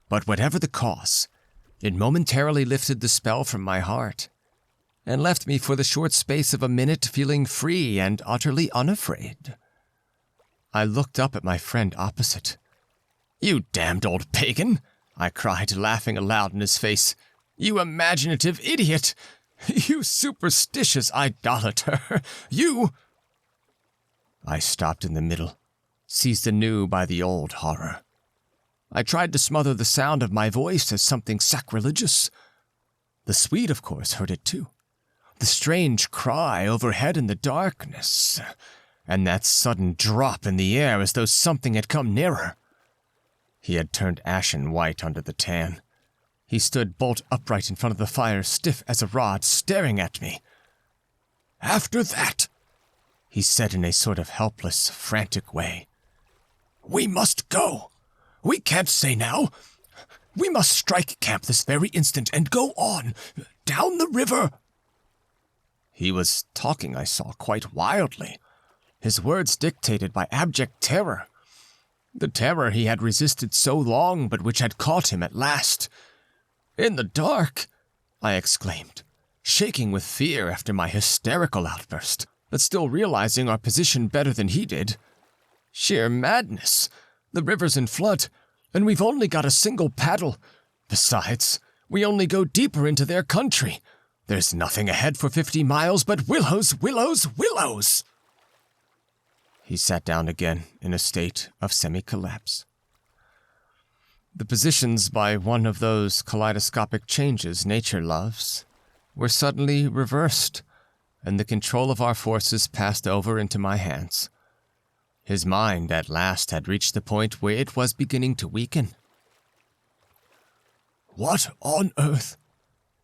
But whatever the cause, it momentarily lifted the spell from my heart and left me for the short space of a minute feeling free and utterly unafraid. I looked up at my friend opposite. "You damned old pagan!" I cried, laughing aloud in his face. "You imaginative idiot! You superstitious idolater! You—" I stopped in the middle, seized anew by the old horror. I tried to smother the sound of my voice as something sacrilegious. The Swede, of course, heard it too. The strange cry overhead in the darkness, and that sudden drop in the air as though something had come nearer. He had turned ashen white under the tan. He stood bolt upright in front of the fire, stiff as a rod, staring at me. "After that," he said in a sort of helpless, frantic way, "we must go. We can't say now. We must strike camp this very instant and go on, down the river." He was talking, I saw, quite wildly, his words dictated by abject terror. The terror he had resisted so long, but which had caught him at last. "In the dark!" I exclaimed, shaking with fear after my hysterical outburst, but still realizing our position better than he did. "Sheer madness! The river's in flood, and we've only got a single paddle. Besides, we only go deeper into their country. There's nothing ahead for 50 miles but willows, willows, willows!" He sat down again in a state of semi-collapse. The positions, by one of those kaleidoscopic changes nature loves, were suddenly reversed, and the control of our forces passed over into my hands. His mind at last had reached the point where it was beginning to weaken. "What on earth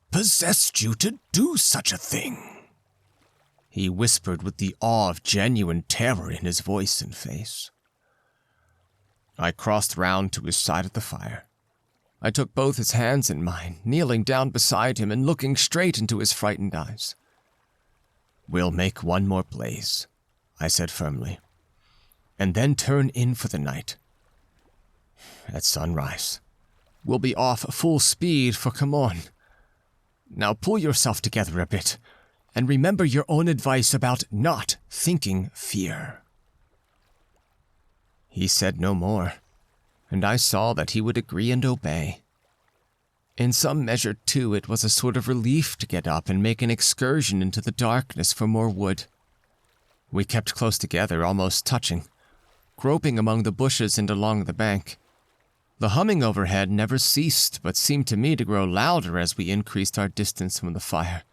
possessed you to do such a thing?" he whispered with the awe of genuine terror in his voice and face. I crossed round to his side of the fire. I took both his hands in mine, kneeling down beside him and looking straight into his frightened eyes. "We'll make one more blaze," I said firmly, "and then turn in for the night. At sunrise, we'll be off full speed for Camon. Now pull yourself together a bit, and remember your own advice about not thinking fear." He said no more, and I saw that he would agree and obey. In some measure, too, it was a sort of relief to get up and make an excursion into the darkness for more wood. We kept close together, almost touching, groping among the bushes and along the bank. The humming overhead never ceased, but seemed to me to grow louder as we increased our distance from the fire.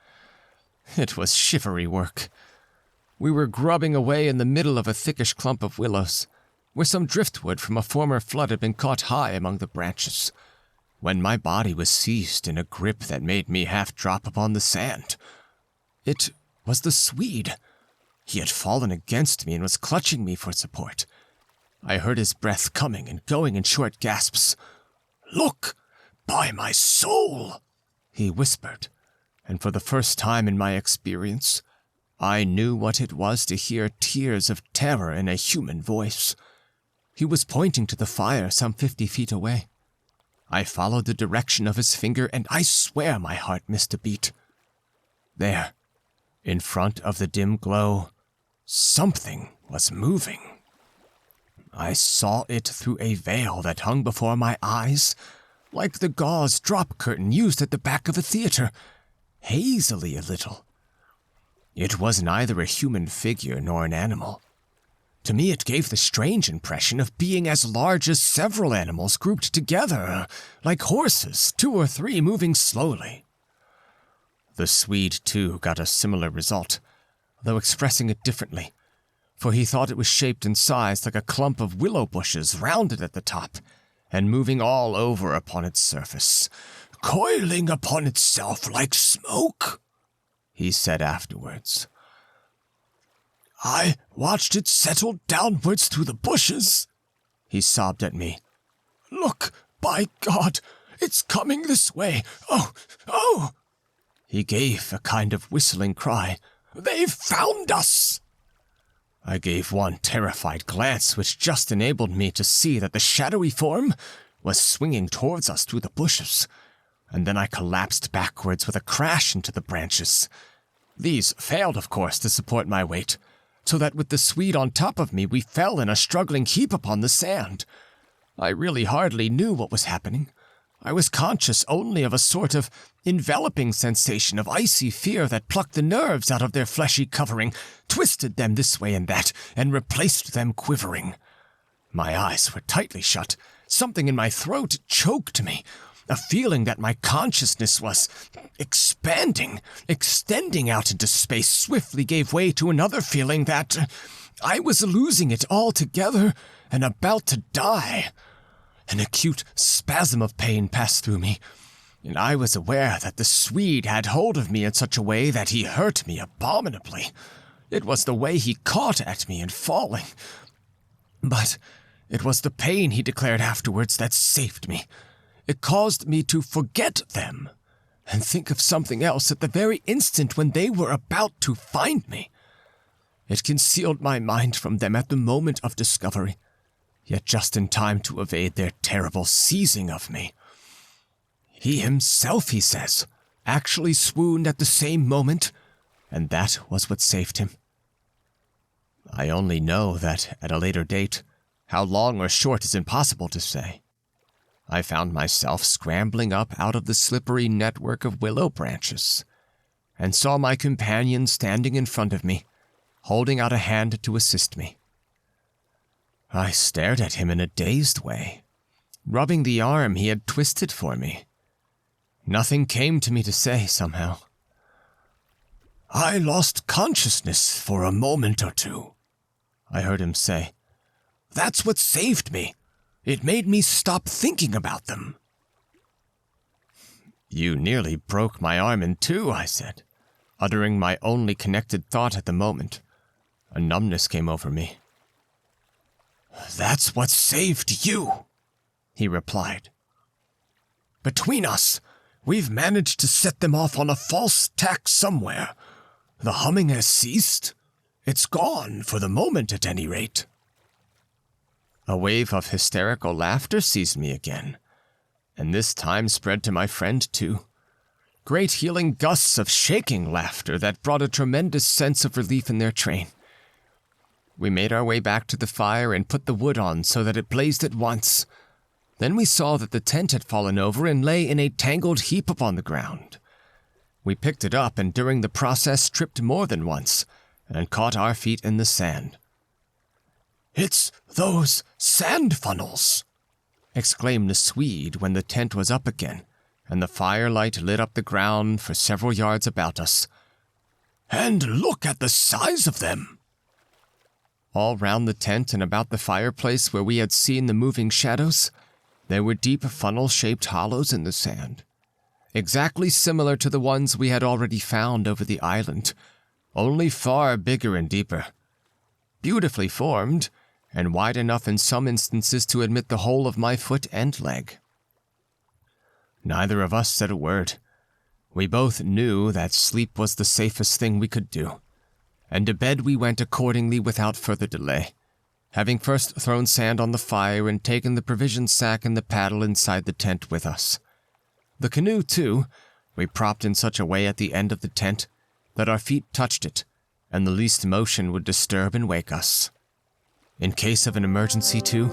It was shivery work. We were grubbing away in the middle of a thickish clump of willows, where some driftwood from a former flood had been caught high among the branches, when my body was seized in a grip that made me half drop upon the sand. It was the Swede. He had fallen against me and was clutching me for support. I heard his breath coming and going in short gasps. "Look, by my soul," he whispered, and for the first time in my experience, I knew what it was to hear tears of terror in a human voice. He was pointing to the fire some 50 feet away. I followed the direction of his finger, and I swear my heart missed a beat. There, in front of the dim glow, something was moving. I saw it through a veil that hung before my eyes, like the gauze drop curtain used at the back of a theater, hazily a little. It was neither a human figure nor an animal. To me it gave the strange impression of being as large as several animals grouped together, like horses, 2 or 3 moving slowly. The Swede, too, got a similar result, though expressing it differently, for he thought it was shaped and sized like a clump of willow-bushes rounded at the top, and moving all over upon its surface, coiling upon itself like smoke. he said afterwards. "I watched it settle downwards through the bushes," he sobbed at me. "Look, by God, it's coming this way. Oh, oh!" He gave a kind of whistling cry. "They've found us!" I gave one terrified glance which just enabled me to see that the shadowy form was swinging towards us through the bushes, and then I collapsed backwards with a crash into the branches. These failed, of course, to support my weight, so that with the Swede on top of me, we fell in a struggling heap upon the sand. I really hardly knew what was happening. I was conscious only of a sort of enveloping sensation of icy fear that plucked the nerves out of their fleshy covering, twisted them this way and that, and replaced them quivering. My eyes were tightly shut. Something in my throat choked me. A feeling that my consciousness was expanding, extending out into space, swiftly gave way to another feeling that I was losing it altogether and about to die. An acute spasm of pain passed through me, and I was aware that the Swede had hold of me in such a way that he hurt me abominably. It was the way he caught at me in falling. But it was the pain, he declared afterwards, that saved me. It caused me to forget them and think of something else at the very instant when they were about to find me. It concealed my mind from them at the moment of discovery, yet just in time to evade their terrible seizing of me. He himself, he says, actually swooned at the same moment, and that was what saved him. I only know that at a later date, how long or short is impossible to say, I found myself scrambling up out of the slippery network of willow branches, and saw my companion standing in front of me, holding out a hand to assist me. I stared at him in a dazed way, rubbing the arm he had twisted for me. Nothing came to me to say, somehow. "I lost consciousness for a moment or two," I heard him say. "That's what saved me. It made me stop thinking about them." "You nearly broke my arm in two," I said, uttering my only connected thought at the moment. A numbness came over me. "That's what saved you," he replied. "Between us, we've managed to set them off on a false tack somewhere. The humming has ceased. It's gone, for the moment at any rate." A wave of hysterical laughter seized me again, and this time spread to my friend too. Great healing gusts of shaking laughter that brought a tremendous sense of relief in their train. We made our way back to the fire and put the wood on so that it blazed at once. Then we saw that the tent had fallen over and lay in a tangled heap upon the ground. We picked it up and during the process tripped more than once and caught our feet in the sand. "It's those sand funnels," exclaimed the Swede when the tent was up again, and the firelight lit up the ground for several yards about us. "And look at the size of them!" All round the tent and about the fireplace where we had seen the moving shadows, there were deep funnel-shaped hollows in the sand, exactly similar to the ones we had already found over the island, only far bigger and deeper. Beautifully formed, and wide enough in some instances to admit the whole of my foot and leg. Neither of us said a word. We both knew that sleep was the safest thing we could do, and to bed we went accordingly without further delay, having first thrown sand on the fire and taken the provision sack and the paddle inside the tent with us. The canoe, too, we propped in such a way at the end of the tent that our feet touched it, and the least motion would disturb and wake us. In case of an emergency, too,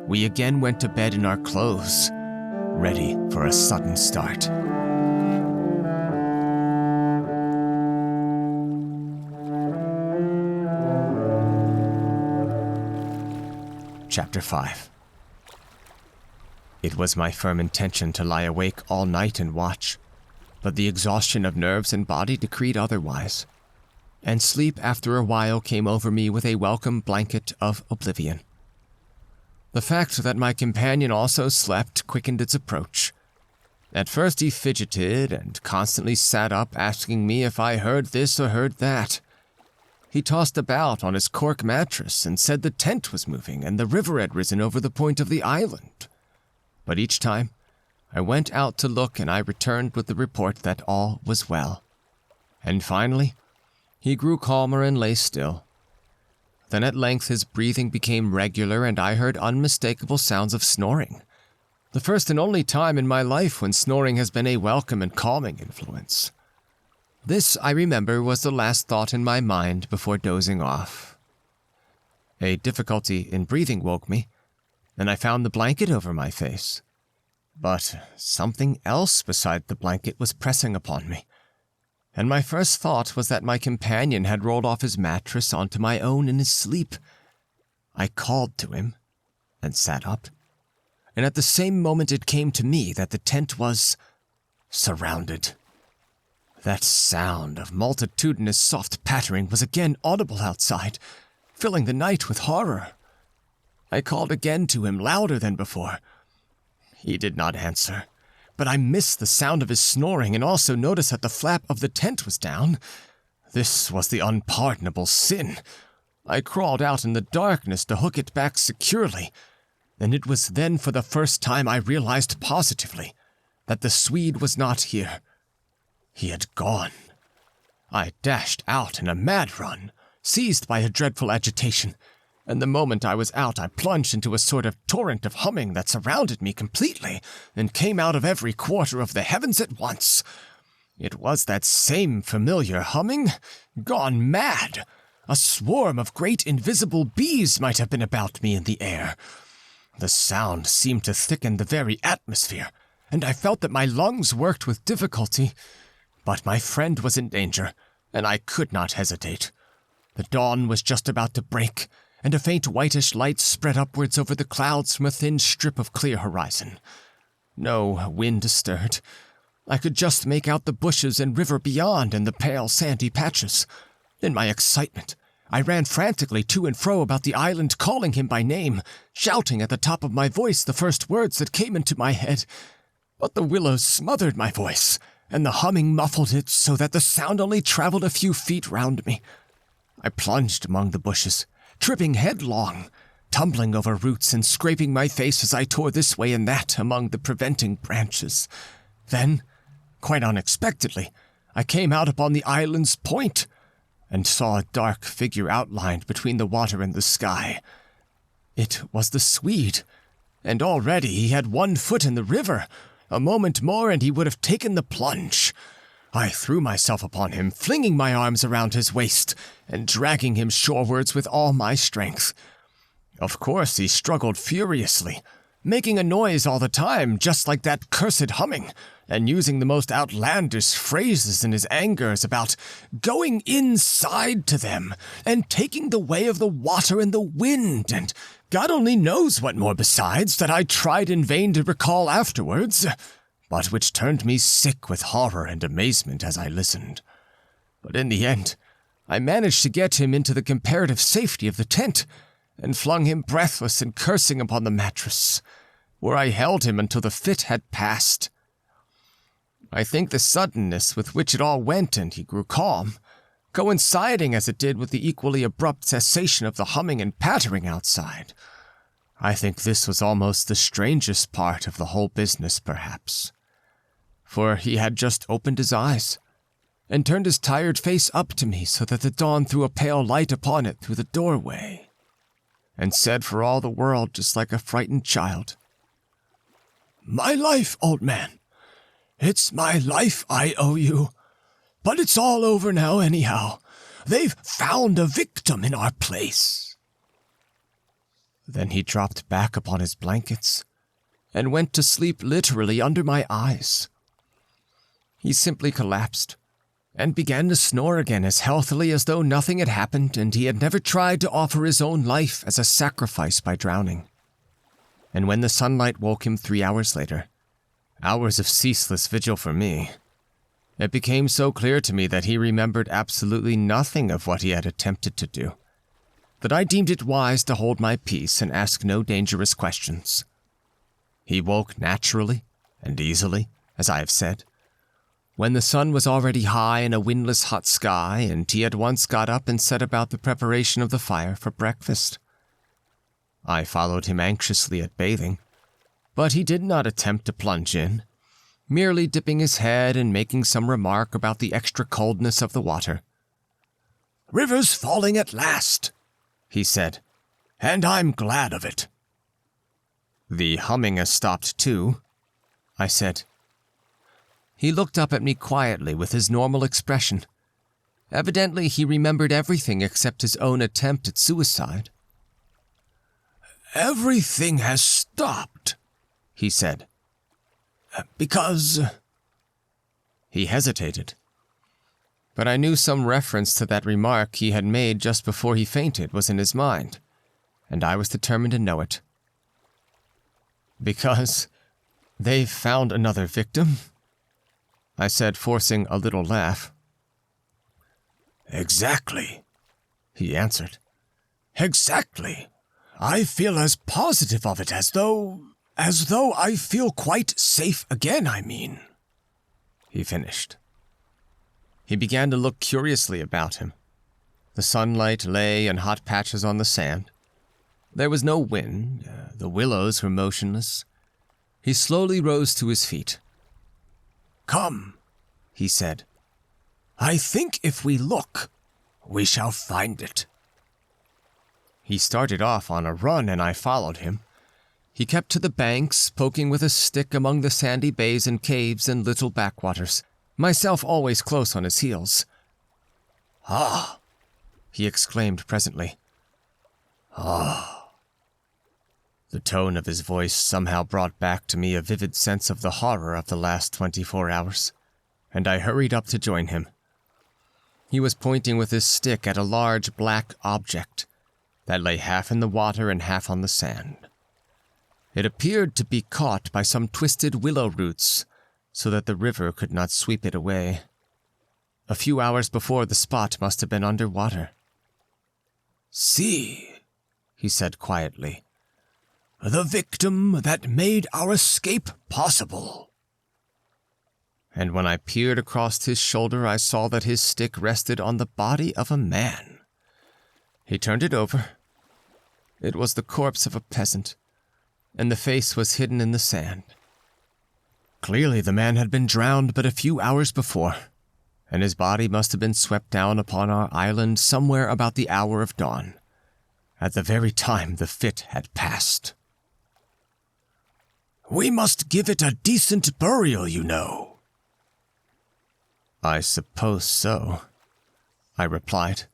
we again went to bed in our clothes, ready for a sudden start. Chapter 5. It was my firm intention to lie awake all night and watch, but the exhaustion of nerves and body decreed otherwise, and sleep after a while came over me with a welcome blanket of oblivion. The fact that my companion also slept quickened its approach. At first he fidgeted and constantly sat up asking me if I heard this or heard that. He tossed about on his cork mattress and said the tent was moving and the river had risen over the point of the island. But each time, I went out to look and I returned with the report that all was well. And finally, he grew calmer and lay still. Then at length his breathing became regular and I heard unmistakable sounds of snoring. The first and only time in my life when snoring has been a welcome and calming influence. This, I remember, was the last thought in my mind before dozing off. A difficulty in breathing woke me, and I found the blanket over my face. But something else beside the blanket was pressing upon me, and my first thought was that my companion had rolled off his mattress onto my own in his sleep. I called to him, and sat up, and at the same moment it came to me that the tent was surrounded. That sound of multitudinous soft pattering was again audible outside, filling the night with horror. I called again to him, louder than before. He did not answer, but I missed the sound of his snoring and also noticed that the flap of the tent was down. This was the unpardonable sin. I crawled out in the darkness to hook it back securely, and it was then for the first time I realized positively that the Swede was not here. He had gone. I dashed out in a mad run, seized by a dreadful agitation, and the moment I was out I plunged into a sort of torrent of humming that surrounded me completely and came out of every quarter of the heavens at once. It was that same familiar humming, gone mad. A swarm of great invisible bees might have been about me in the air. The sound seemed to thicken the very atmosphere, and I felt that my lungs worked with difficulty. But my friend was in danger, and I could not hesitate. The dawn was just about to break, and a faint whitish light spread upwards over the clouds from a thin strip of clear horizon. No wind stirred. I could just make out the bushes and river beyond and the pale sandy patches. In my excitement, I ran frantically to and fro about the island, calling him by name, shouting at the top of my voice the first words that came into my head. But the willows smothered my voice, and the humming muffled it so that the sound only traveled a few feet round me. I plunged among the bushes, tripping headlong, tumbling over roots and scraping my face as I tore this way and that among the preventing branches. Then, quite unexpectedly, I came out upon the island's point, and saw a dark figure outlined between the water and the sky. It was the Swede, and already he had 1 foot in the river. A moment more and he would have taken the plunge. I threw myself upon him, flinging my arms around his waist and dragging him shorewards with all my strength. Of course he struggled furiously, making a noise all the time, just like that cursed humming, and using the most outlandish phrases in his angers about going inside to them, and taking the way of the water and the wind, and God only knows what more besides that I tried in vain to recall afterwards, but which turned me sick with horror and amazement as I listened. But in the end, I managed to get him into the comparative safety of the tent, and flung him breathless and cursing upon the mattress, where I held him until the fit had passed. I think the suddenness with which it all went and he grew calm, coinciding as it did with the equally abrupt cessation of the humming and pattering outside. I think this was almost the strangest part of the whole business, perhaps. For he had just opened his eyes, and turned his tired face up to me so that the dawn threw a pale light upon it through the doorway, and said for all the world just like a frightened child, "My life, old man. It's my life I owe you. But it's all over now anyhow. They've found a victim in our place." Then he dropped back upon his blankets and went to sleep literally under my eyes. He simply collapsed and began to snore again as healthily as though nothing had happened and he had never tried to offer his own life as a sacrifice by drowning. And when the sunlight woke him 3 hours later, hours of ceaseless vigil for me, it became so clear to me that he remembered absolutely nothing of what he had attempted to do, that I deemed it wise to hold my peace and ask no dangerous questions. He woke naturally and easily as I have said, when the sun was already high in a windless hot sky, and he at once got up and set about the preparation of the fire for breakfast. I followed him anxiously at bathing, but he did not attempt to plunge in, merely dipping his head and making some remark about the extra coldness of the water. "River's falling at last," he said, "and I'm glad of it." "The humming has stopped too," I said. He looked up at me quietly with his normal expression. Evidently, he remembered everything except his own attempt at suicide. "Everything has stopped," he said. "Because—" He hesitated. But I knew some reference to that remark he had made just before he fainted was in his mind, and I was determined to know it. "Because they've found another victim?" I said, forcing a little laugh. "Exactly," he answered. "Exactly. I feel as positive of it as though I feel quite safe again, I mean," he finished. He began to look curiously about him. The sunlight lay in hot patches on the sand. There was no wind. The willows were motionless. He slowly rose to his feet. "Come," he said. "I think if we look, we shall find it." He started off on a run, and I followed him. He kept to the banks, poking with a stick among the sandy bays and caves and little backwaters, myself always close on his heels. "Ah," he exclaimed presently. "Ah." The tone of his voice somehow brought back to me a vivid sense of the horror of the last 24 hours, and I hurried up to join him. He was pointing with his stick at a large black object that lay half in the water and half on the sand. It appeared to be caught by some twisted willow roots, so that the river could not sweep it away. A few hours before, the spot must have been under water. "See," he said quietly, "the victim that made our escape possible." And when I peered across his shoulder, I saw that his stick rested on the body of a man. He turned it over. It was the corpse of a peasant, and the face was hidden in the sand. Clearly the man had been drowned but a few hours before, and his body must have been swept down upon our island somewhere about the hour of dawn, at the very time the fit had passed. "We must give it a decent burial, you know." "I suppose so," I replied.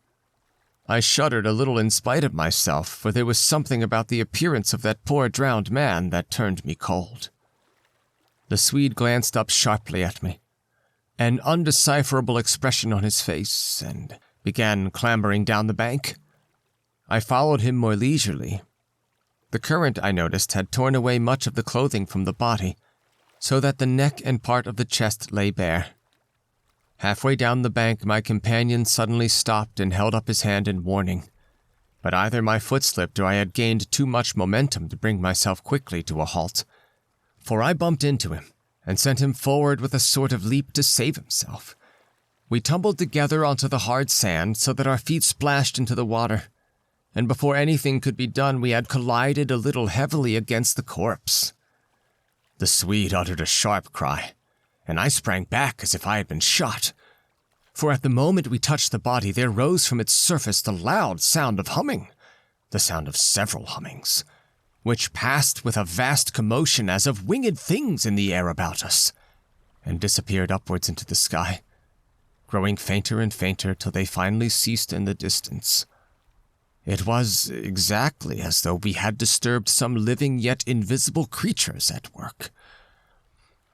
I shuddered a little in spite of myself, for there was something about the appearance of that poor drowned man that turned me cold. The Swede glanced up sharply at me, an undecipherable expression on his face, and began clambering down the bank. I followed him more leisurely. The current, I noticed, had torn away much of the clothing from the body, so that the neck and part of the chest lay bare. Halfway down the bank, my companion suddenly stopped and held up his hand in warning, but either my foot slipped or I had gained too much momentum to bring myself quickly to a halt, for I bumped into him and sent him forward with a sort of leap to save himself. We tumbled together onto the hard sand so that our feet splashed into the water, and before anything could be done we had collided a little heavily against the corpse. The Swede uttered a sharp cry, and I sprang back as if I had been shot, for at the moment we touched the body there rose from its surface the loud sound of humming, the sound of several hummings, which passed with a vast commotion as of winged things in the air about us, and disappeared upwards into the sky, growing fainter and fainter till they finally ceased in the distance. It was exactly as though we had disturbed some living yet invisible creatures at work.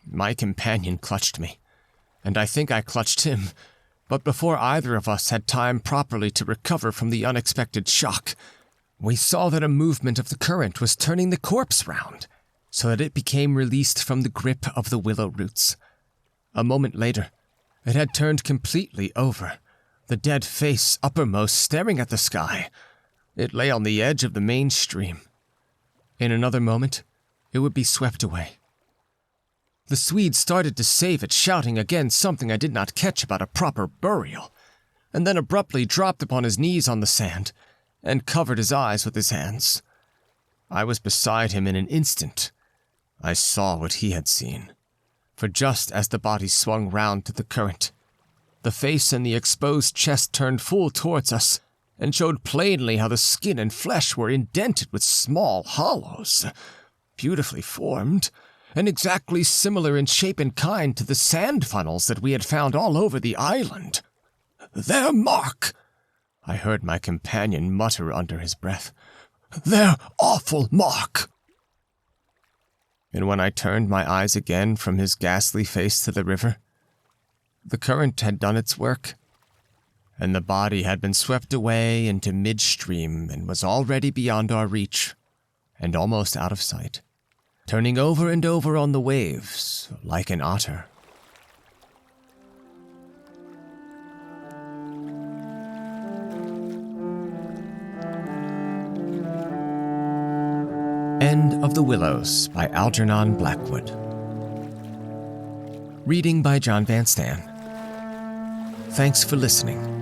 My companion clutched me, and I think I clutched him, but before either of us had time properly to recover from the unexpected shock, we saw that a movement of the current was turning the corpse round, so that it became released from the grip of the willow roots. A moment later, it had turned completely over, the dead face uppermost staring at the sky. It lay on the edge of the main stream. In another moment, it would be swept away. The Swede started to save it, shouting again something I did not catch about a proper burial, and then abruptly dropped upon his knees on the sand and covered his eyes with his hands. I was beside him in an instant. I saw what he had seen, for just as the body swung round to the current, the face and the exposed chest turned full towards us and showed plainly how the skin and flesh were indented with small hollows, beautifully formed, and exactly similar in shape and kind to the sand funnels that we had found all over the island. "Their mark!" I heard my companion mutter under his breath. "Their awful mark!" And when I turned my eyes again from his ghastly face to the river, the current had done its work, and the body had been swept away into midstream and was already beyond our reach and almost out of sight, turning over and over on the waves like an otter. End of The Willows by Algernon Blackwood. Reading by John Van Stan. Thanks for listening.